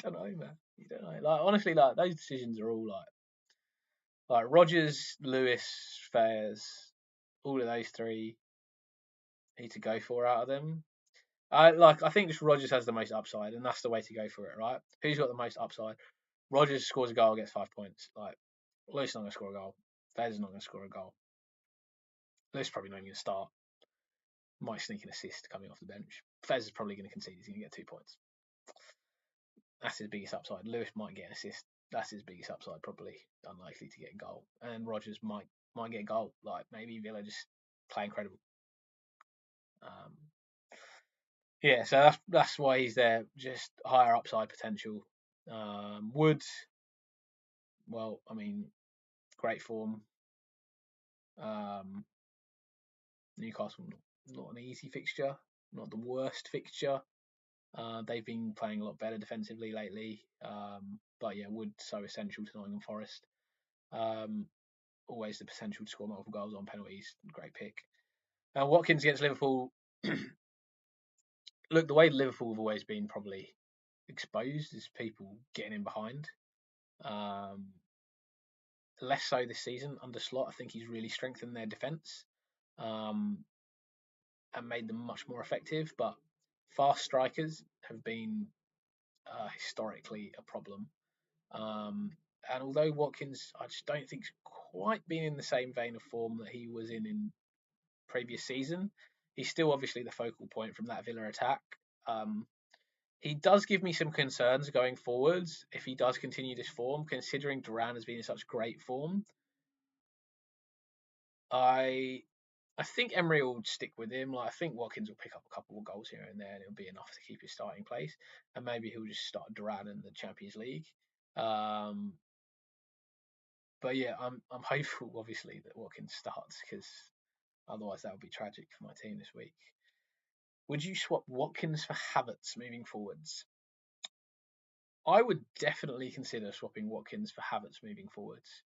Don't know, man. You don't know. Like honestly, like those decisions are all like Rodgers, Lewis, Fairs, all of those three need to go for out of them. I think just Rodgers has the most upside, and that's the way to go for it, right? Who's got the most upside? Rodgers scores a goal, gets 5 points. Like Lewis not going to score a goal. Fairs is not going to score a goal. Lewis probably not even going to start. Might sneak an assist coming off the bench. Fez is probably going to concede. He's going to get 2 points. That's his biggest upside. Lewis might get an assist. That's his biggest upside. Probably unlikely to get a goal. And Rodgers might get a goal. Like maybe Villa just play incredible. Yeah, so that's why he's there. Just higher upside potential. Wood, well, I mean, great form. Newcastle, not an easy fixture, not the worst fixture. They've been playing a lot better defensively lately. But yeah, Wood so essential to Nottingham Forest. Always the potential to score multiple goals on penalties. Great pick. Watkins against Liverpool. Look, the way Liverpool have always been probably exposed is people getting in behind. Less so this season under Slot. I think he's really strengthened their defence and made them much more effective. But fast strikers have been historically a problem. And although Watkins, I just don't think quite been in the same vein of form that he was in previous season, he's still obviously the focal point from that Villa attack. He does give me some concerns going forwards if he does continue this form, considering Duran has been in such great form. I think Emery will stick with him. Like I think Watkins will pick up a couple of goals here and there, and it'll be enough to keep his starting place. And maybe he'll just start Duran in the Champions League. But yeah, I'm hopeful, obviously, that Watkins starts because otherwise that would be tragic for my team this week. Would you swap Watkins for Havertz moving forwards? I would definitely consider swapping Watkins for Havertz moving forwards.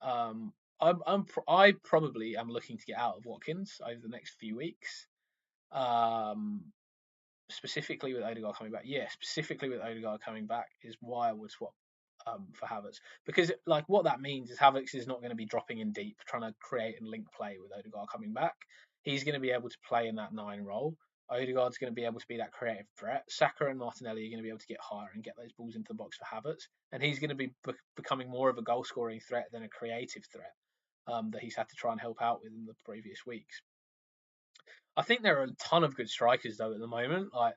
I probably am looking to get out of Watkins over the next few weeks. Um, specifically with Odegaard coming back. Yeah, specifically with Odegaard coming back is why I would swap for Havertz, because like what that means is Havertz is not going to be dropping in deep trying to create and link play with Odegaard coming back. He's going to be able to play in that 9 role. Odegaard's going to be able to be that creative threat. Saka and Martinelli are going to be able to get higher and get those balls into the box for Havertz, and he's going to be becoming more of a goal scoring threat than a creative threat that he's had to try and help out with in the previous weeks. I think there are a ton of good strikers though at the moment. Like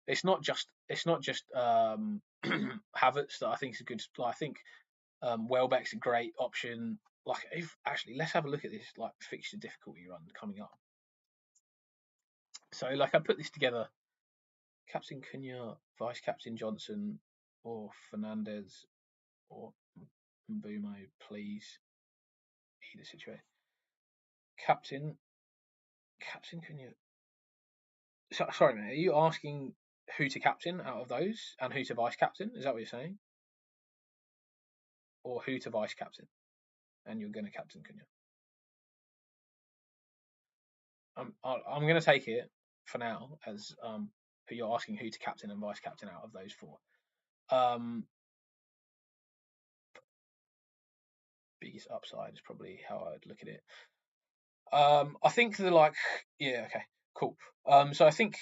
it's not just Havertz that I think is a good. Like, I think Welbeck's a great option. Like if actually let's have a look at this like fixture difficulty run coming up. So like I put this together: Captain Cunha, Vice Captain Johnson, or Fernandez, or Mbumo, please. Either situation. Captain Cunha. Sorry, mate. Are you asking who to captain out of those and who to vice captain? Is that what you're saying? Or who to vice captain? And you're going to captain Cunha. I'm going to take it for now as who you're asking who to captain and vice captain out of those 4. Biggest upside is probably how I'd look at it. I think yeah, okay, cool. So I think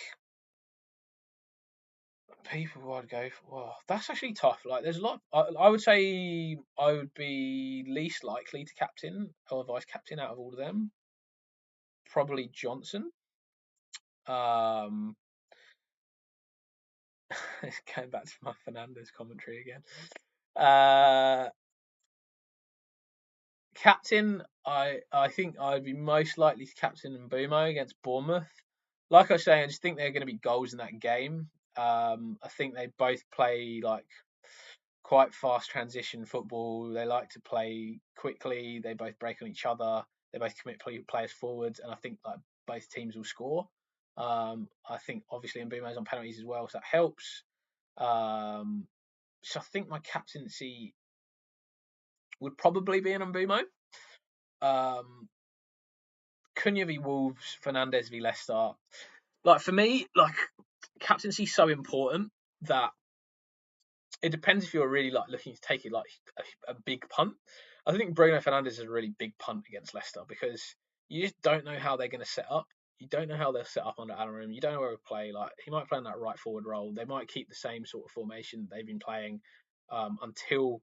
people I'd go for. Well, that's actually tough. Like, there's a lot. I would say I would be least likely to captain or vice captain out of all of them. Probably Johnson. Going back to my Fernandez commentary again. Captain, I think I'd be most likely to captain Mbumo against Bournemouth. Like I say, I just think there are going to be goals in that game. I think they both play like quite fast transition football. They like to play quickly. They both break on each other. They both commit players forwards, and I think like both teams will score. I think obviously Mbumo's on penalties as well, so that helps. So I think my captaincy would probably be an Mbumo. Cunha v Wolves, Fernandez v Leicester. Like for me, like captaincy is so important that it depends if you're really like looking to take it like a big punt. I think Bruno Fernandes is a really big punt against Leicester because you just don't know how they're going to set up. You don't know how they'll set up under Alarim. You don't know where he'll play. Like he might play in that right forward role. They might keep the same sort of formation they've been playing until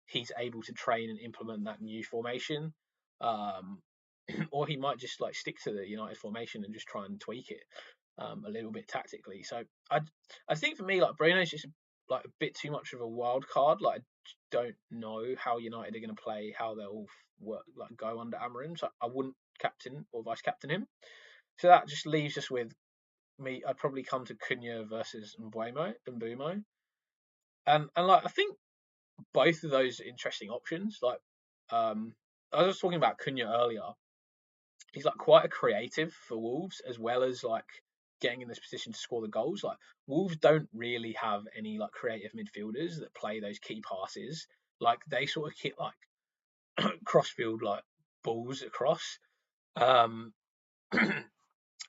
he's able to train and implement that new formation. Um, or he might just like stick to the United formation and just try and tweak it a little bit tactically. So I think for me like Bruno's just like a bit too much of a wild card. Like I don't know how United are going to play, how they'll work, like go under Amarim. So I wouldn't captain or vice captain him. So that just leaves us with me. I'd probably come to Cunha versus Mbumo, and like I think both of those are interesting options. Like I was talking about Cunha earlier. He's like quite a creative for Wolves as well as like getting in this position to score the goals. Like Wolves don't really have any like creative midfielders that play those key passes. Like they sort of hit like crossfield like balls across. Um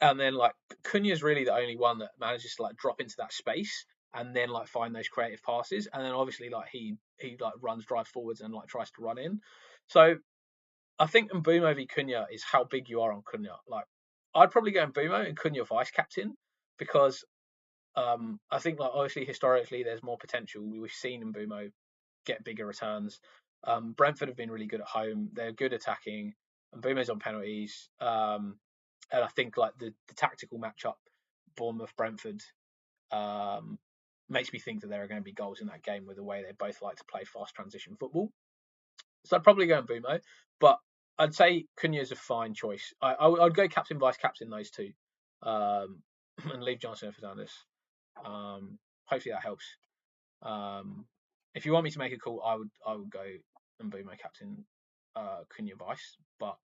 and then like Cunha's really the only one that manages to like drop into that space and then like find those creative passes. And then obviously like he like runs drive forwards and like tries to run in. So I think Mbumo v Cunha is how big you are on Cunha. Like, I'd probably go Mbumo and Cunha vice captain because I think like obviously historically there's more potential. We've seen Mbumo get bigger returns. Brentford have been really good at home. They're good attacking. Mbumo's on penalties. And I think like the tactical matchup, Bournemouth Brentford, makes me think that there are going to be goals in that game with the way they both like to play fast transition football. So I'd probably go Mbumo, but I'd say Cunha's a fine choice. I'd go captain, vice captain those two, and leave Johnson and Fernandes. Hopefully that helps. If you want me to make a call, I would go Mbumo captain, Cunha vice, but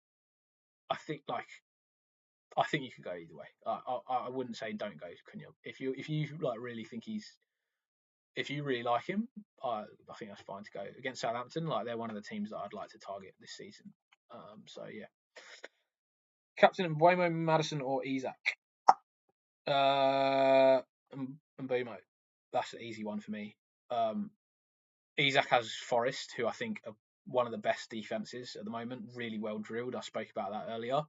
I think you could go either way. I wouldn't say don't go Cunha if you like really think he's if you really like him, I think that's fine to go against Southampton. Like they're one of the teams that I'd like to target this season. So yeah, captain Mbeumo, Madison, or Isak. Mbeumo. That's an easy one for me. Isak has Forest, who I think are one of the best defenses at the moment. Really well drilled. I spoke about that earlier.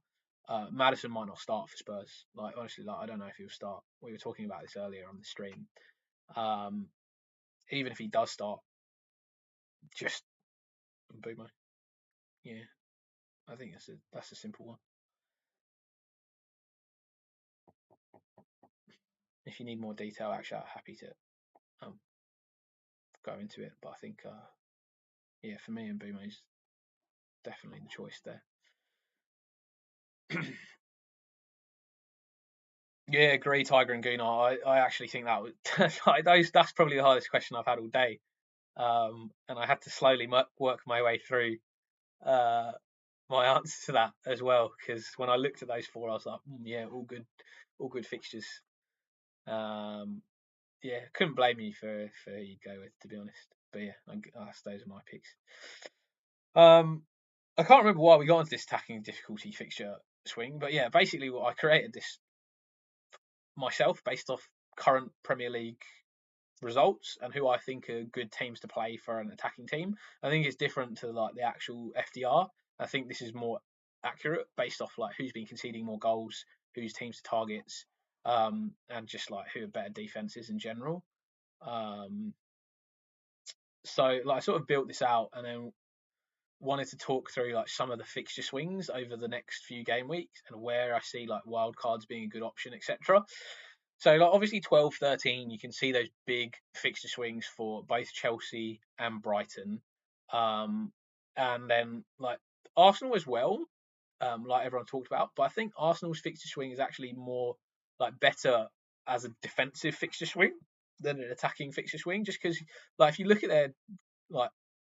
Madison might not start for Spurs. Like honestly, like I don't know if he'll start. We were talking about this earlier on the stream. Even if he does start, just Mbeumo. Yeah, I think that's a simple one. If you need more detail, actually, I'm happy to go into it. But I think, yeah, for me, Mbeumo is definitely the choice there. Yeah, agree, Tiger and Gunnar. I actually think that was that's probably the hardest question I've had all day, and I had to slowly work my way through my answer to that as well, because when I looked at those four, I was like, yeah, all good fixtures. Yeah, couldn't blame you for who you go with, to be honest. But yeah, those are my picks. I can't remember why we got into this attacking difficulty fixture swing, but yeah, basically what I created this myself based off current Premier League results and who I think are good teams to play for an attacking team. I think it's different to like the actual FDR. I think this is more accurate based off like who's been conceding more goals, whose teams to targets, and just like who are better defenses in general. So like I sort of built this out and then wanted to talk through like some of the fixture swings over the next few game weeks and where I see like wild cards being a good option, etc. So like obviously 12-13, you can see those big fixture swings for both Chelsea and Brighton. And then like Arsenal as well, like everyone talked about. But I think Arsenal's fixture swing is actually more like better as a defensive fixture swing than an attacking fixture swing, just because like if you look at their like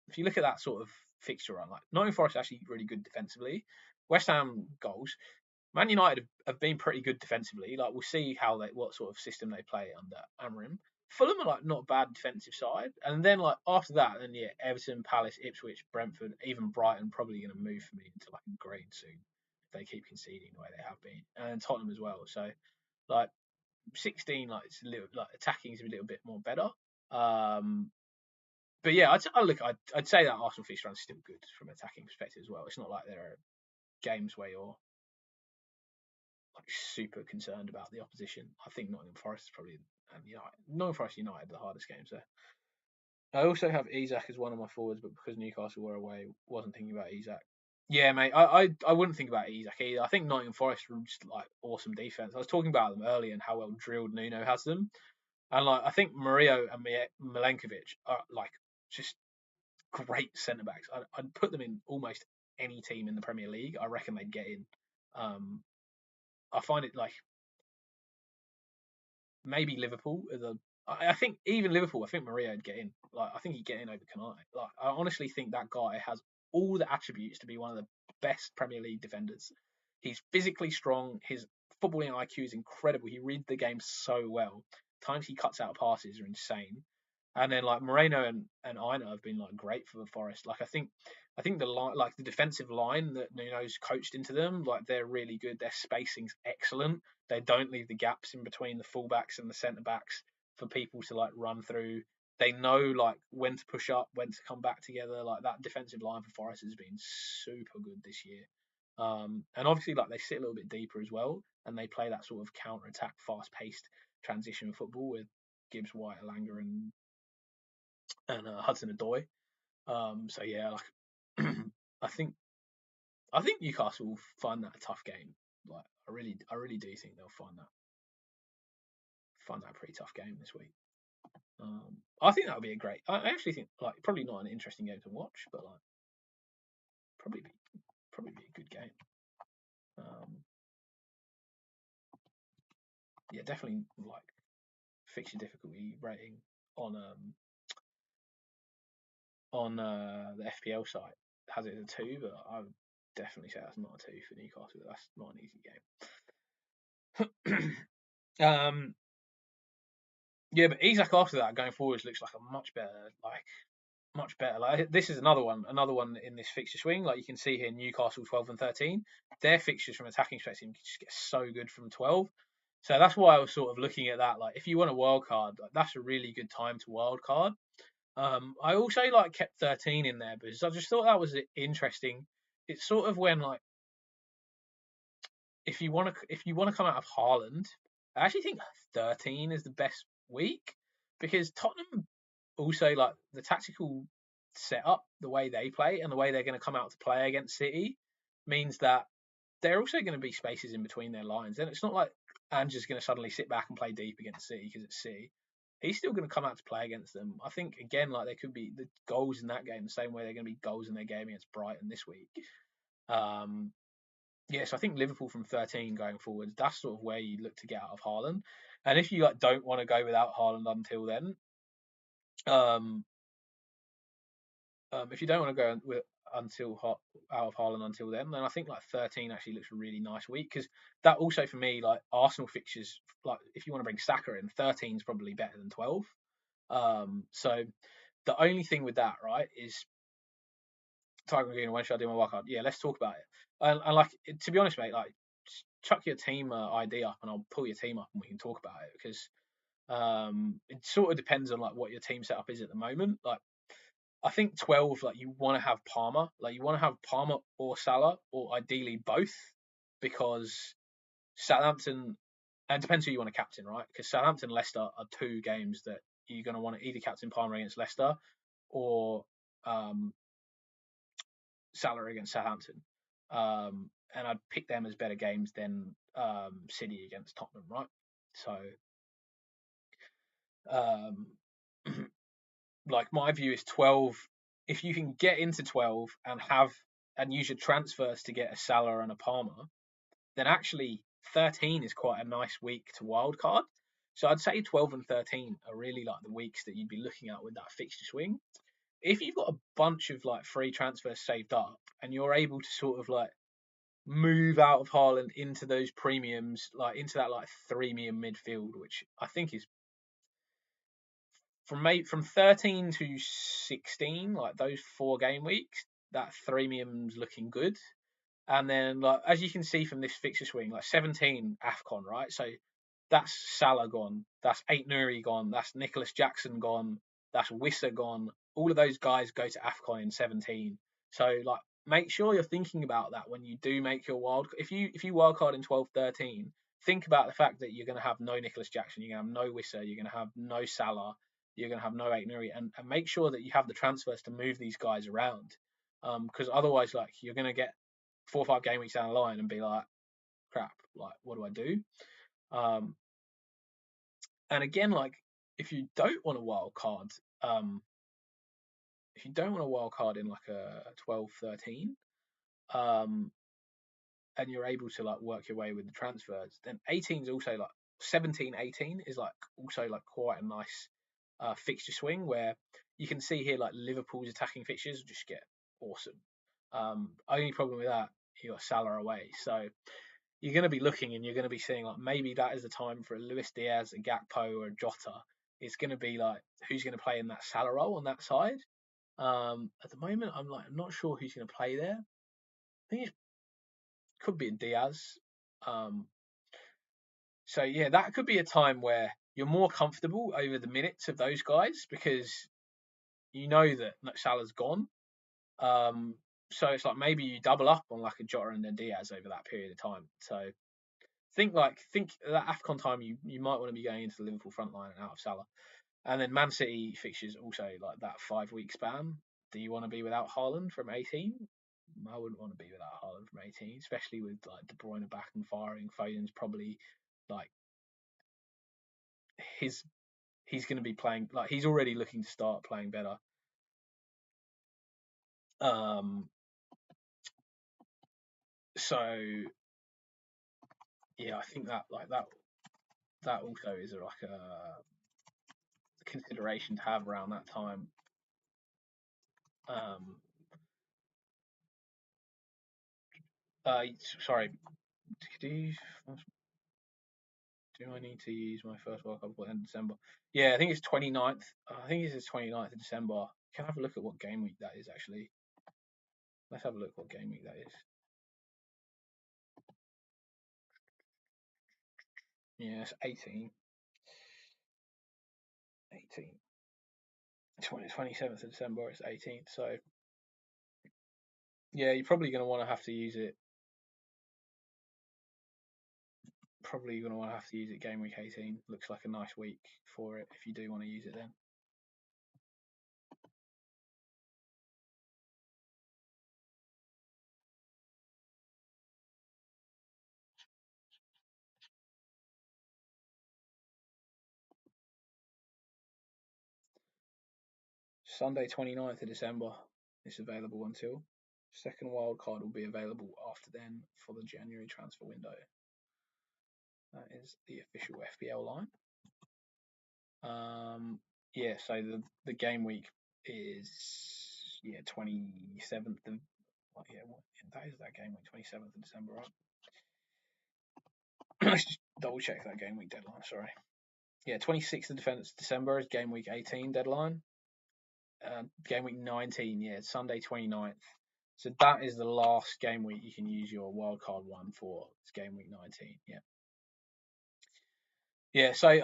if you look at that sort of fixture run, like Nottingham Forest actually really good defensively. West Ham goals. Man United have been pretty good defensively. Like we'll see what sort of system they play under Amorim. Fulham are like not a bad defensive side, and then like after that, then yeah, Everton, Palace, Ipswich, Brentford, even Brighton probably going to move for me into like a grade soon if they keep conceding the way they have been, and Tottenham as well. So like 16, like it's a little like attacking is a little bit more better. But yeah, I'd say that Arsenal fixture run is still good from an attacking perspective as well. It's not like there are games where you're like super concerned about the opposition. I think Nottingham Forest is probably Nottingham Forest United the hardest games there. I also have Isak as one of my forwards, but because Newcastle were away, wasn't thinking about Isak. Yeah, mate, I wouldn't think about Isak either. I think Nottingham Forest are just like awesome defense. I was talking about them earlier and how well drilled Nuno has them, and like I think Murillo and Milenkovic are like just great centre backs. I'd put them in almost any team in the Premier League. I reckon they'd get in. I find it like maybe Liverpool as a. I think even Liverpool. I think Maria'd get in. Like I think he'd get in over Kanai. Like I honestly think that guy has all the attributes to be one of the best Premier League defenders. He's physically strong. His footballing IQ is incredible. He reads the game so well. Times he cuts out passes are insane. And then like Moreno and Aina have been like great for the Forest. Like I think the line, like the defensive line that Nuno's coached into them, like they're really good. Their spacing's excellent. They don't leave the gaps in between the fullbacks and the centre backs for people to like run through. They know like when to push up, when to come back together. Like that defensive line for Forest has been super good this year. And obviously like they sit a little bit deeper as well, and they play that sort of counter attack, fast paced transition football with Gibbs, White, Alanga, and Hudson Odoi. So yeah, like I think Newcastle will find that a tough game. Like I really do think they'll find that a pretty tough game this week. I think that would be a great. I actually think like probably not an interesting game to watch, but like probably be a good game. Yeah, definitely like fixture difficulty rating on the FPL site has it as a 2, but I would definitely say that's not a 2 for Newcastle. That's not an easy game. Yeah, but Isak after that going forwards looks like a much better. Like this is another one in this fixture swing. Like you can see here, Newcastle 12 and 13. Their fixtures from attacking perspective just get so good from 12. So that's why I was sort of looking at that. Like if you want a wild card, like, that's a really good time to wild card. I also like kept 13 in there because I just thought that was interesting. It's sort of when like if you want to come out of Haaland, I actually think 13 is the best week because Tottenham also like the tactical setup, the way they play and the way they're going to come out to play against City means that there are also going to be spaces in between their lines. And it's not like Ange's going to suddenly sit back and play deep against City because it's City. He's still going to come out to play against them. I think again, like there could be the goals in that game the same way they're going to be goals in their game against Brighton this week. Yes, I think Liverpool from 13 going forwards, that's sort of where you look to get out of Haaland. And if you like don't want to go without Haaland until then, um, if you don't want to go out of Haaland until then I think like 13 actually looks a really nice week because that also for me like Arsenal fixtures like if you want to bring Saka in, 13 is probably better than 12. So the only thing with that right is Tiger Green, when should I do my wildcard? Yeah, let's talk about it. And like to be honest, mate, like chuck your team ID up and I'll pull your team up and we can talk about it because it sort of depends on like what your team setup is at the moment. Like I think 12, like you want to have Palmer, like you want to have Palmer or Salah or ideally both because Southampton, and it depends who you want to captain, right? Because Southampton and Leicester are two games that you're going to want to either captain Palmer against Leicester or um, Salah against Southampton. And I'd pick them as better games than City against Tottenham, right? So, um, like my view is 12. If you can get into 12 and use your transfers to get a Salah and a Palmer, then actually 13 is quite a nice week to wildcard. So I'd say 12 and 13 are really like the weeks that you'd be looking at with that fixture swing. If you've got a bunch of like free transfers saved up and you're able to sort of like move out of Haaland into those premiums, like into that like premium midfield, which I think is from 13 to 16, like those 4 game weeks, that premium's looking good. And then like as you can see from this fixture swing, like 17 AFCON, right? So that's Salah gone, that's Ait Nouri gone, that's Nicholas Jackson gone, that's Wissa gone. All of those guys go to AFCON in 17. So like make sure you're thinking about that when you do make your wild. If you wildcard in 12, 13, think about the fact that you're going to have no Nicholas Jackson, you're going to have no Wissa, you're going to have no Salah, you're going to have no Ait Nouri, and make sure that you have the transfers to move these guys around. Because otherwise, like you're going to get 4 or 5 game weeks down the line and be like, crap, like what do I do? Um, and again, like if you don't want a wild card, um, if you don't want a wild card in like a 12, 13, um, and you're able to like work your way with the transfers, then 18 is also like 17, 18 is like also like quite a nice fixture swing where you can see here like Liverpool's attacking fixtures just get awesome. Only problem with that, you got Salah away, so you're going to be looking and you're going to be seeing like maybe that is the time for a Luis Diaz, a Gakpo, or a Jota. It's going to be like who's going to play in that Salah role on that side. At the moment, I'm not sure who's going to play there. I think it could be a Diaz. Um, so yeah, that could be a time where you're more comfortable over the minutes of those guys because you know that Salah's gone. Um, so it's like maybe you double up on like a Jota and a Diaz over that period of time. So think that AFCON time you might want to be going into the Liverpool front line and out of Salah. And then Man City fixtures also like that 5 week span. Do you want to be without Haaland from 18? I wouldn't want to be without Haaland from 18, especially with like De Bruyne back and firing. Foden's probably like his he's going to be playing like he's already looking to start playing better. Um, so yeah, I think that like that also is like a consideration to have around that time. Um, sorry, do Do I need to use my first World Cup at the end of December? Yeah, I think it's 29th. I think it's the 29th of December. Can I have a look at what game week that is, actually? Let's have a look what game week that is. Yeah, it's 18. 27th of December, it's 18th. So, yeah, you're probably going to want to have to use it. Probably going to want to have to use it game week 18. Looks like a nice week for it if you do want to use it then. Sunday 29th of December is available until. Second wild card will be available after then for the January transfer window. That is the official FPL line. Yeah, so the game week is 27th of that is that game week 27th of December, right? Let's just double check that game week deadline. Sorry. Yeah, 26th of December is game week 18 deadline. Game week 19, yeah, Sunday 29th. So that is the last game week you can use your wildcard one for. It's game week 19, yeah. Yeah, so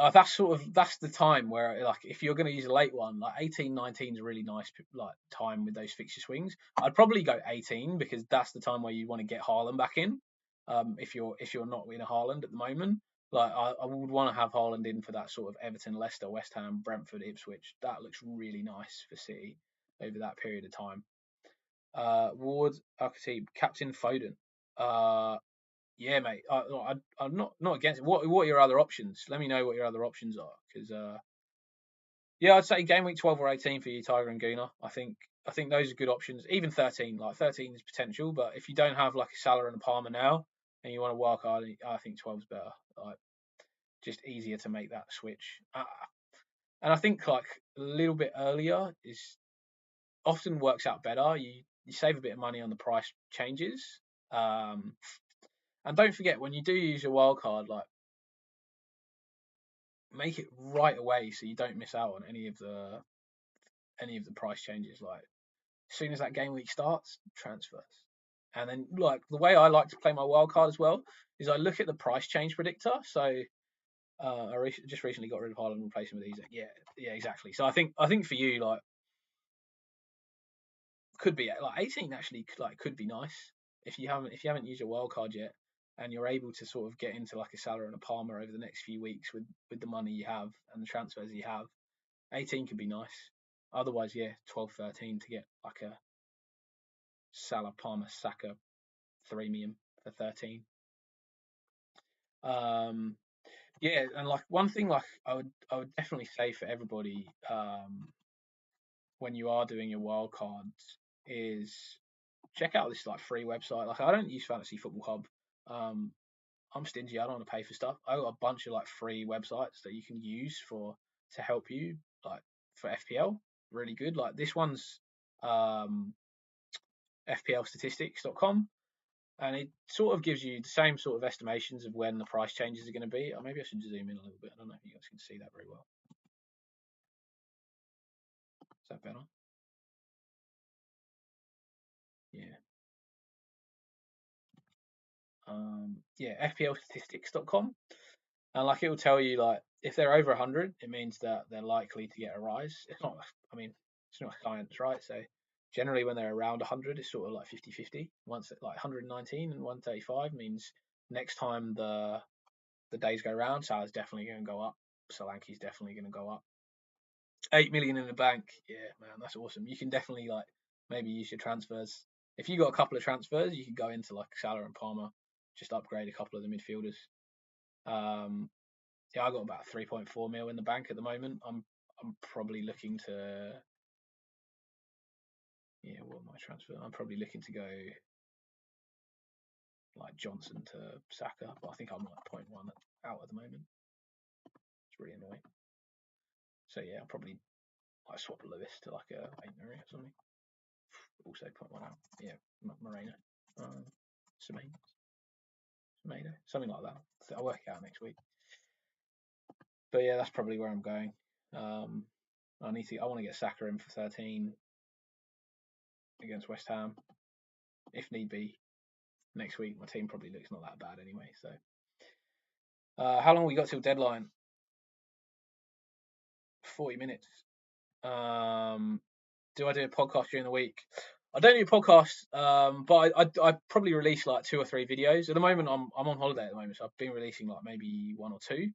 that's the time where, like, if you're going to use a late one, like 18, 19 is a really nice like time with those fixture swings. I'd probably go 18 because that's the time where you want to get Haaland back in. If you're not in a Haaland at the moment, like I would want to have Haaland in for that sort of Everton, Leicester, West Ham, Brentford, Ipswich. That looks really nice for City over that period of time. Ward, Archetype, Captain Foden. Yeah, mate. I'm not against it. What are your other options? Let me know what your other options are, because yeah, I'd say game week 12 or 18 for you, Tiger and Guna. I think those are good options. Even 13, like 13 is potential, but if you don't have like a Salah and a Palmer now, and you want to work hard, I think 12 is better. Like, just easier to make that switch. And I think like a little bit earlier is often works out better. You save a bit of money on the price changes. And don't forget, when you do use your wild card, like, make it right away so you don't miss out on any of the price changes. Like, as soon as that game week starts, transfers. And then, like, the way I like to play my wild card as well is I look at the price change predictor. So just recently got rid of Haaland and replaced him with these. Yeah, exactly. So I think for you, like, could be like 18 actually, like, could be nice if you haven't used your wild card yet, and you're able to sort of get into like a Salah and a Palmer over the next few weeks with the money you have and the transfers you have. 18 could be nice. Otherwise, yeah, 12, 13 to get like a Salah, Palmer, Saka premium for 13. Yeah, and like one thing, like I would definitely say for everybody, when you are doing your wild cards, is check out this like free website. Like, I don't use Fantasy Football Hub. I'm stingy. I don't want to pay for stuff. I got a bunch of like free websites that you can use to help you, like, for FPL. Really good. Like, this one's fplstatistics.com, and it sort of gives you the same sort of estimations of when the price changes are going to be. Or maybe I should zoom in a little bit. I don't know if you guys can see that very well. Is that better? Yeah. Yeah, fplstatistics.com. And like, it will tell you, like, if they're over 100, it means that they're likely to get a rise. It's not, I mean, it's not science, right? So generally when they're around 100, it's sort of like 50-50. Once like 119 and 135 means next time the days go round, Salah's definitely going to go up. Solanke's definitely going to go up. 8 million in the bank. Yeah, man, that's awesome. You can definitely, like, maybe use your transfers. If you got a couple of transfers, you could go into like Salah and Palmer, just upgrade a couple of the midfielders. Yeah, I got about 3.4 mil in the bank at the moment. I'm probably looking to, yeah, what my transfer? I'm probably looking to go like Johnson to Saka, but I think I'm like 0.1 out at the moment. It's really annoying. So yeah, I'll probably like swap Lewis to like a 8 million or something. Also 0.1 out. Yeah, Moreno, Semedo, something like that. I'll work it out next week. But yeah, that's probably where I'm going. I want to get Saka in for 13 against West Ham, if need be. Next week, my team probably looks not that bad anyway. So, how long we got till deadline? 40 minutes. Do I do a podcast during the week? I don't do podcasts, but I probably release like 2 or 3 videos. At the moment, I'm on holiday at the moment, so I've been releasing like maybe 1 or 2.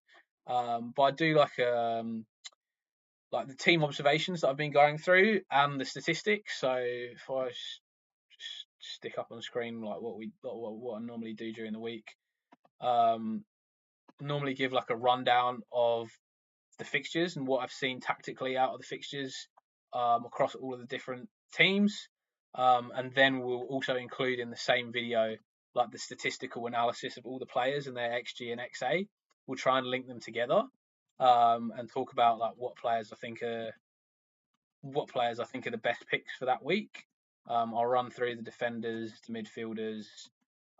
But I do like the team observations that I've been going through and the statistics. So if I stick up on the screen like what I normally do during the week, normally give like a rundown of the fixtures and what I've seen tactically out of the fixtures across all of the different teams. And then we'll also include in the same video like the statistical analysis of all the players and their XG and XA. We'll try and link them together and talk about like what players I think are the best picks for that week. I'll run through the defenders, the midfielders,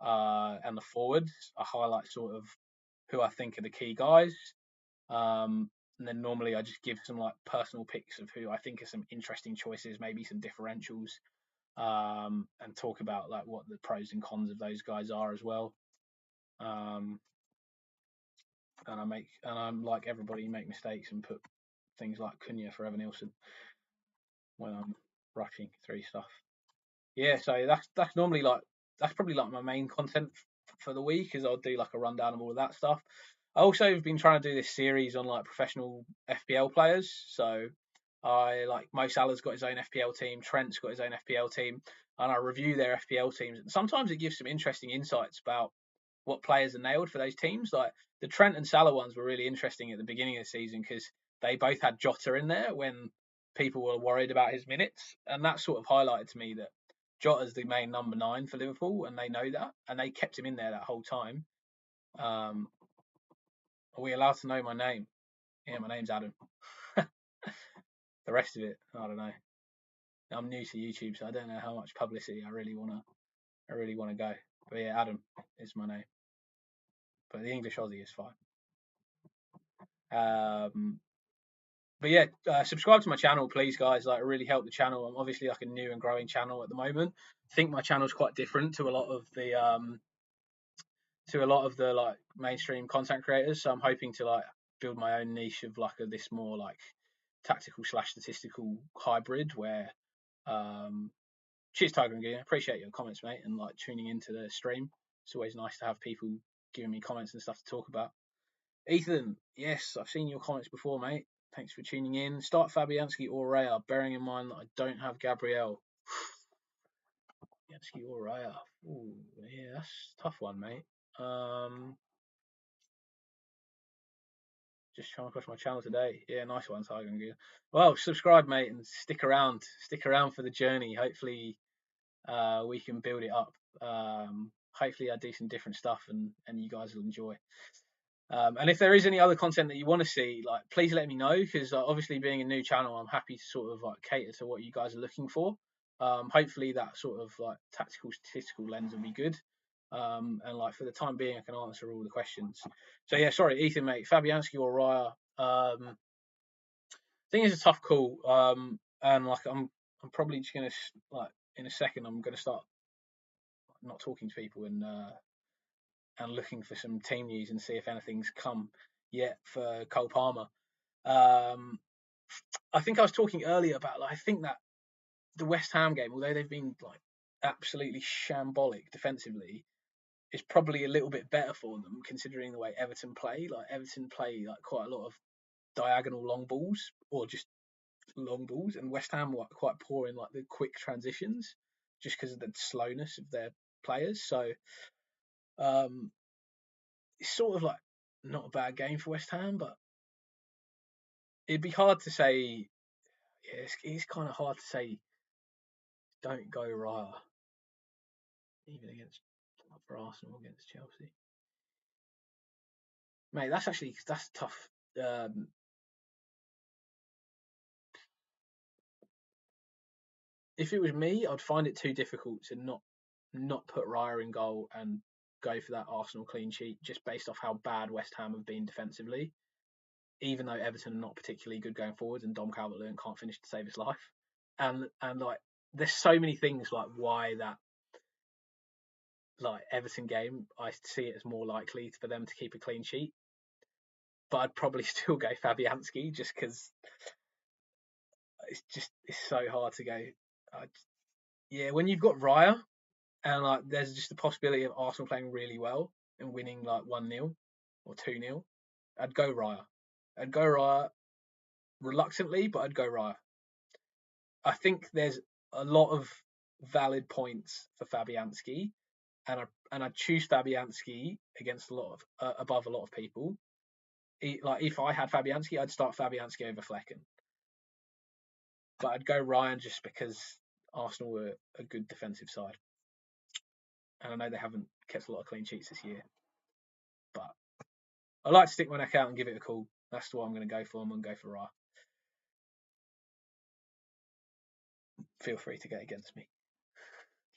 and the forwards. I highlight sort of who I think are the key guys. And then normally I just give some like personal picks of who I think are some interesting choices, maybe some differentials, and talk about like what the pros and cons of those guys are as well. And I'm like everybody, make mistakes and put things like Cunha for Evan Nilsson when I'm rushing through stuff. Yeah, so that's normally like that's probably like my main content for the week is I'll do like a rundown of all of that stuff. I also have been trying to do this series on like professional FPL players. So I like Mo Salah's got his own FPL team, Trent's got his own FPL team, and I review their FPL teams. And sometimes it gives some interesting insights about what players are nailed for those teams. Like the Trent and Salah ones were really interesting at the beginning of the season because they both had Jota in there when people were worried about his minutes, and that sort of highlighted to me that Jota's the main number 9 for Liverpool, and they know that, and they kept him in there that whole time. Are we allowed to know my name? Yeah, my name's Adam. The rest of it, I don't know. I'm new to YouTube, so I don't know how much publicity I really wanna go. But yeah, Adam is my name. But the English Aussie is fine. But yeah, subscribe to my channel, please, guys. Like, really help the channel. I'm obviously like a new and growing channel at the moment. I think my channel's quite different to a lot of the like mainstream content creators. So I'm hoping to like build my own niche of like this more like tactical / statistical hybrid where cheers Tiger and Gear. Appreciate your comments, mate, and like tuning into the stream. It's always nice to have people giving me comments and stuff to talk about. Ethan, yes, I've seen your comments before, mate. Thanks for tuning in. Start Fabianski or Raya, bearing in mind that I don't have Gabriel. Fabianski or Raya. Ooh, yeah, that's a tough one, mate. Just trying across my channel today. Yeah, nice one, Tiger and Gear. Well, subscribe, mate, and stick around. Stick around for the journey. Hopefully, we can build it up. Hopefully, I do some different stuff, and you guys will enjoy. And if there is any other content that you want to see, like please let me know because obviously being a new channel, I'm happy to sort of like cater to what you guys are looking for. Hopefully that sort of like tactical statistical lens will be good. And like for the time being, I can answer all the questions. So yeah, sorry, Ethan, mate, Fabianski or Raya. I think it's a tough call. And like I'm probably just gonna like in a second I'm gonna start not talking to people and looking for some team news and see if anything's come yet for Cole Palmer. I think I was talking earlier about like I think that the West Ham game, although they've been like absolutely shambolic defensively, is probably a little bit better for them considering the way Everton play. Like Everton play like quite a lot of diagonal long balls or just long balls, and West Ham were quite poor in like the quick transitions just because of the slowness of their players. So it's sort of like not a bad game for West Ham, but it'd be hard to say. Yeah, it's kind of hard to say. Don't go Raya, even against for Arsenal against Chelsea, mate. That's tough. If it was me, I'd find it too difficult to not put Raya in goal and go for that Arsenal clean sheet just based off how bad West Ham have been defensively. even though Everton are not particularly good going forward, and Dom Calvert-Lewin can't finish to save his life, and like there's so many things like why that like Everton game I see it as more likely for them to keep a clean sheet, but I'd probably still go Fabianski just because it's so hard to go. Yeah, when you've got Raya and like there's just the possibility of Arsenal playing really well and winning like 1-0 or 2-0, I'd go Raya. I'd go Raya reluctantly, but I'd go Raya. I think there's a lot of valid points for Fabianski, and I'd choose Fabianski against a lot of above a lot of people. Like if I had Fabianski, I'd start Fabianski over Flecken, but I'd go Ryan just because Arsenal were a good defensive side, and I know they haven't kept a lot of clean sheets this year, but I like to stick my neck out and give it a call. That's what I'm going to go for. I'm going to go for Ryan. Feel free to get against me.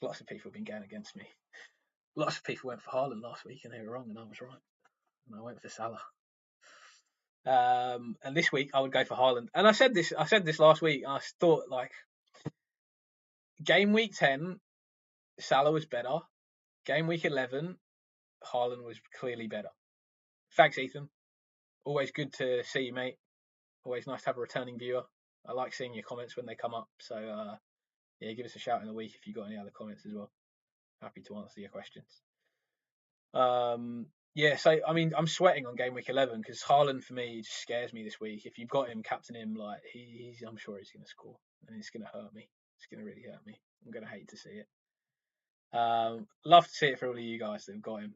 Lots of people have been going against me. Lots of people went for Haaland last week and they were wrong, and I was right. And I went for Salah. And this week I would go for Haaland. And I said this last week. I thought like game week 10, Salah was better. Game week 11, Haaland was clearly better. Thanks, Ethan. Always good to see you, mate. Always nice to have a returning viewer. I like seeing your comments when they come up. So yeah, give us a shout in the week if you've got any other comments as well. Happy to answer your questions. Yeah, so I mean, I'm sweating on game week 11 because Haaland for me just scares me this week. If you've got him, captain him, like I'm sure he's going to score, and it's going to hurt me. It's going to really hurt me. I'm going to hate to see it. Love to see it for all of you guys that have got him.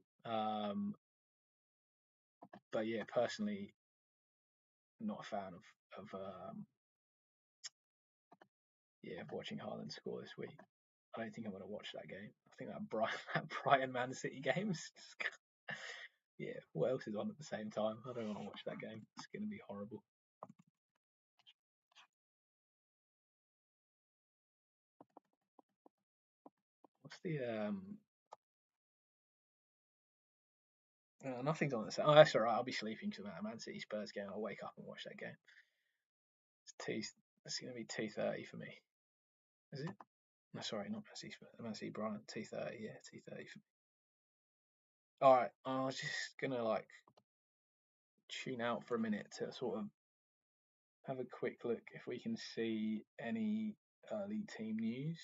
But yeah, personally, not a fan of watching Haaland score this week. I don't think I'm going to watch that game. I think that Brighton Man City game. Yeah, what else is on at the same time? I don't want to watch that game. It's going to be horrible. What's the nothing's on the same. Oh, that's alright. I'll be sleeping to that Man City Spurs game. I'll wake up and watch that game. It's going to be 2:30 for me. Is it? No, sorry, not Man City Spurs. Man City Brighton. 2:30. Yeah, 2:30 for me. All right, I was just gonna like tune out for a minute to sort of have a quick look if we can see any early team news.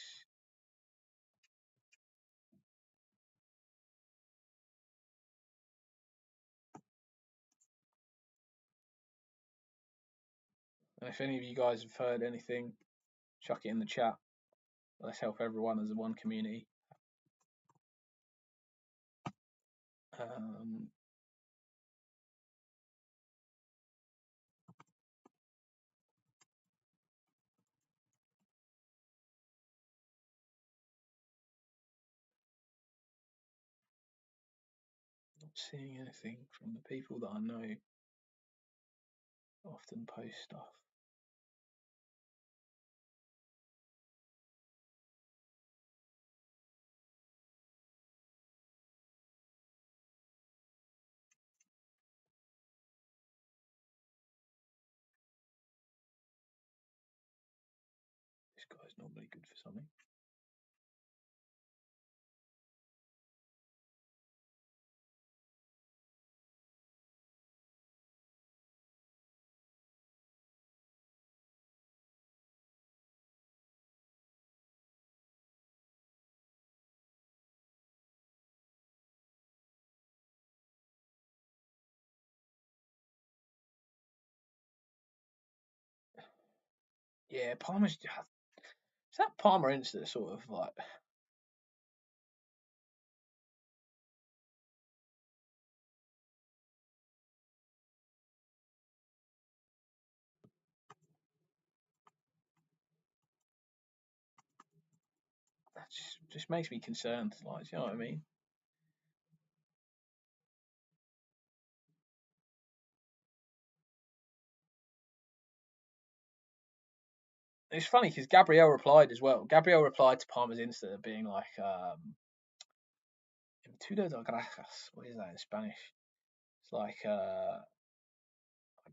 And if any of you guys have heard anything, chuck it in the chat. Let's help everyone as one community. Not seeing anything from the people that I know often post stuff. This guy's normally good for something. Yeah, Palmer's. Is that Palmer Insta sort of like? That just makes me concerned. Like, you know what I mean? It's funny because Gabriel replied as well. Gabriel replied to Palmer's Insta being like, "Tudo de gracias." What is that in Spanish? It's like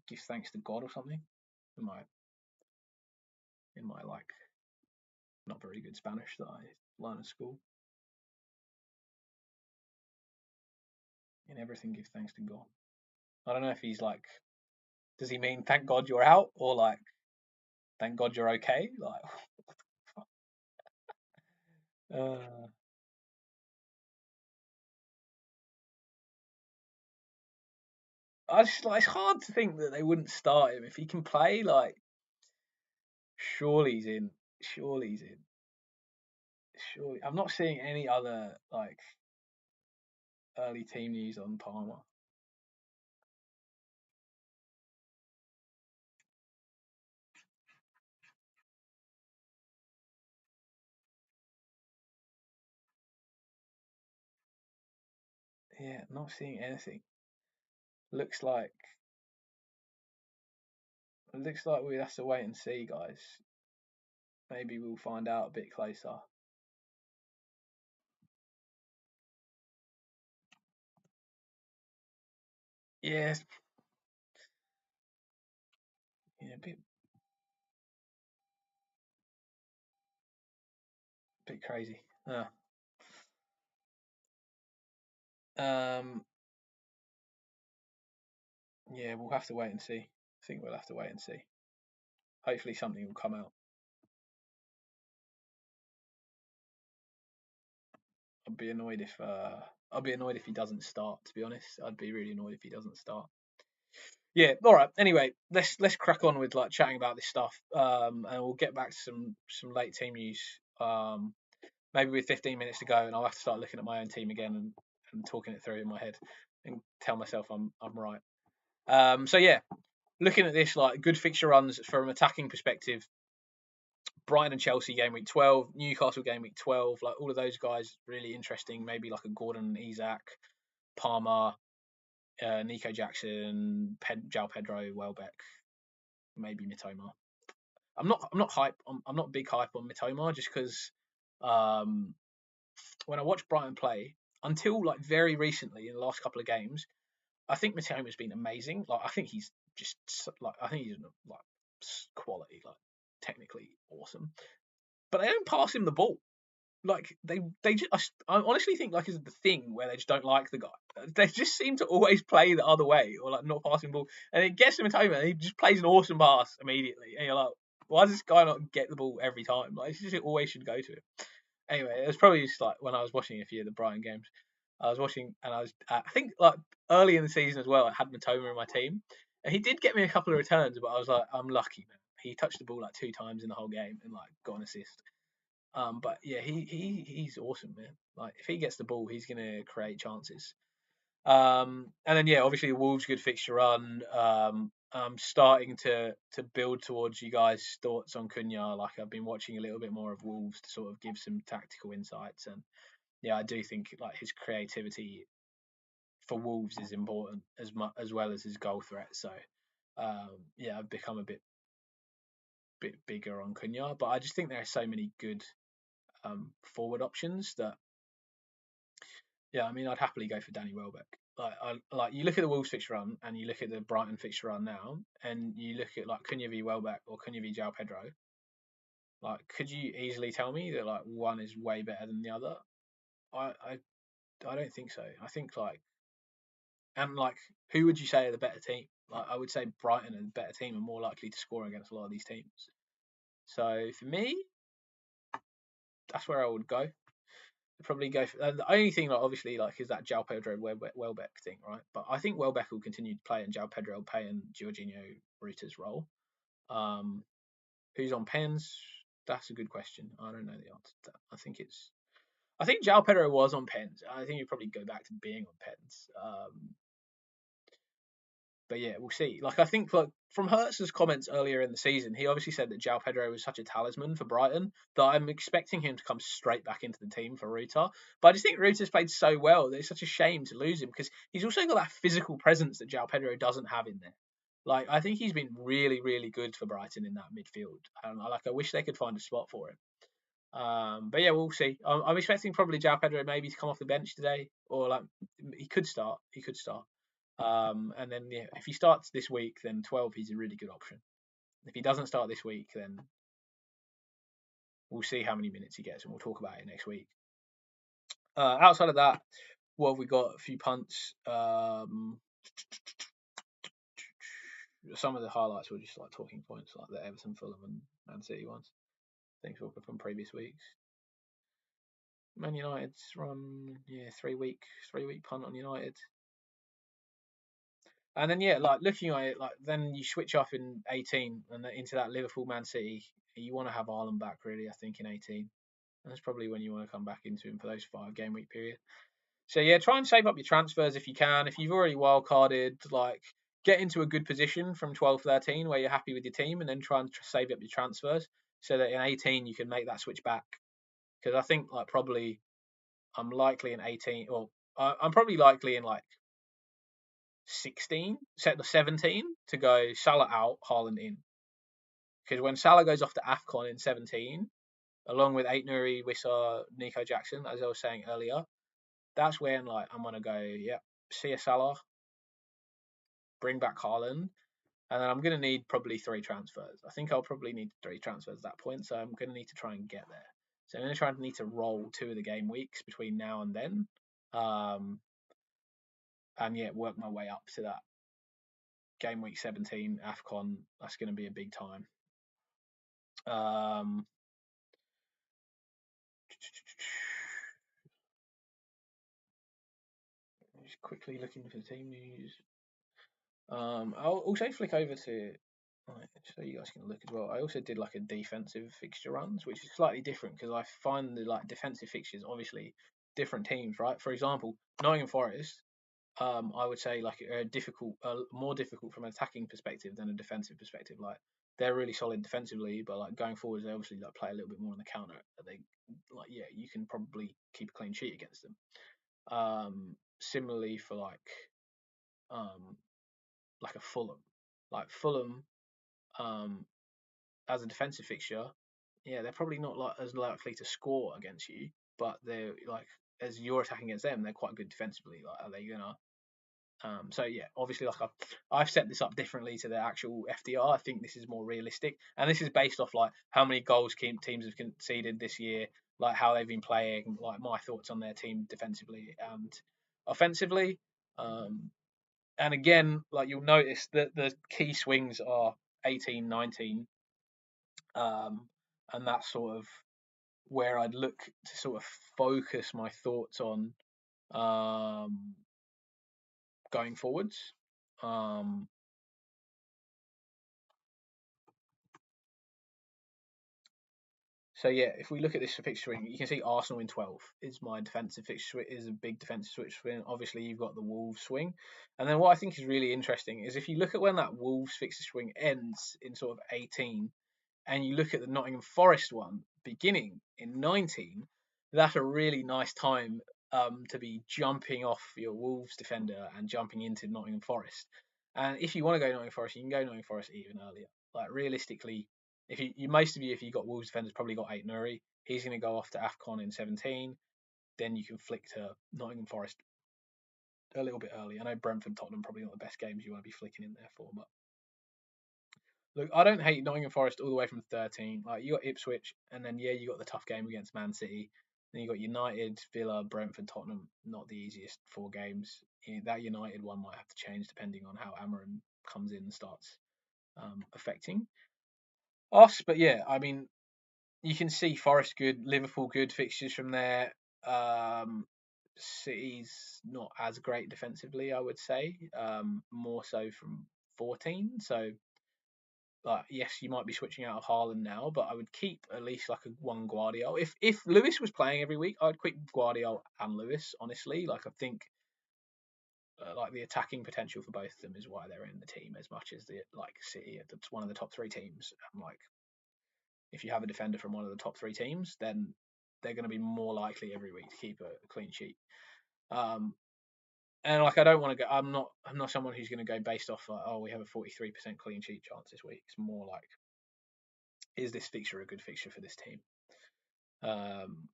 give thanks to God or something. In my like not very good Spanish that I learned at school. In everything, give thanks to God. I don't know if he's like, does he mean thank God you're out, or like thank God you're okay? Like, I just like, it's hard to think that they wouldn't start him if he can play. Like, surely he's in. Surely he's in. Surely, I'm not seeing any other like early team news on Palmer. Yeah, not seeing anything. Looks like we have to wait and see, guys. Maybe we'll find out a bit closer. Yeah, yeah, a bit crazy. Yeah. Yeah, we'll have to wait and see. I think we'll have to wait and see. Hopefully, something will come out. I'd be annoyed if he doesn't start. To be honest, I'd be really annoyed if he doesn't start. Yeah. All right. Anyway, let's crack on with like chatting about this stuff. And we'll get back to some late team news. Maybe with 15 minutes to go, and I'll have to start looking at my own team again and talking it through in my head and tell myself I'm right. So yeah, looking at this, like good fixture runs from an attacking perspective. Brighton and Chelsea game week 12, Newcastle game week 12, like all of those guys really interesting. Maybe like a Gordon, Isak, Palmer, Nico Jackson, João Pedro, Welbeck, maybe Mitoma. I'm not hype. I'm not big hype on Mitoma just because when I watch Brighton play, until like very recently in the last couple of games, I think Mitoma's been amazing. Like I think he's just like I think he's like quality, like technically awesome. But they don't pass him the ball. Like they just I honestly think like is the thing where they just don't like the guy. They just seem to always play the other way or like not passing the ball, and it gets him a time and he just plays an awesome pass immediately. And you're like, why does this guy not get the ball every time? Like it always should go to him. Anyway, it was probably just like when I was watching a few of the Brighton games. I was watching and I think like early in the season as well. I had Mitoma in my team, and he did get me a couple of returns, but I was like, I'm lucky, man. He touched the ball like 2 times in the whole game and like got an assist. But yeah, he's awesome, man. Like if he gets the ball, he's gonna create chances. And then yeah, obviously the Wolves good fixture run. I'm starting to build towards you guys' thoughts on Cunha. Like I've been watching a little bit more of Wolves to sort of give some tactical insights, and yeah, I do think like his creativity for Wolves is important as well as his goal threat. So yeah, I've become a bit bigger on Cunha, but I just think there are so many good forward options that yeah, I mean I'd happily go for Danny Welbeck. Like you look at the Wolves fixture run and you look at the Brighton fixture run now, and you look at like Cunha v Welbeck or Cunha v João Pedro. Like, could you easily tell me that like one is way better than the other? I I, I don't think so. I think like and like who would you say are the better team? Like I would say Brighton are the better team and more likely to score against a lot of these teams. So for me, that's where I would go. Probably go for the only thing like obviously like is that João Pedro Welbeck thing, right? But I think Welbeck will continue to play and João Pedro will play in Jorginho Ruta's role. Um, who's on pens? That's a good question. I don't know the answer to that. I think João Pedro was on pens. I think he'd probably go back to being on pens. But yeah, we'll see. Like I think like from Hertz's comments earlier in the season, he obviously said that João Pedro was such a talisman for Brighton that I'm expecting him to come straight back into the team for Ruta. But I just think Ruta's played so well that it's such a shame to lose him because he's also got that physical presence that João Pedro doesn't have in there. Like I think he's been really, really good for Brighton in that midfield. I wish they could find a spot for him. But yeah, we'll see. I'm expecting probably João Pedro maybe to come off the bench today, or like he could start. He could start. And then yeah, if he starts this week, then 12 he's a really good option. If he doesn't start this week, then we'll see how many minutes he gets, and we'll talk about it next week. Outside of that, what have we got? A few punts. Some of the highlights were just like talking points, like the Everton, Fulham, and Man City ones. Things from previous weeks. Man United's run, 3-week punt on United. And then yeah, like looking at it, like then you switch off in 18 and into that Liverpool Man City. You want to have Ireland back really, I think, in 18. And that's probably when you want to come back into him for those 5 game week period. So yeah, try and save up your transfers if you can. If you've already wildcarded, like get into a good position from 12-13 where you're happy with your team, and then try and save up your transfers so that in 18 you can make that switch back. Because I think like probably I'm likely in 18, or I'm probably likely in like 16, set the 17 to go Salah out, Haaland in. Because when Salah goes off to AFCON in 17, along with Aitnuri, Wissa, Nico Jackson, as I was saying earlier, that's when like I'm gonna go, yep, see a Salah, bring back Haaland, and then I'm gonna need probably 3 transfers. I think I'll probably need 3 transfers at that point, so I'm gonna need to try and get there. So I'm gonna try and need to roll 2 of the game weeks between now and then, and yeah, work my way up to that game week 17 AFCON. That's gonna be a big time. Just quickly looking for the team news. I'll also flick over to so you guys can look as well. I also did like a defensive fixture runs, which is slightly different because I find the like defensive fixtures obviously different teams, right? For example, Nottingham Forest, I would say like are more difficult from an attacking perspective than a defensive perspective. Like they're really solid defensively, but like going forwards, they obviously like play a little bit more on the counter. They like you can probably keep a clean sheet against them. Similarly for like a Fulham, like Fulham, as a defensive fixture, yeah, they're probably not like as likely to score against you, but they're like as you're attacking against them, they're quite good defensively. Like, are they gonna? So yeah, obviously, like I've set this up differently to the actual FDR. I think this is more realistic, and this is based off like how many goals teams have conceded this year, like how they've been playing, like my thoughts on their team defensively and offensively. And again, like you'll notice that the key swings are 18, 19, and that's sort of where I'd look to sort of focus my thoughts on going forwards. So yeah, if we look at this fixture swing, you can see Arsenal in 12 is my defensive fixture is a big defensive switch swing. Obviously, you've got the Wolves swing, and then what I think is really interesting is if you look at when that Wolves fixture swing ends in sort of 18, and you look at the Nottingham Forest one beginning in 19, that's a really nice time to be jumping off your Wolves defender and jumping into Nottingham Forest. And if you want to go Nottingham Forest, you can go Nottingham Forest even earlier. Like realistically, if you most of you, if you got Wolves defenders, probably got Aitnuri. He's going to go off to AFCON in 17. Then you can flick to Nottingham Forest a little bit early. I know Brentford, Tottenham probably not the best games you want to be flicking in there for, but look, I don't hate Nottingham Forest all the way from 13. Like you got Ipswich, and then yeah, you got the tough game against Man City. Then you got United, Villa, Brentford, Tottenham. Not the easiest 4 games. That United one might have to change depending on how Amarim comes in and starts affecting us. But yeah, I mean, you can see Forest good, Liverpool good fixtures from there. City's not as great defensively, I would say. More so from 14. So like yes, you might be switching out of Haaland now, but I would keep at least like a one Guardiola. If Lewis was playing every week, I'd quit Guardiola and Lewis. Honestly, like I think like the attacking potential for both of them is why they're in the team as much as the like City. It's one of the top 3 teams. And like if you have a defender from one of the top 3 teams, then they're going to be more likely every week to keep a clean sheet. And like I don't want to go. I'm not someone who's going to go based off like, oh, we have a 43% clean sheet chance this week. It's more like, is this fixture a good fixture for this team? And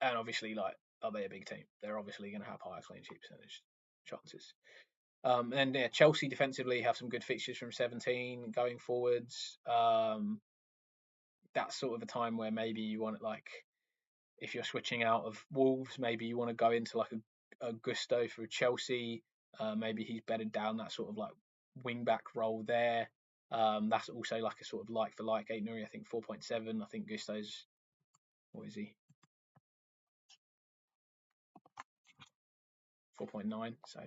obviously, like, are they a big team? They're obviously going to have higher clean sheet percentage chances. And yeah, Chelsea defensively have some good fixtures from 17 going forwards. That's sort of a time where maybe you want like, if you're switching out of Wolves, maybe you want to go into like a Gusto for Chelsea. Maybe he's bedded down that sort of like wing back role there. That's also like a sort of like for like 8 Nuri, I think 4.7. I think Gusto's, what is he? 4.9, so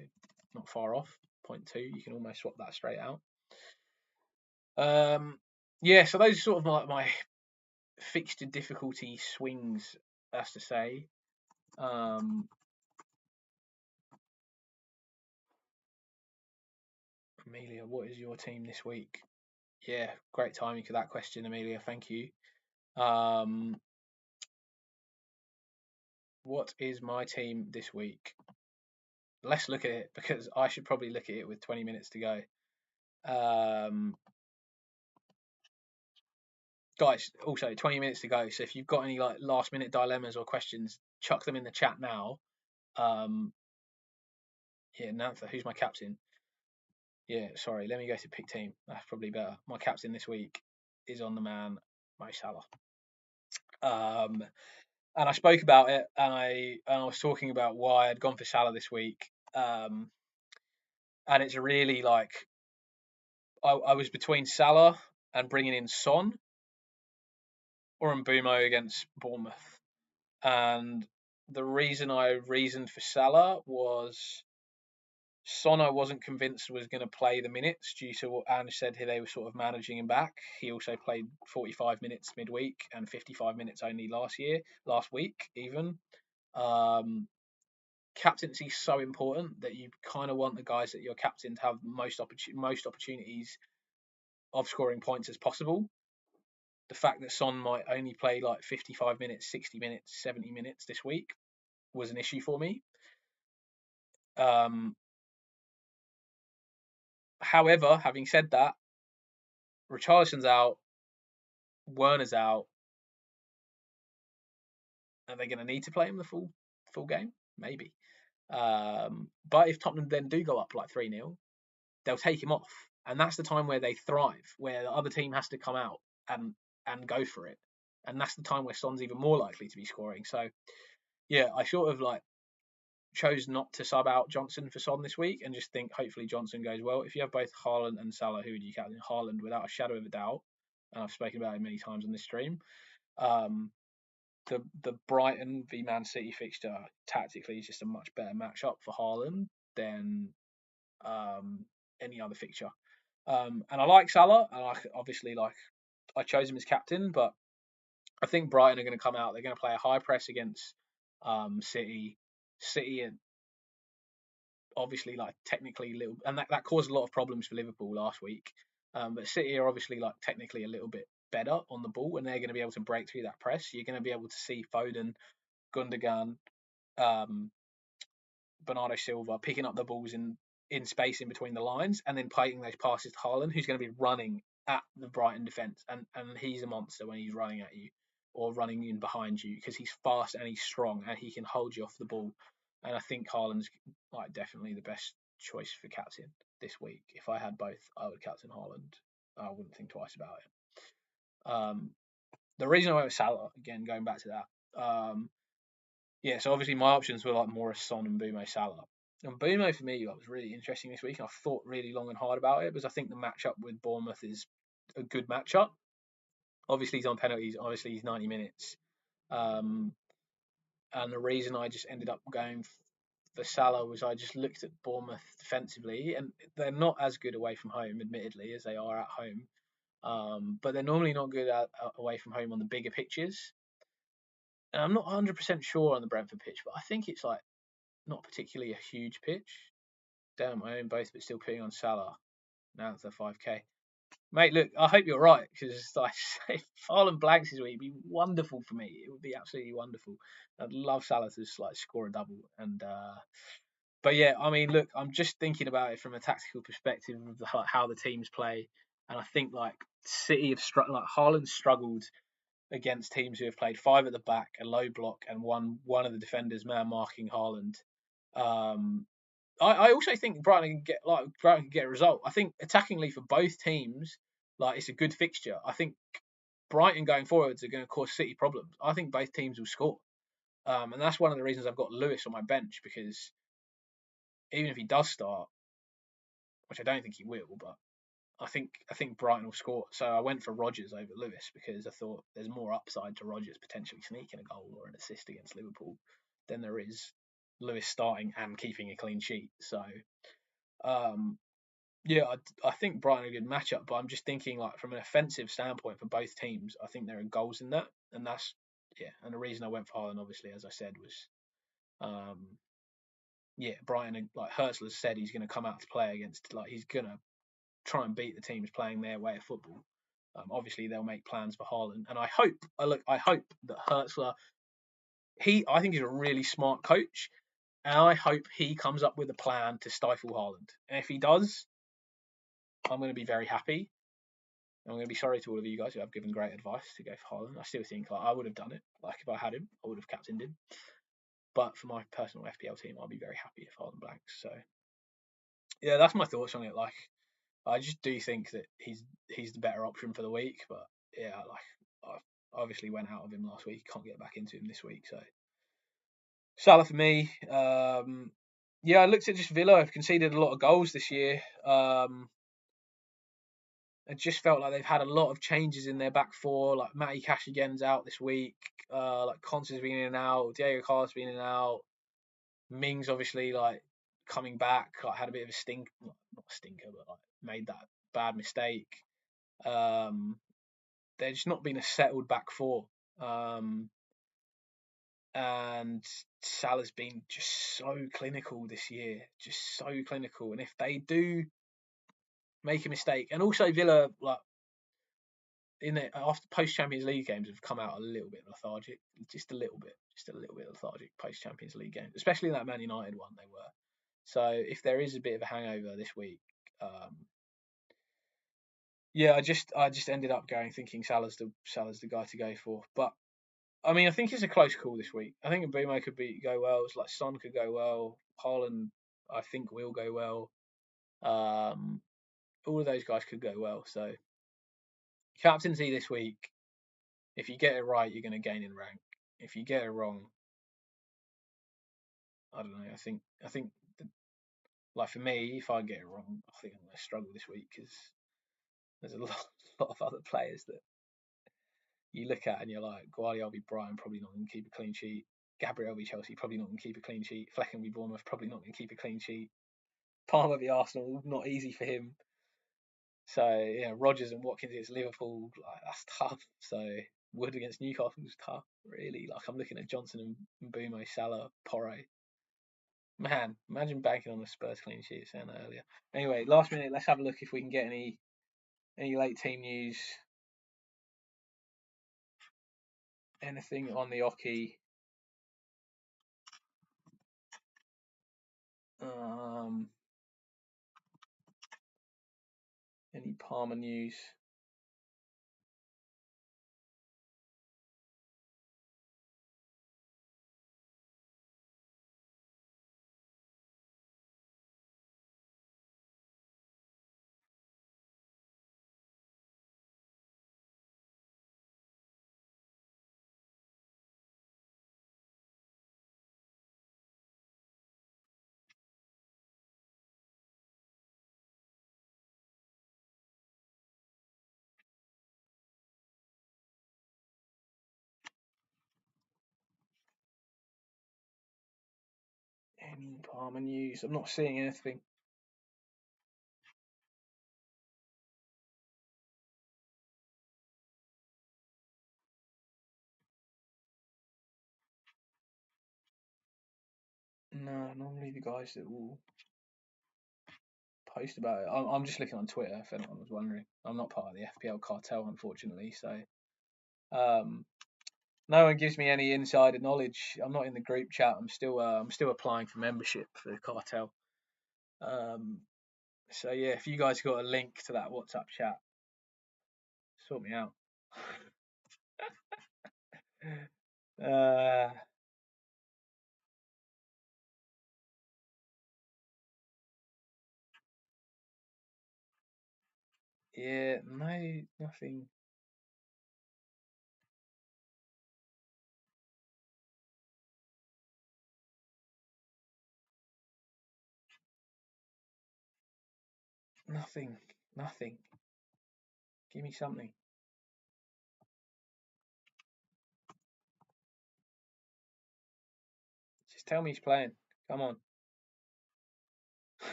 not far off. 0.2, you can almost swap that straight out. Yeah, so those are sort of like my fixture difficulty swings, as to say. Amelia, what is your team this week? Yeah, great timing for that question, Amelia. Thank you. What is my team this week? Let's look at it, because I should probably look at it with 20 minutes to go. Guys, also 20 minutes to go. So if you've got any like last minute dilemmas or questions, chuck them in the chat now. Yeah, Nantha, who's my captain? Yeah, sorry, let me go to pick team. That's probably better. My captain this week is on the man, Mo Salah. And I spoke about it, and I was talking about why I'd gone for Salah this week. And it's really like I was between Salah and bringing in Son or Mbumo against Bournemouth. And the reason I reasoned for Salah was Son, I wasn't convinced was going to play the minutes due to what Ange said they were sort of managing him back. He also played 45 minutes midweek and 55 minutes only last week even. Captaincy is so important that you kind of want the guys that you're captain to have most opportunities of scoring points as possible. The fact that Son might only play like 55 minutes, 60 minutes, 70 minutes this week was an issue for me. However, having said that, Richarlison's out, Werner's out. Are they going to need to play him the full game? Maybe. But if Tottenham then do go up like 3-0, they'll take him off. And that's the time where they thrive, where the other team has to come out and go for it. And that's the time where Son's even more likely to be scoring. So, yeah, I sort of like chose not to sub out Johnson for Son this week and just think hopefully Johnson goes well. If you have both Haaland and Salah, who would you captain? Haaland, without a shadow of a doubt. And I've spoken about it many times on this stream. The Brighton v Man City fixture tactically is just a much better matchup for Haaland than any other fixture. And I like Salah, and I chose him as captain, but I think Brighton are going to come out. They're going to play a high press against City. City are obviously like technically little, and that caused a lot of problems for Liverpool last week. But City are obviously like technically a little bit better on the ball, and they're going to be able to break through that press. You're going to be able to see Foden, Gundogan, Bernardo Silva picking up the balls in space in between the lines, and then playing those passes to Haaland, who's going to be running at the Brighton defence, and he's a monster when he's running at you or running in behind you, because he's fast and he's strong and he can hold you off the ball. And I think Haaland's like definitely the best choice for captain this week. If I had both, I would captain Haaland. I wouldn't think twice about it. The reason I went with Salah, again going back to that, yeah, so obviously my options were like Morris, Son, and Mbumo Salah. And Mbumo for me was really interesting this week, and I thought really long and hard about it because I think the matchup with Bournemouth is a good matchup. Obviously he's on penalties. Obviously he's 90 minutes. And the reason I just ended up going for Salah was I just looked at Bournemouth defensively, and they're not as good away from home, admittedly, as they are at home. But they're normally not good away from home on the bigger pitches. And I'm not 100% sure on the Brentford pitch, but I think it's like not particularly a huge pitch. Damn, I own both, but still putting on Salah. Now it's a 5k. Mate, look, I hope you're right, because like, if Haaland blanks this week, it'd be wonderful for me. It would be absolutely wonderful. I'd love Salah to just like score a double. And but yeah, I mean, look, I'm just thinking about it from a tactical perspective of how the teams play, and I think like City have like Haaland struggled against teams who have played 5 at the back, a low block, and one of the defenders man marking Haaland. I also think Brighton can get a result. I think attackingly for both teams, like it's a good fixture. I think Brighton going forwards are going to cause City problems. I think both teams will score, and that's one of the reasons I've got Lewis on my bench, because even if he does start, which I don't think he will, but I think Brighton will score. So I went for Rodgers over Lewis because I thought there's more upside to Rodgers potentially sneaking a goal or an assist against Liverpool than there is Lewis starting and keeping a clean sheet. So um, yeah, I think Brighton are a good matchup, but I'm just thinking like from an offensive standpoint for both teams, I think there are goals in that, and that's yeah. And the reason I went for Haaland, obviously, as I said, was um, yeah, Brighton, like Herzl has said, he's going to come out to play against, like he's going to try and beat the teams playing their way of football. Obviously, they'll make plans for Haaland, and I hope that Herzl, I think he's a really smart coach, and I hope he comes up with a plan to stifle Haaland. And if he does, I'm going to be very happy. I'm going to be sorry to all of you guys who have given great advice to go for Haaland. I still think like I would have done it. Like if I had him, I would have captained him. But for my personal FPL team, I'll be very happy if Haaland blanks. So yeah, that's my thoughts on it. Like I just do think that he's the better option for the week. But yeah, like I obviously went out of him last week. Can't get back into him this week. So Salah for me. Yeah, I looked at just Villa. Have conceded a lot of goals this year. It just felt like they've had a lot of changes in their back four. Like Matty Cash again's out this week. Like Conce's been in and out. Diego Carlos been in and out. Mings obviously like coming back. Like had a bit of a not a stinker, but like made that bad mistake. They've just not been a settled back four. And Salah's been just so clinical this year, just so clinical. And if they do make a mistake, and also Villa like in it after post Champions League games have come out a little bit lethargic, just a little bit lethargic post Champions League games, especially in that Man United one they were. So if there is a bit of a hangover this week, yeah, I just ended up going thinking Salah's the guy to go for. But I mean, I think it's a close call this week. I think Mbeumo could go well. It's like Son could go well. Haaland, I think, will go well. All of those guys could go well. So captaincy this week. If you get it right, you're going to gain in rank. If you get it wrong, I don't know. I think like for me, if I get it wrong, I think I'm going to struggle this week because there's a lot of other players that you look at and you're like, Guardiola v Brighton probably not going to keep a clean sheet. Gabriel v Chelsea probably not going to keep a clean sheet. Flecken v Bournemouth probably not going to keep a clean sheet. Palmer v Arsenal, not easy for him. So yeah, Rodgers and Watkins against Liverpool, like that's tough. So Wood against Newcastle was tough, really. Like I'm looking at Johnson and Mbeumo, Salah, Porre. Man, imagine banking on the Spurs clean sheet. Saying that earlier. Anyway, last minute, let's have a look if we can get any late team news, anything on the Oki. Any Palmer news? Any Palmer news? I'm not seeing anything. No, normally the guys that will post about it. I'm just looking on Twitter if anyone was wondering. I'm not part of the FPL cartel, unfortunately, so no one gives me any insider knowledge. I'm not in the group chat. I'm still applying for membership for the cartel. So yeah, if you guys got a link to that WhatsApp chat, sort me out. Yeah, no, nothing. Nothing. Nothing. Give me something. Just tell me he's playing. Come on.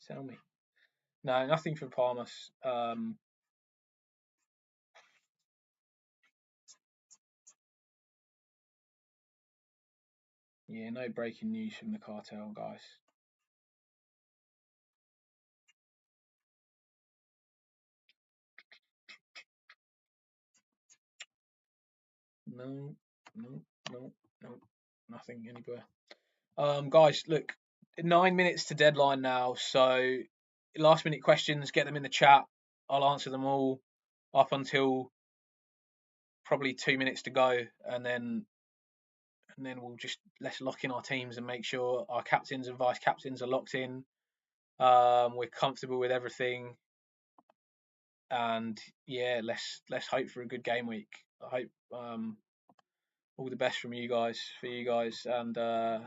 Tell me. No, nothing for Palmas. Yeah, no breaking news from the cartel, guys. No, no, no, no, nothing anywhere. Guys, look, 9 minutes to deadline now, so last minute questions, get them in the chat. I'll answer them all up until probably 2 minutes to go, and then we'll just let's lock in our teams and make sure our captains and vice captains are locked in. We're comfortable with everything, and yeah, let's hope for a good game week. I hope all the best from you guys for you guys, and oh,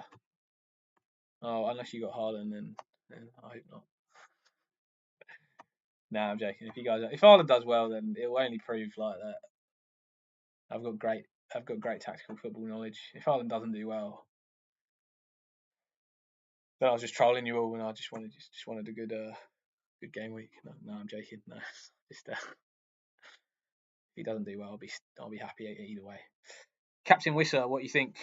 unless you got Haaland, then I hope not. Nah, I'm joking. If Haaland does well, then it will only prove like that. I've got great tactical football knowledge. If Haaland doesn't do well, then I was just trolling you all, and I just wanted a good game week. No, I'm joking. No, just if he doesn't do well, I'll be happy either way. Captain Wisser, what do you think?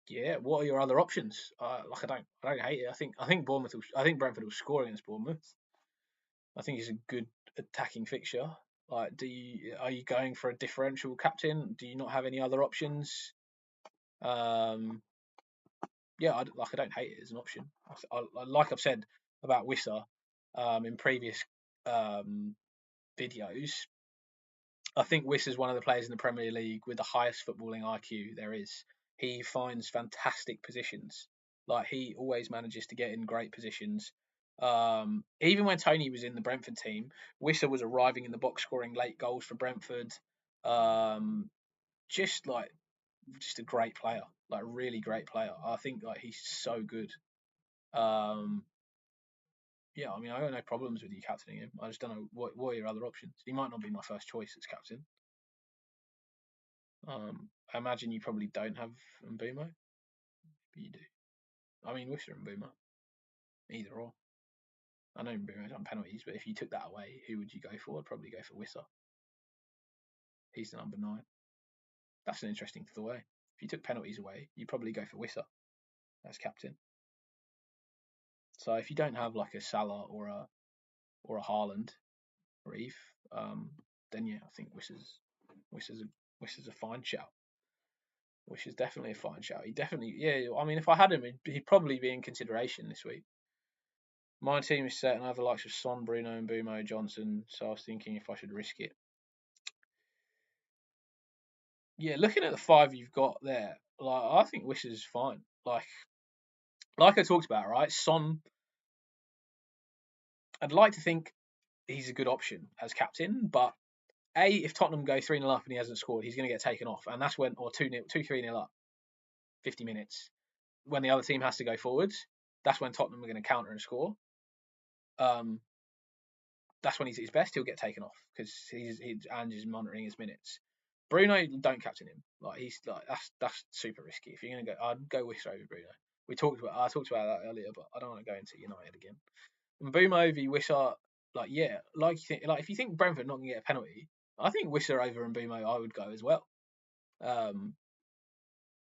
Yeah, what are your other options? Like I don't hate it. I think Brentford will score against Bournemouth. I think it's a good attacking fixture. Like, are you going for a differential captain? Do you not have any other options? Yeah, I don't hate it as an option. Like I've said about Wisser in previous videos, I think Wisser's one of the players in the Premier League with the highest footballing IQ there is. He finds fantastic positions. Like he always manages to get in great positions. Even when Tony was in the Brentford team, Wisser was arriving in the box scoring late goals for Brentford. Um, just like just a great player, like really great player. I think like he's so good. Um, yeah, I mean I got no problems with you captaining him. I just don't know what are your other options. He might not be my first choice as captain. I imagine you probably don't have Mbumo, but you do. I mean, Wisher and Mbumo, either or. I know Mbumo's on penalties, but if you took that away, who would you go for? I'd probably go for Wisser. He's the number 9. That's an interesting thought. If you took penalties away, you'd probably go for Wisser as captain. So if you don't have like a Salah or a Haaland or Eve, then yeah, I think Wisser's a fine shout. Which is definitely a fine shout. He definitely, yeah. I mean, if I had him, he'd probably be in consideration this week. My team is set and I have the likes of Son, Bruno, and Mbumo, Johnson. So I was thinking if I should risk it. Yeah, looking at the 5 you've got there, like I think Wish is fine. Like I talked about, right? Son, I'd like to think he's a good option as captain, but if Tottenham go 3-0 up and he hasn't scored, he's going to get taken off, and that's when or 2-3-0 up, 50 minutes when the other team has to go forwards. That's when Tottenham are going to counter and score. That's when he's at his best. He'll get taken off because he's monitoring his minutes. Bruno, don't captain him. Like he's like that's super risky. If you're gonna go, I'd go Wisser over Bruno. I talked about that earlier, but I don't want to go into United again. And Mbeumo over Wisser, like yeah, like you think, like if you think Brenford not gonna get a penalty, I think Wisser over Mbeumo I would go as well. I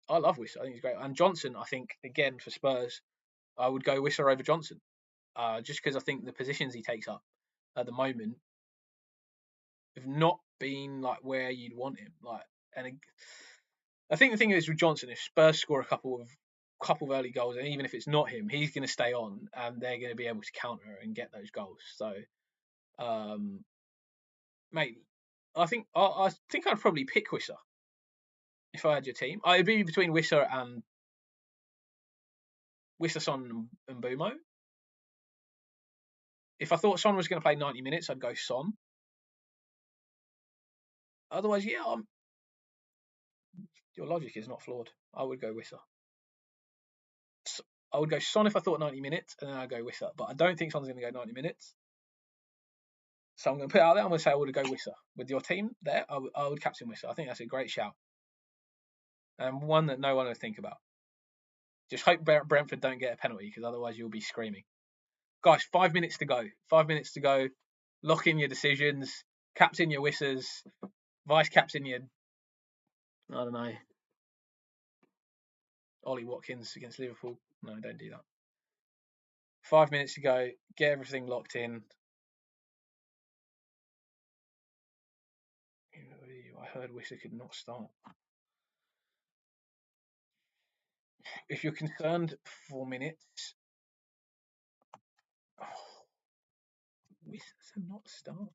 love Wisser. I think he's great. And Johnson, I think again for Spurs, I would go Wisser over Johnson, just because I think the positions he takes up at the moment have not been like where you'd want him. Like, and I think the thing is with Johnson, if Spurs score a couple of early goals, and even if it's not him, he's going to stay on, and they're going to be able to counter and get those goals. So, um, mate, I think I'd probably pick Wisser if I had your team. It'd be between Wisser and Wissa, Son, and Bumo. If I thought Son was going to play 90 minutes, I'd go Son. Otherwise, yeah, your logic is not flawed. I would go Wissa. I would go Son if I thought 90 minutes, and then I'd go Wissa. But I don't think Son's going to go 90 minutes. So I'm going to put it out there. I'm going to say I would go Wissa. With your team there, I would captain Wissa. I think that's a great shout. And one that no one would think about. Just hope Brentford don't get a penalty, because otherwise you'll be screaming. Guys, 5 minutes to go. 5 minutes to go. Lock in your decisions. Captain your Wissers. Vice captain your, I don't know, Ollie Watkins against Liverpool. No, don't do that. 5 minutes to go. Get everything locked in. I heard Wisser could not start. If you're concerned, 4 minutes. Oh, Wisser to not start.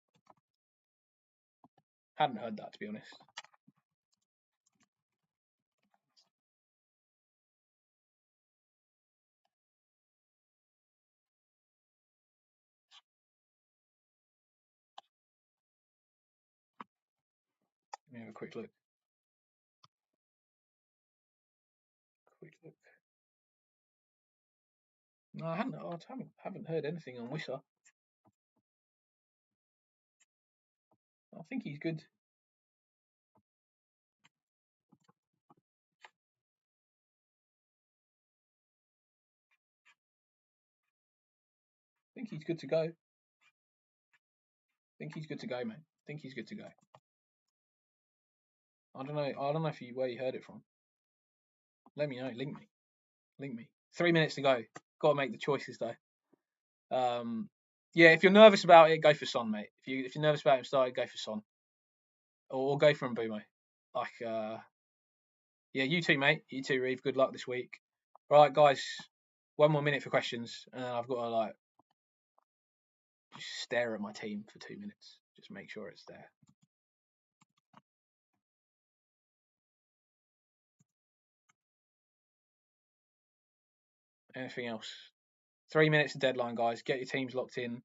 Hadn't heard that, to be honest. Let me have a quick look. No, I haven't heard anything on Wisser. I think he's good. I think he's good to go. I think he's good to go, mate. I think he's good to go. I don't know if where you heard it from. Let me know. Link me. 3 minutes to go. Got to make the choices though. Yeah, if you're nervous about it, go for Son, mate. If you're nervous about him starting, go for Son, or go for Mbumo. Like, yeah, you too, mate. You too, Reeve. Good luck this week. Right, guys. 1 more minute for questions, and I've got to just stare at my team for 2 minutes. Just make sure it's there. Anything else? 3 minutes of deadline, guys. Get your teams locked in.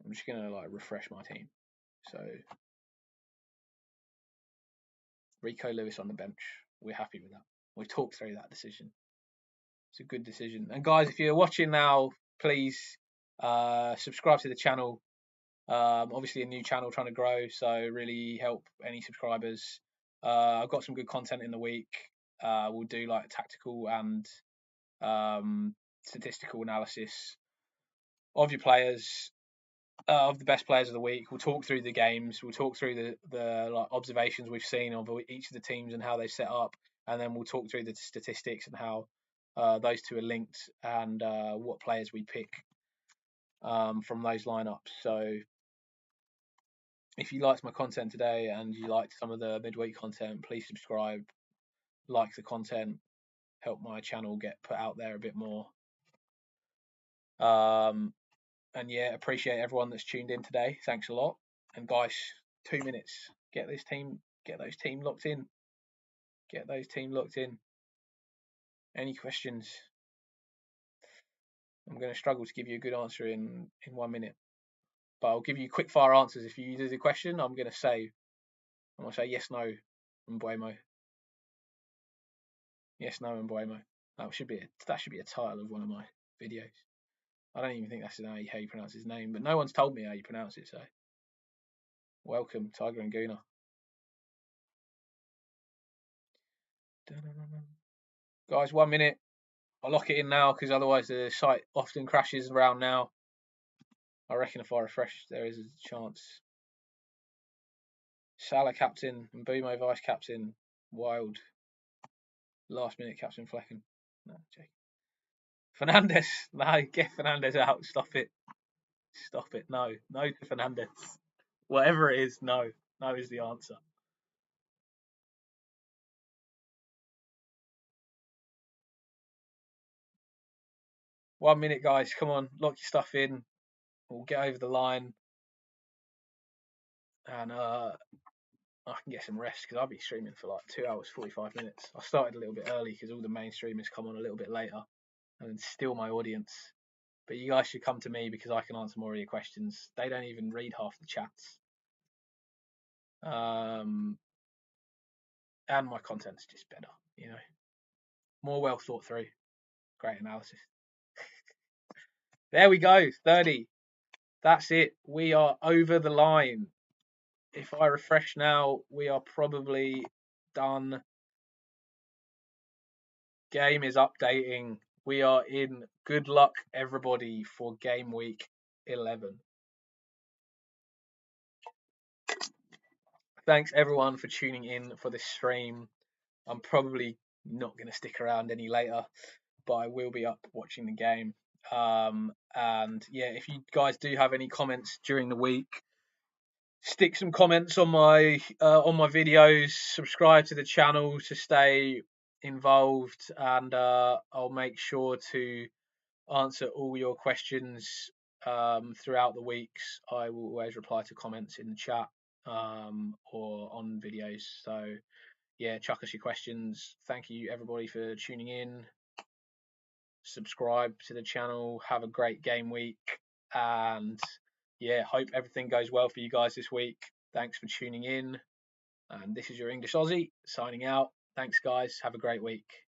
I'm just gonna refresh my team. So Rico Lewis on the bench. We're happy with that. We've talked through that decision. It's a good decision. And guys, if you're watching now, please subscribe to the channel. Obviously a new channel trying to grow, so really help any subscribers. I've got some good content in the week. We'll do tactical and statistical analysis of your players, of the best players of the week. We'll talk through the games. We'll talk through the observations we've seen of each of the teams and how they set up, and then we'll talk through the statistics and how those two are linked, and what players we pick from those lineups. So if you liked my content today and you liked some of the midweek content, please subscribe, like the content, help my channel get put out there a bit more. And yeah, appreciate everyone that's tuned in today. Thanks a lot. And guys, 2 minutes. Get those team locked in. Get those team locked in. Any questions? I'm going to struggle to give you a good answer in 1 minute, but I'll give you quick fire answers. If you use a question, I'm going to say yes, no, and Buemo. Yes, no, and Buemo. That should be a title of one of my videos. I don't even think that's how you pronounce his name, but no one's told me how you pronounce it. So, welcome, Tiger and Guna. Guys, 1 minute. I'll lock it in now because otherwise the site often crashes around now. I reckon if I refresh, there is a chance. Salah captain and Bumo vice captain. Wild. Last minute captain Flecken. No, Jake. Fernandez. No, get Fernandez out. Stop it. Stop it. No. No to Fernandez. Whatever it is, no. No is the answer. One minute, guys. Come on. Lock your stuff in. We'll get over the line. And I can get some rest because I'll be streaming for like 2 hours 45 minutes. I started a little bit early because all the main streamers come on a little bit later, and still my audience. But you guys should come to me because I can answer more of your questions. They don't even read half the chats. And my content's just better, you know. More well thought through. Great analysis. There we go, 30. That's it. We are over the line. If I refresh now, we are probably done. Game is updating. We are in. Good luck, everybody, for game week 11. Thanks, everyone, for tuning in for this stream. I'm probably not going to stick around any later, but I will be up watching the game. And yeah, if you guys do have any comments during the week, stick some comments on my videos. Subscribe to the channel to stay involved, and I'll make sure to answer all your questions throughout the weeks. I will always reply to comments in the chat or on videos. So yeah, chuck us your questions. Thank you everybody for tuning in. Subscribe to the channel. Have a great game week, and yeah, hope everything goes well for you guys this week. Thanks for tuning in, and this is your English Aussie signing out. Thanks guys, have a great week.